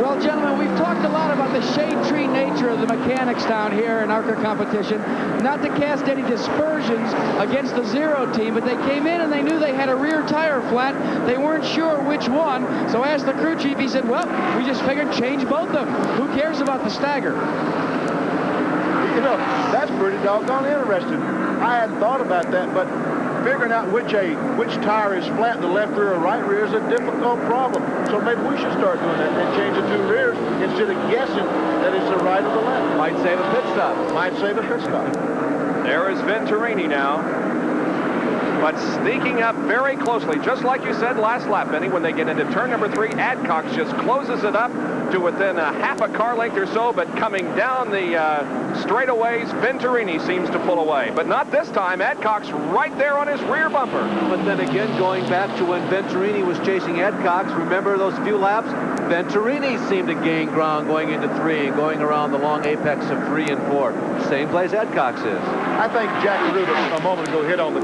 Well, gentlemen, we've talked a lot about the shade tree nature of the mechanics down here in ARCA competition. Not to cast any dispersions against the 0 team, but they came in and they knew they had a rear tire flat. They weren't sure which one, so asked the crew chief. He said, well, we just figured change both of them. Who cares about the stagger? You know, that's pretty doggone interesting. I hadn't thought about that, but figuring out which tire is flat in the left rear or right rear is a difficult problem. So maybe we should start doing that and change the 2 rears instead of guessing that it's the right or the left. Might save a pit stop. Might save a pit stop. There is Venturini now, but sneaking up very closely, just like you said last lap, Benny. When they get into turn number 3, Adcox just closes it up to within a half a car length or so, but coming down the straightaways, Venturini seems to pull away. But not this time. Adcox right there on his rear bumper. But then again, going back to when Venturini was chasing Adcox, remember those few laps? Venturini seemed to gain ground going into 3 and going around the long apex of 3 and 4. Same place Adcox is. I think Jack Ruda a moment ago hit on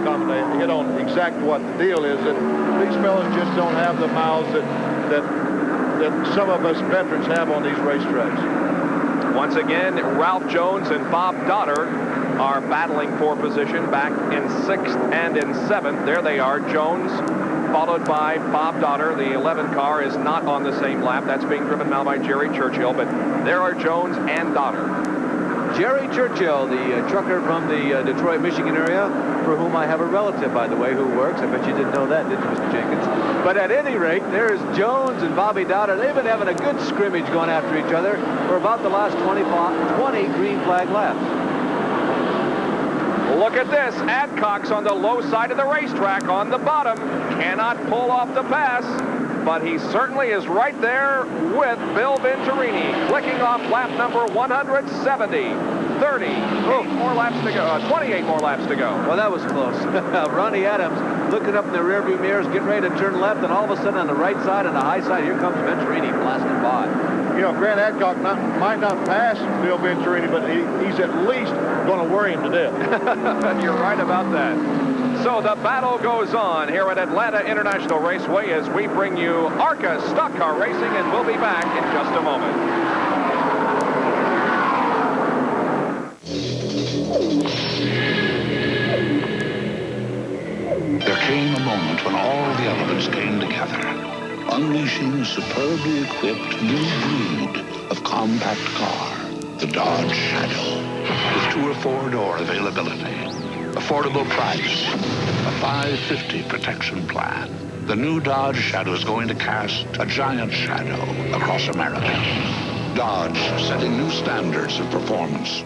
exactly what the deal is, that these fellas just don't have the miles that some of us veterans have on these racetracks. Once again, Ralph Jones and Bob Dotter are battling for position back in 6th and in 7th. There they are, Jones followed by Bob Dotter. The 11 car is not on the same lap. That's being driven now by Jerry Churchill, but there are Jones and Dotter. Jerry Churchill, the trucker from the Detroit, Michigan area, for whom I have a relative, by the way, who works. I bet you didn't know that, did you, Mr. Jenkins? But at any rate, there's Jones and Bobby Dotter. They've been having a good scrimmage going after each other for about the last 20 green flag laps. Look at this. Adcox on the low side of the racetrack on the bottom. Cannot pull off the pass. but he certainly is right there with Bill Venturini, clicking off lap number 170. 38 more laps to go. 28 more laps to go. Well, that was close. Ronnie Adams looking up in the rearview mirrors, getting ready to turn left, and all of a sudden on the right side, on the high side, here comes Venturini blasting by. You know, Grant Adcock might not pass Bill Venturini, but he's at least going to worry him to death. You're right about that. So the battle goes on here at Atlanta International Raceway as we bring you ARCA Stock Car Racing, and we'll be back in just a moment. There came a moment when all the elements came together, unleashing a superbly equipped new breed of compact car, the Dodge Shadow. With 2 or 4 door availability, affordable price, a $550 protection plan, the new Dodge Shadow is going to cast a giant shadow across America. Dodge setting new standards of performance.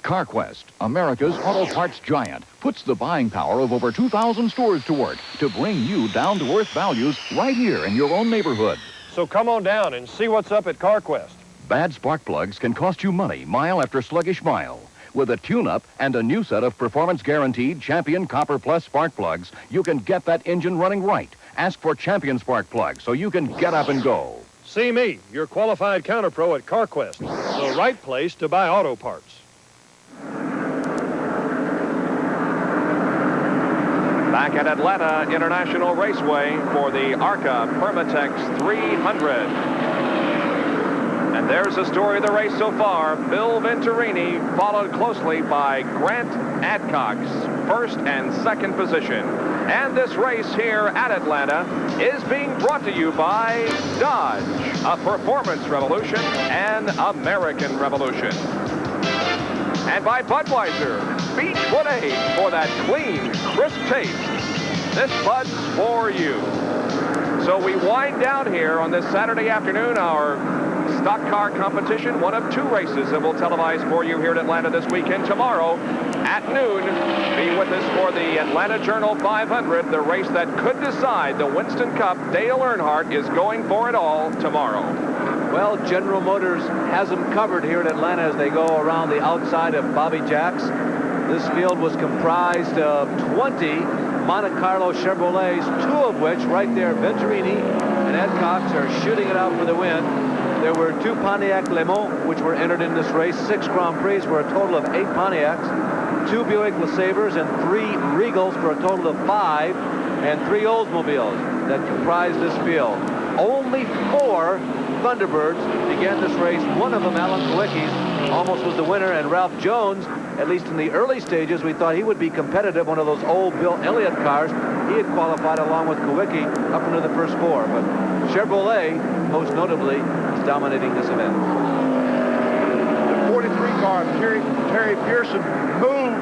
CarQuest, America's auto parts giant, puts the buying power of over 2,000 stores to work to bring you down-to-earth values right here in your own neighborhood. So come on down and see what's up at CarQuest. Bad spark plugs can cost you money mile after sluggish mile. With a tune-up and a new set of performance-guaranteed Champion Copper Plus spark plugs, you can get that engine running right. Ask for Champion spark plugs so you can get up and go. See me, your qualified counter pro at CarQuest, the right place to buy auto parts. Back at Atlanta International Raceway for the ARCA Permatex 300. And there's the story of the race so far. Bill Venturini followed closely by Grant Adcock's first and second position. And this race here at Atlanta is being brought to you by Dodge, a performance revolution, an American revolution. And by Budweiser, Beechwood Age for that clean, crisp taste. This Bud's for you. So we wind down here on this Saturday afternoon our stock car competition, one of 2 races that we'll televise for you here at Atlanta this weekend. Tomorrow at noon, be with us for the Atlanta Journal 500, the race that could decide the Winston Cup. Dale Earnhardt is going for it all tomorrow. Well, General Motors has them covered here at Atlanta as they go around the outside of Bobby Jack's. This field was comprised of 20 Monte Carlo Chevrolets, 2 of which right there, Venturini and Adcock, are shooting it out for the win. There were 2 Pontiac Le Mans, which were entered in this race, 6 Grand Prix for a total of 8 Pontiacs, 2 Buick LeSabres, and 3 Regals for a total of 5, and 3 Oldsmobiles that comprise this field. Only 4 Thunderbirds began this race. One of them, Alan Kawicki's, almost was the winner, and Ralph Jones, at least in the early stages, we thought he would be competitive, one of those old Bill Elliott cars. He had qualified along with Kawicki up into the first 4, but Chevrolet, most notably, is dominating this event. The 43 car, Terry Pearson, moved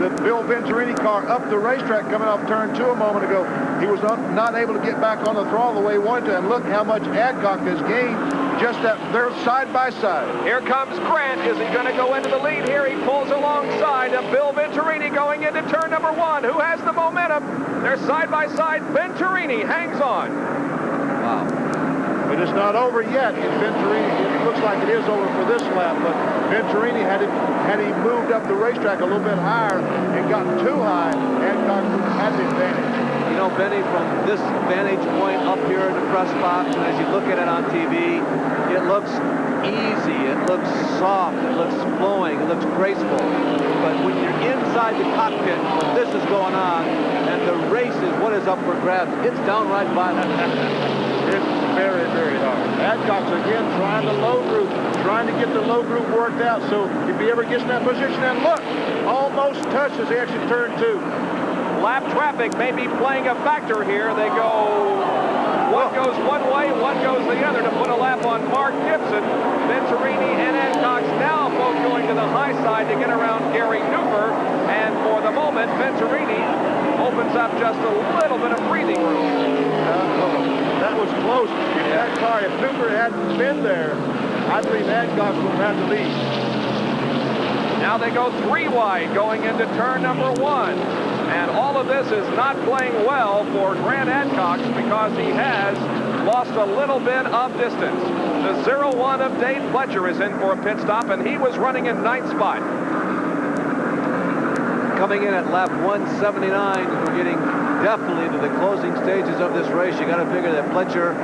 the Bill Venturini car up the racetrack coming off turn 2 a moment ago. He was not able to get back on the throttle the way he wanted to, and look how much Adcock has gained just that they're side by side. Here comes Grant. Is he going to go into the lead here? He pulls alongside of Bill Venturini going into turn number 1. Who has the momentum? They're side by side. Venturini hangs on. Wow. But it's not over yet. Venturini, it looks like it is over for this lap, but Venturini had he moved up the racetrack a little bit higher and gotten too high, Adcock had the advantage. You know, Benny, from this vantage point up here in the press box, and as you look at it on TV, it looks easy, it looks soft, it looks flowing, it looks graceful. But when you're inside the cockpit, when this is going on, and the race is what is up for grabs, it's downright violent. It's very, very hard. Adcock's again trying the low group, trying to get the low group worked out, so if he ever gets in that position, and look, almost touches the exit turn 2. Lap traffic may be playing a factor here. They go, one goes one way, one goes the other to put a lap on Mark Gibson. Venturini and Adcock's now both going to the high side to get around Gary Newfer. And for the moment, Venturini opens up just a little bit of breathing room. That was close. If Newfer hadn't been there, I believe Adcock would have the lead. Now they go 3 wide going into turn number 1. And all of this is not playing well for Grant Adcock because he has lost a little bit of distance. The 01 of Dave Fletcher is in for a pit stop, and he was running in 9th spot. Coming in at lap 179, we're getting definitely to the closing stages of this race. You got to figure that Fletcher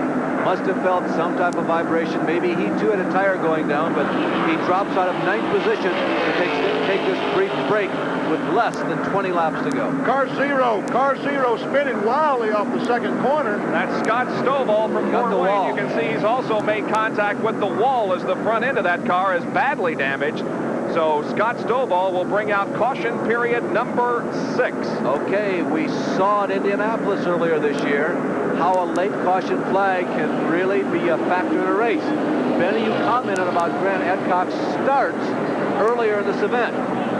must have felt some type of vibration. Maybe he too had a tire going down, but he drops out of 9th position to take this brief break with less than 20 laps to go. Car zero spinning wildly off the second corner. That's Scott Stovall from Got the Fort Wayne. wall. You can see he's also made contact with the wall as the front end of that car is badly damaged. So Scott Stovall will bring out caution period number 6. Okay, we saw at Indianapolis earlier this year how a late caution flag can really be a factor in a race. Benny, you commented about Grant Adcock's starts earlier in this event.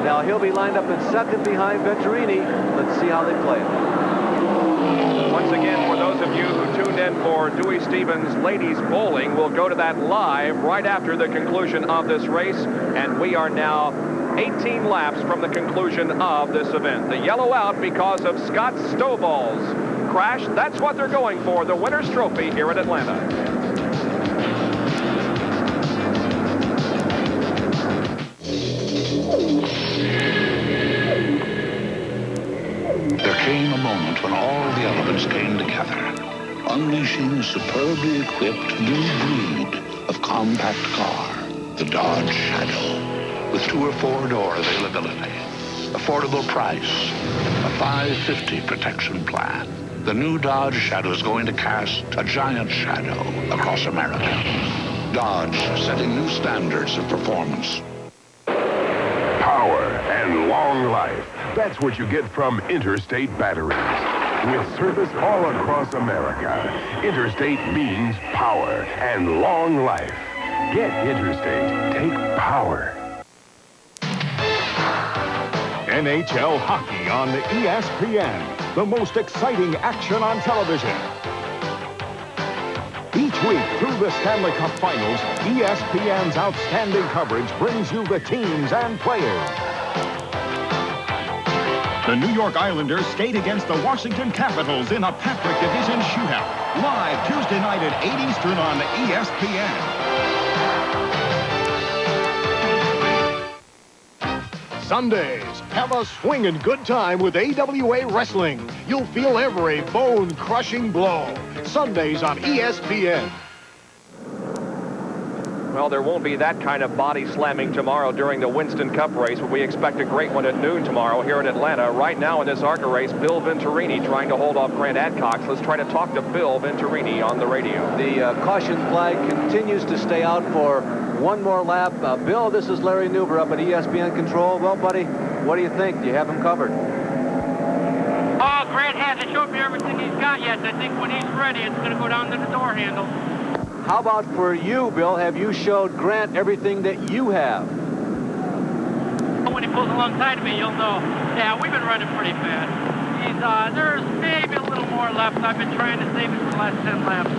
Now he'll be lined up in second behind Venturini. Let's see how they play it. Once again, for those of you who tuned in for Dewey Stevens Ladies Bowling, we'll go to that live right after the conclusion of this race, and we are now 18 laps from the conclusion of this event. The yellow out because of Scott Stovall's crash. That's what they're going for, the winner's trophy here at Atlanta. There came a moment when all the elements came together, unleashing a superbly equipped new breed of compact car, the Dodge Shadow, with 2 or 4 door availability, affordable price, a $550 protection plan. The new Dodge Shadow is going to cast a giant shadow across America. Dodge setting new standards of performance. Power and long life. That's what you get from Interstate batteries. With service all across America, Interstate means power and long life. Get Interstate. Take power. NHL hockey on ESPN, the most exciting action on television. Each week through the Stanley Cup Finals, ESPN's outstanding coverage brings you the teams and players. The New York Islanders skate against the Washington Capitals in a Patrick Division shootout. Live Tuesday night at 8 Eastern on ESPN. Sundays, have a swinging good time with AWA Wrestling. You'll feel every bone-crushing blow. Sundays on ESPN. Well, there won't be that kind of body slamming tomorrow during the Winston Cup race, but we expect a great one at noon tomorrow here in Atlanta. Right now in this ARCA race, Bill Venturini trying to hold off Grant Adcock. Let's try to talk to Bill Venturini on the radio. The caution flag continues to stay out for one more lap. Bill, this is Larry Newber up at ESPN Control. Well, buddy, what do you think? Do you have him covered? Oh, Grant hasn't showed me everything he's got yet. I think when he's ready, it's going to go down to the door handle. How about for you, Bill? Have you showed Grant everything that you have? When he pulls alongside of me, you'll know. Yeah, we've been running pretty fast. There's maybe a little more left. I've been trying to save it for the last 10 laps.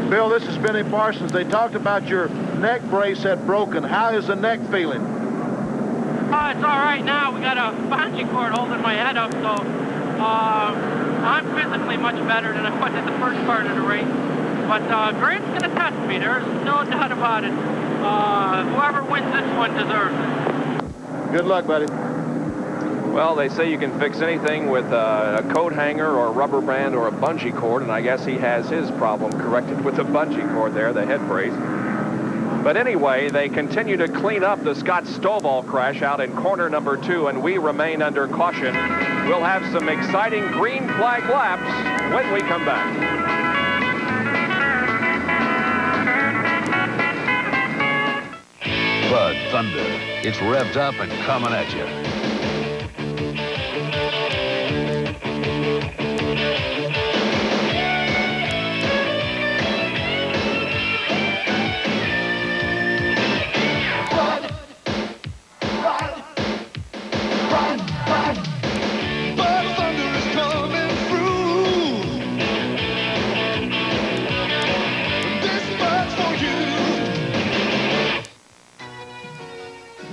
Bill, this is Benny Parsons. They talked about your neck brace had broken. How is the neck feeling? Oh, it's all right now. We got a bungee cord holding my head up, so I'm physically much better than I was at the first part of the race. But Grant's going to test me. There's no doubt about it. Whoever wins this one deserves it. Good luck, buddy. Well, they say you can fix anything with a coat hanger or a rubber band or a bungee cord, and I guess he has his problem corrected with the bungee cord there, the head brace. But anyway, they continue to clean up the Scott Stovall crash out in corner number 2, and we remain under caution. We'll have some exciting green flag laps when we come back. Bud Thunder. It's revved up and coming at you.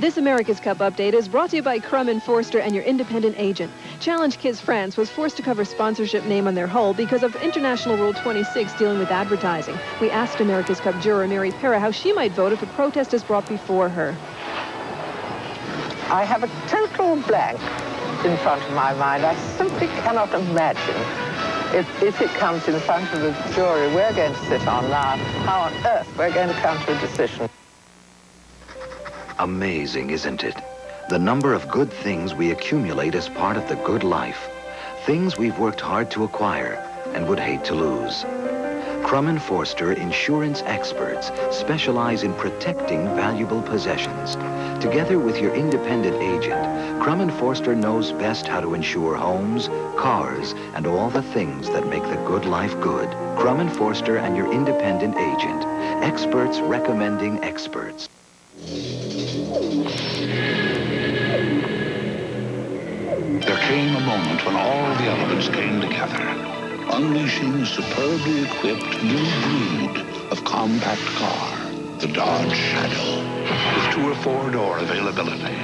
This America's Cup update is brought to you by Crum & Forster and your independent agent. Challenge Kids France was forced to cover sponsorship name on their hull because of International Rule 26 dealing with advertising. We asked America's Cup juror Mary Pera how she might vote if a protest is brought before her. I have a total blank in front of my mind. I simply cannot imagine if it comes in front of the jury we're going to sit on now, how on earth we're going to come to a decision. Amazing, isn't it? The number of good things we accumulate as part of the good life. Things we've worked hard to acquire and would hate to lose. Crum & Forster insurance experts specialize in protecting valuable possessions. Together with your independent agent, Crum & Forster knows best how to insure homes, cars, and all the things that make the good life good. Crum & Forster and your independent agent. Experts recommending experts. There came a moment when all the elements came together, unleashing a superbly equipped new breed of compact car, the Dodge Shadow. With 2 or 4-door availability,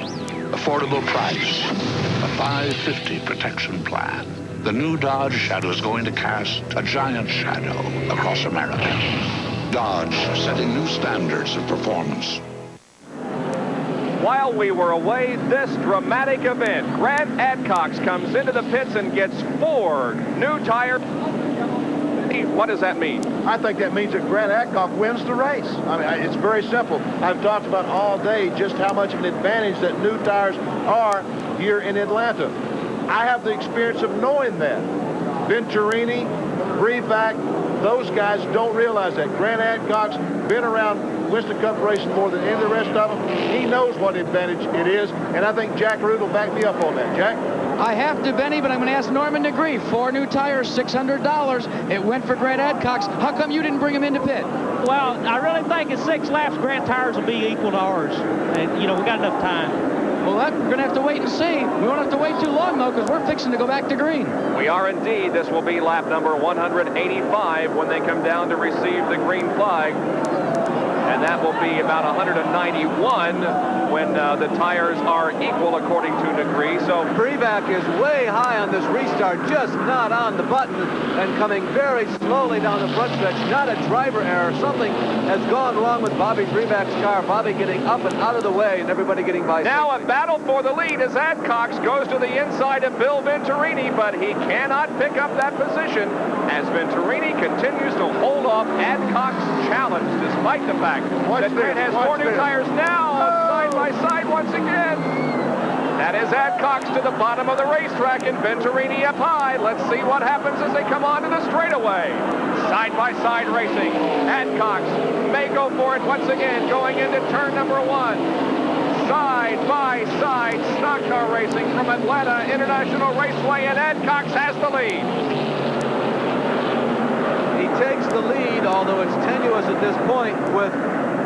affordable price, a $550 protection plan, the new Dodge Shadow is going to cast a giant shadow across America. Dodge setting new standards of performance. While we were away, this dramatic event, Grant Adcox comes into the pits and gets 4 new tires. What does that mean? I think that means that Grant Adcock wins the race. I mean, it's very simple. I've talked about all day just how much of an advantage that new tires are here in Atlanta. I have the experience of knowing that. Venturini, Brevac, those guys don't realize that. Grant Adcock's been around Winston Cup racing more than any of the rest of them. He knows what advantage it is, and I think Jack Root will back me up on that. Jack? I have to, Benny, but I'm going to ask Norman to agree. 4 new tires, $600. It went for Grant Adcox. How come you didn't bring him into pit? Well, I really think in 6 laps, Grant tires will be equal to ours. And, you know, we got enough time. Well, we're going to have to wait and see. We won't have to wait too long, though, because we're fixing to go back to green. We are indeed. This will be lap number 185 when they come down to receive the green flag. And that will be about 191 when the tires are equal according to degree. So Brevac is way high on this restart, just not on the button and coming very slowly down the front stretch. Not a driver error. Something has gone wrong with Bobby Brevac's car. Bobby getting up and out of the way and everybody getting by. Now a battle for the lead as Adcox goes to the inside of Bill Venturini, but he cannot pick up that position as Venturini continues to hold off Adcox's challenge despite the fact that Grant has 4 new tires now, side by side once again. That is Adcox to the bottom of the racetrack and Venturini up high. Let's see what happens as they come onto the straightaway. Side by side racing. Adcox may go for it once again, going into turn number 1. Side by side stock car racing from Atlanta International Raceway, and Adcox has the lead. He takes the lead, although it's tenuous at this point with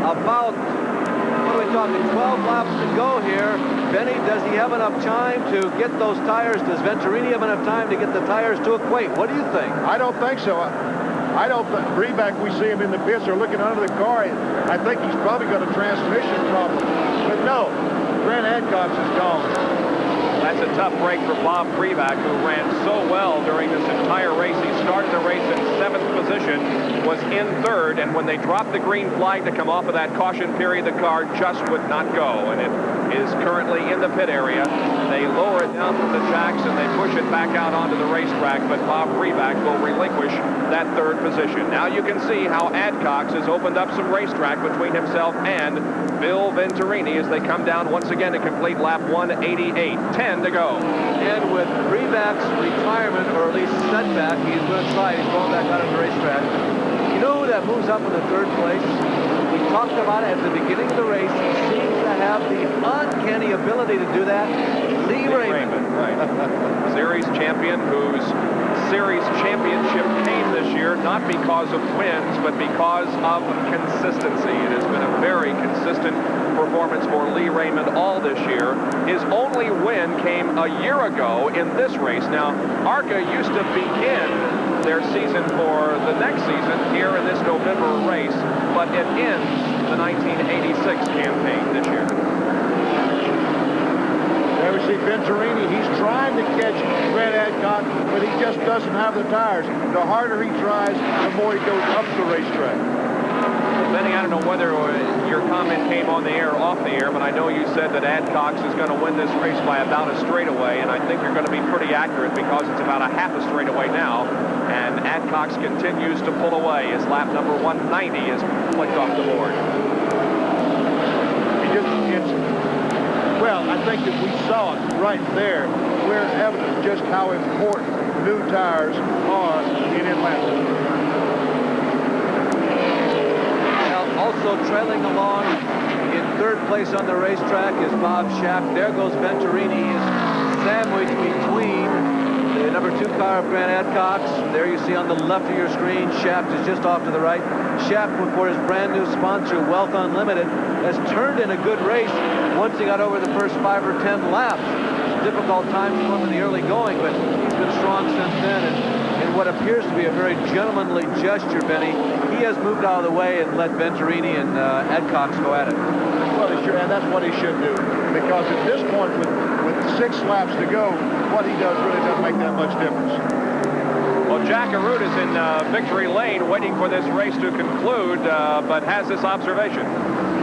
about, what are we talking, 12 laps to go here. Benny, does he have enough time to get those tires? Does Venturini have enough time to get the tires to equate? What do you think? I don't think so. I don't think Brevac, we see him in the pits or looking under the car. I think he's probably got a transmission problem. But no, Grant Adcox is gone. That's a tough break for Bob Brevac, who ran so well during this entire race. He started the race in 7th position, was in 3rd, and when they dropped the green flag to come off of that caution period, the car just would not go, and it is currently in the pit area. They lower it down from the jacks and they push it back out onto the racetrack, but Bob Brevac will relinquish that 3rd position. Now you can see how Adcox has opened up some racetrack between himself and Bill Venturini as they come down once again to complete lap 188. 10 to go. And with Brevac's retirement, or at least setback, he's going to try. He's going back out of the racetrack. You know who that moves up in the 3rd place? We talked about it at the beginning of the race. He seems to have the uncanny ability to do that. Lee Raymond. Right. Series champion whose series championship came this year not because of wins, but because of consistency. It has been a very consistent performance for Lee Raymond all this year. His only win came a year ago in this race. Now, ARCA used to begin their season for the next season here in this November race, but it ends the 1986 campaign this year. See, Venturini, he's trying to catch Grant Adcock, but he just doesn't have the tires. The harder he tries, the more he goes up the racetrack. Benny, I don't know whether your comment came on the air or off the air, but I know you said that Adcox is going to win this race by about a straightaway, and I think you're going to be pretty accurate because it's about a half a straightaway now, and Adcox continues to pull away. His lap number 190 is clicked off the board. Well, I think that we saw it right there. We're evident just how important new tires are in Atlanta. Also trailing along in third place on the racetrack is Bob Schaff. There goes Venturini. He is sandwiched between the number 2 car of Grant Adcox. There you see on the left of your screen, Schaff is just off to the right. Schaff, for his brand new sponsor, Wealth Unlimited, has turned in a good race once he got over the first 5 or 10 laps. Difficult time for him in the early going, but he's been strong since then. And in what appears to be a very gentlemanly gesture, Benny, he has moved out of the way and let Venturini and Adcox go at it. Well, and that's what he should do, because at this point, with 6 laps to go, what he does really doesn't make that much difference. Well, Jack Arute is in victory lane waiting for this race to conclude, but has this observation.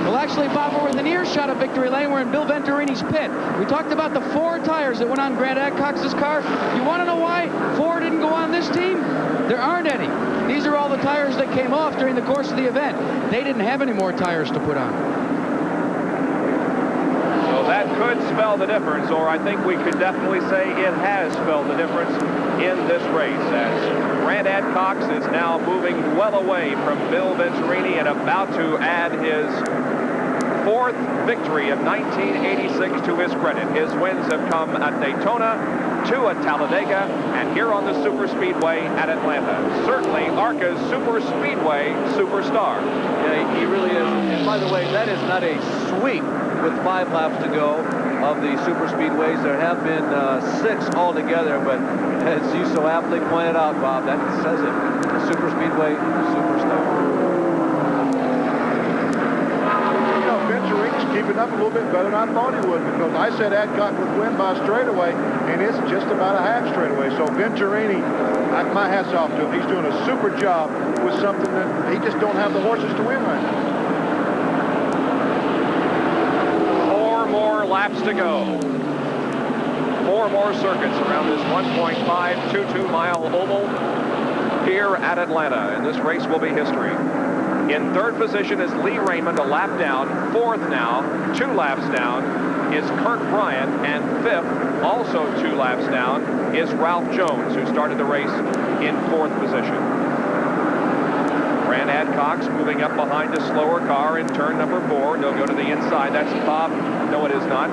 Well, actually, Bob, we're within earshot of victory lane. We're in Bill Venturini's pit. We talked about the 4 tires that went on Grant Adcox's car. You want to know why 4 didn't go on this team? There aren't any. These are all the tires that came off during the course of the event. They didn't have any more tires to put on. So that could spell the difference, or I think we could definitely say it has spelled the difference in this race, as Grant Adcox is now moving well away from Bill Venturini and about to add his 4th victory of 1986 to his credit. His wins have come at Daytona, 2 at Talladega, and here on the Super Speedway at Atlanta. Certainly ARCA's Super Speedway superstar. Yeah, he really is. And by the way, that is not a sweep with 5 laps to go of the super speedways. There have been 6 altogether, but as you so aptly pointed out, Bob, that says it. The super speedway superstar. You know, Venturini's keeping up a little bit better than I thought he would, because I said Adcock would win by a straightaway, and it's just about a half straightaway. So Venturini, my hat's off to him. He's doing a super job with something that he just don't have the horses to win right now. Laps to go. 4 more circuits around this 1.522 mile oval here at Atlanta, and this race will be history. In 3rd position is Lee Raymond, a lap down. 4th now, 2 laps down, is Kirk Bryant, and 5th, also 2 laps down, is Ralph Jones, who started the race in 4th position. Grant Adcox moving up behind a slower car in turn number 4. They'll go to the inside. That's Bob. No, it is not.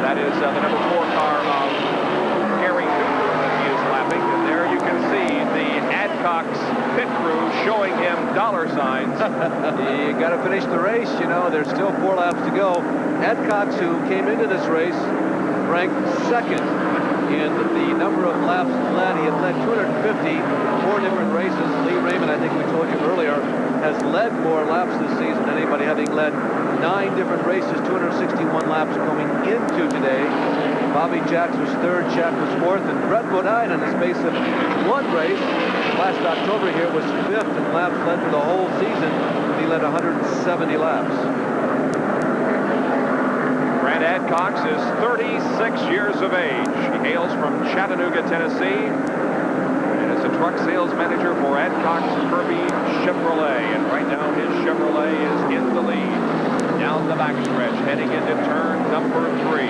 That is the number 4 car of Harry Cooper that he is lapping. And there you can see the Adcox pit crew showing him dollar signs. You got to finish the race. You know, there's still 4 laps to go. Adcox, who came into this race, ranked 2nd in the number of laps led. He had led 250, 4 different races. Lee Raymond, I think we told you earlier, has led more laps this season than anybody, having led 9 different races, 261 laps going into today. Bobby Jacks was 3rd, Shack was 4th, and Brett Bodine, in the space of 1 race last October here, was 5th in laps led for the whole season. He led 170 laps. Grant Adcox is 36 years of age. He hails from Chattanooga, Tennessee, and is a truck sales manager for Adcox Kirby Chevrolet. And right now his Chevrolet is in the lead. Down the backstretch, heading into turn number 3.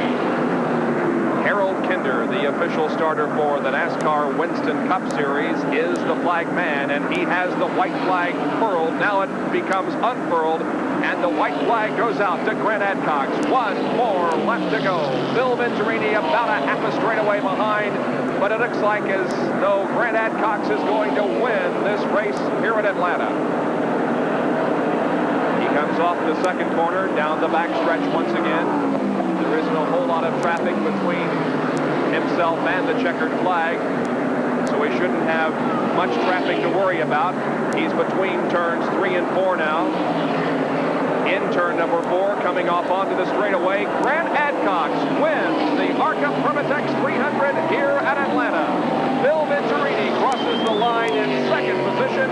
Harold Kinder, the official starter for the NASCAR Winston Cup Series, is the flag man, and he has the white flag furled. Now it becomes unfurled, and the white flag goes out to Grant Adcox. 1 more left to go. Bill Venturini about a half a straightaway behind, but it looks like as though Grant Adcox is going to win this race here at Atlanta. He comes off the 2nd corner, down the backstretch once again. There isn't a whole lot of traffic between himself and the checkered flag, so he shouldn't have much traffic to worry about. He's between turns 3 and 4 now. In turn number 4, coming off onto the straightaway, Grant Adcox wins the ARCA Permatex 300 here at Atlanta. Bill Venturini crosses the line in second position.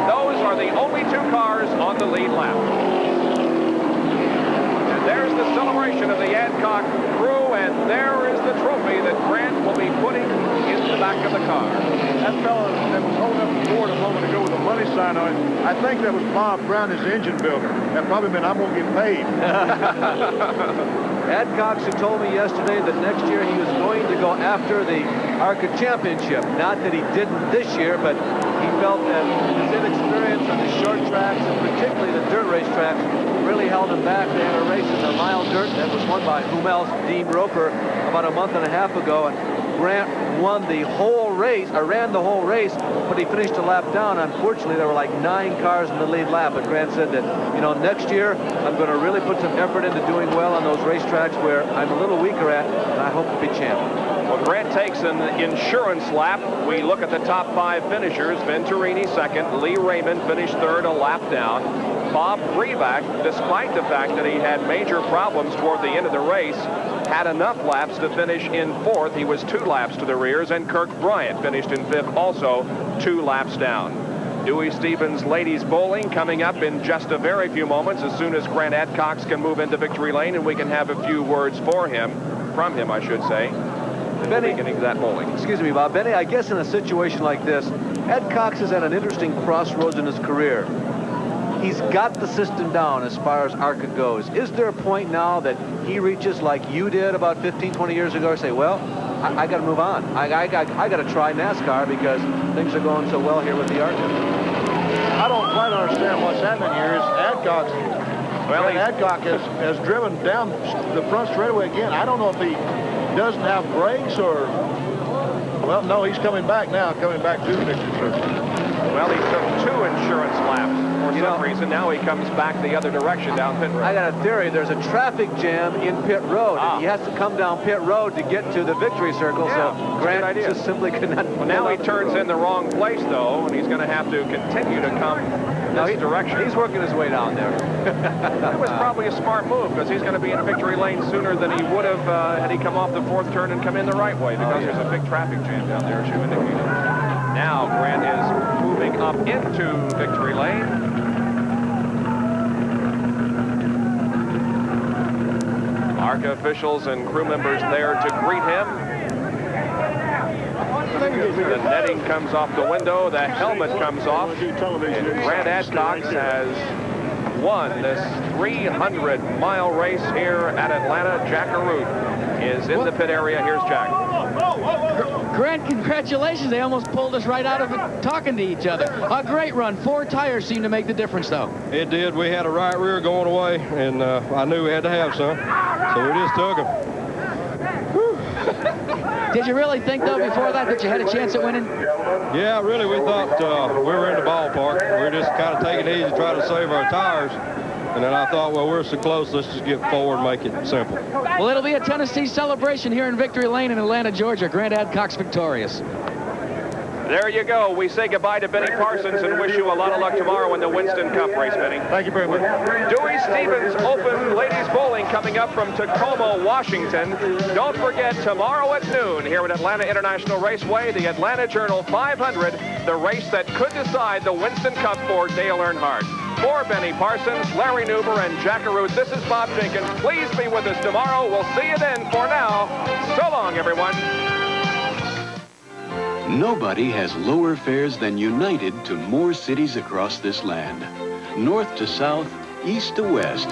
Those are the only 2 cars on the lead lap. And there's the celebration of the Adcock crew, and there is the trophy that Grant will be putting in the back of the car. That fellow that was holding up the board a moment ago with a money sign on it, I think that was Bob Brown, his engine builder. That probably meant I'm going to get paid. Adcox had told me yesterday that next year he was going to go after the ARCA Championship. Not that he didn't this year, but he felt that his inexperience on the short tracks, and particularly the dirt race tracks, really held him back. They had a race in the mile dirt that was won by whom else? Dean Roper about a month and a half ago, and Grant won the whole race, or ran the whole race, but he finished a lap down. Unfortunately, there were like 9 cars in the lead lap, but Grant said that, you know, next year I'm going to really put some effort into doing well on those racetracks where I'm a little weaker at, and I hope to be champion. Well, Grant takes an insurance lap. We look at the top 5 finishers. Venturini second. Lee Raymond finished third, a lap down. Bob Breback, despite the fact that he had major problems toward the end of the race, had enough laps to finish in 4th. He was 2 laps to the rears, and Kirk Bryant finished in 5th, also 2 laps down. Dewey Stevens ladies bowling coming up in just a very few moments, as soon as Grant Adcox can move into victory lane, and we can have a few words from him, I should say. Benny, beginning of that bowling. Excuse me, Bob. Benny, I guess in a situation like this, Adcox is at an interesting crossroads in his career. He's got the system down as far as ARCA goes. Is there a point now that he reaches like you did about 15, 20 years ago, and say, well, I got to move on. I got to try NASCAR because things are going so well here with the ARCA. I don't quite understand what's happening here. Is Adcox, well, Adcox has driven down the front straightaway again. I don't know if he doesn't have brakes or, well, no, he's coming back now, coming back to the victory circle. Well, he took 2 insurance laps for some reason. Now he comes back the other direction down pit road. I got a theory. There's a traffic jam in pit road. And he has to come down pit road to get to the victory circle. Yeah, so Grant just simply could not. Well, now he turns in the wrong place, though, and he's going to have to continue to come this direction. He's working his way down there. That was probably a smart move, because he's going to be in victory lane sooner than he would have had he come off the 4th turn and come in the right way, because there's a big traffic jam down there, as you indicated. Now Grant is moving up into victory lane. ARCA officials and crew members there to greet him. The netting comes off the window, the helmet comes off, and Grant Adcox has won this 300-mile race here at Atlanta. Jack Arute is in the pit area. Here's Jack. Grant, congratulations. They almost pulled us right out of it talking to each other. A great run. 4 tires seemed to make the difference, though. It did. We had a right rear going away, and I knew we had to have some, so we just took them. Did you really think, though, before that you had a chance at winning? Yeah, really, we thought we were in the ballpark. We were just kind of taking it easy, trying to save our tires. And then I thought, well, we're so close, let's just get forward and make it simple. Well, it'll be a Tennessee celebration here in Victory Lane in Atlanta, Georgia. Grant Adcox victorious. There you go. We say goodbye to Benny Parsons and wish you a lot of luck tomorrow in the Winston Cup race, Benny. Thank you very much. Dewey Stevens Open Ladies Bowling coming up from Tacoma, Washington. Don't forget, tomorrow at noon here at Atlanta International Raceway, the Atlanta Journal 500, the race that could decide the Winston Cup for Dale Earnhardt. For Benny Parsons, Larry Newber, and Jack Arute, this is Bob Jenkins. Please be with us tomorrow. We'll see you then. For now, so long, everyone. Nobody has lower fares than United to more cities across this land. North to south, east to west,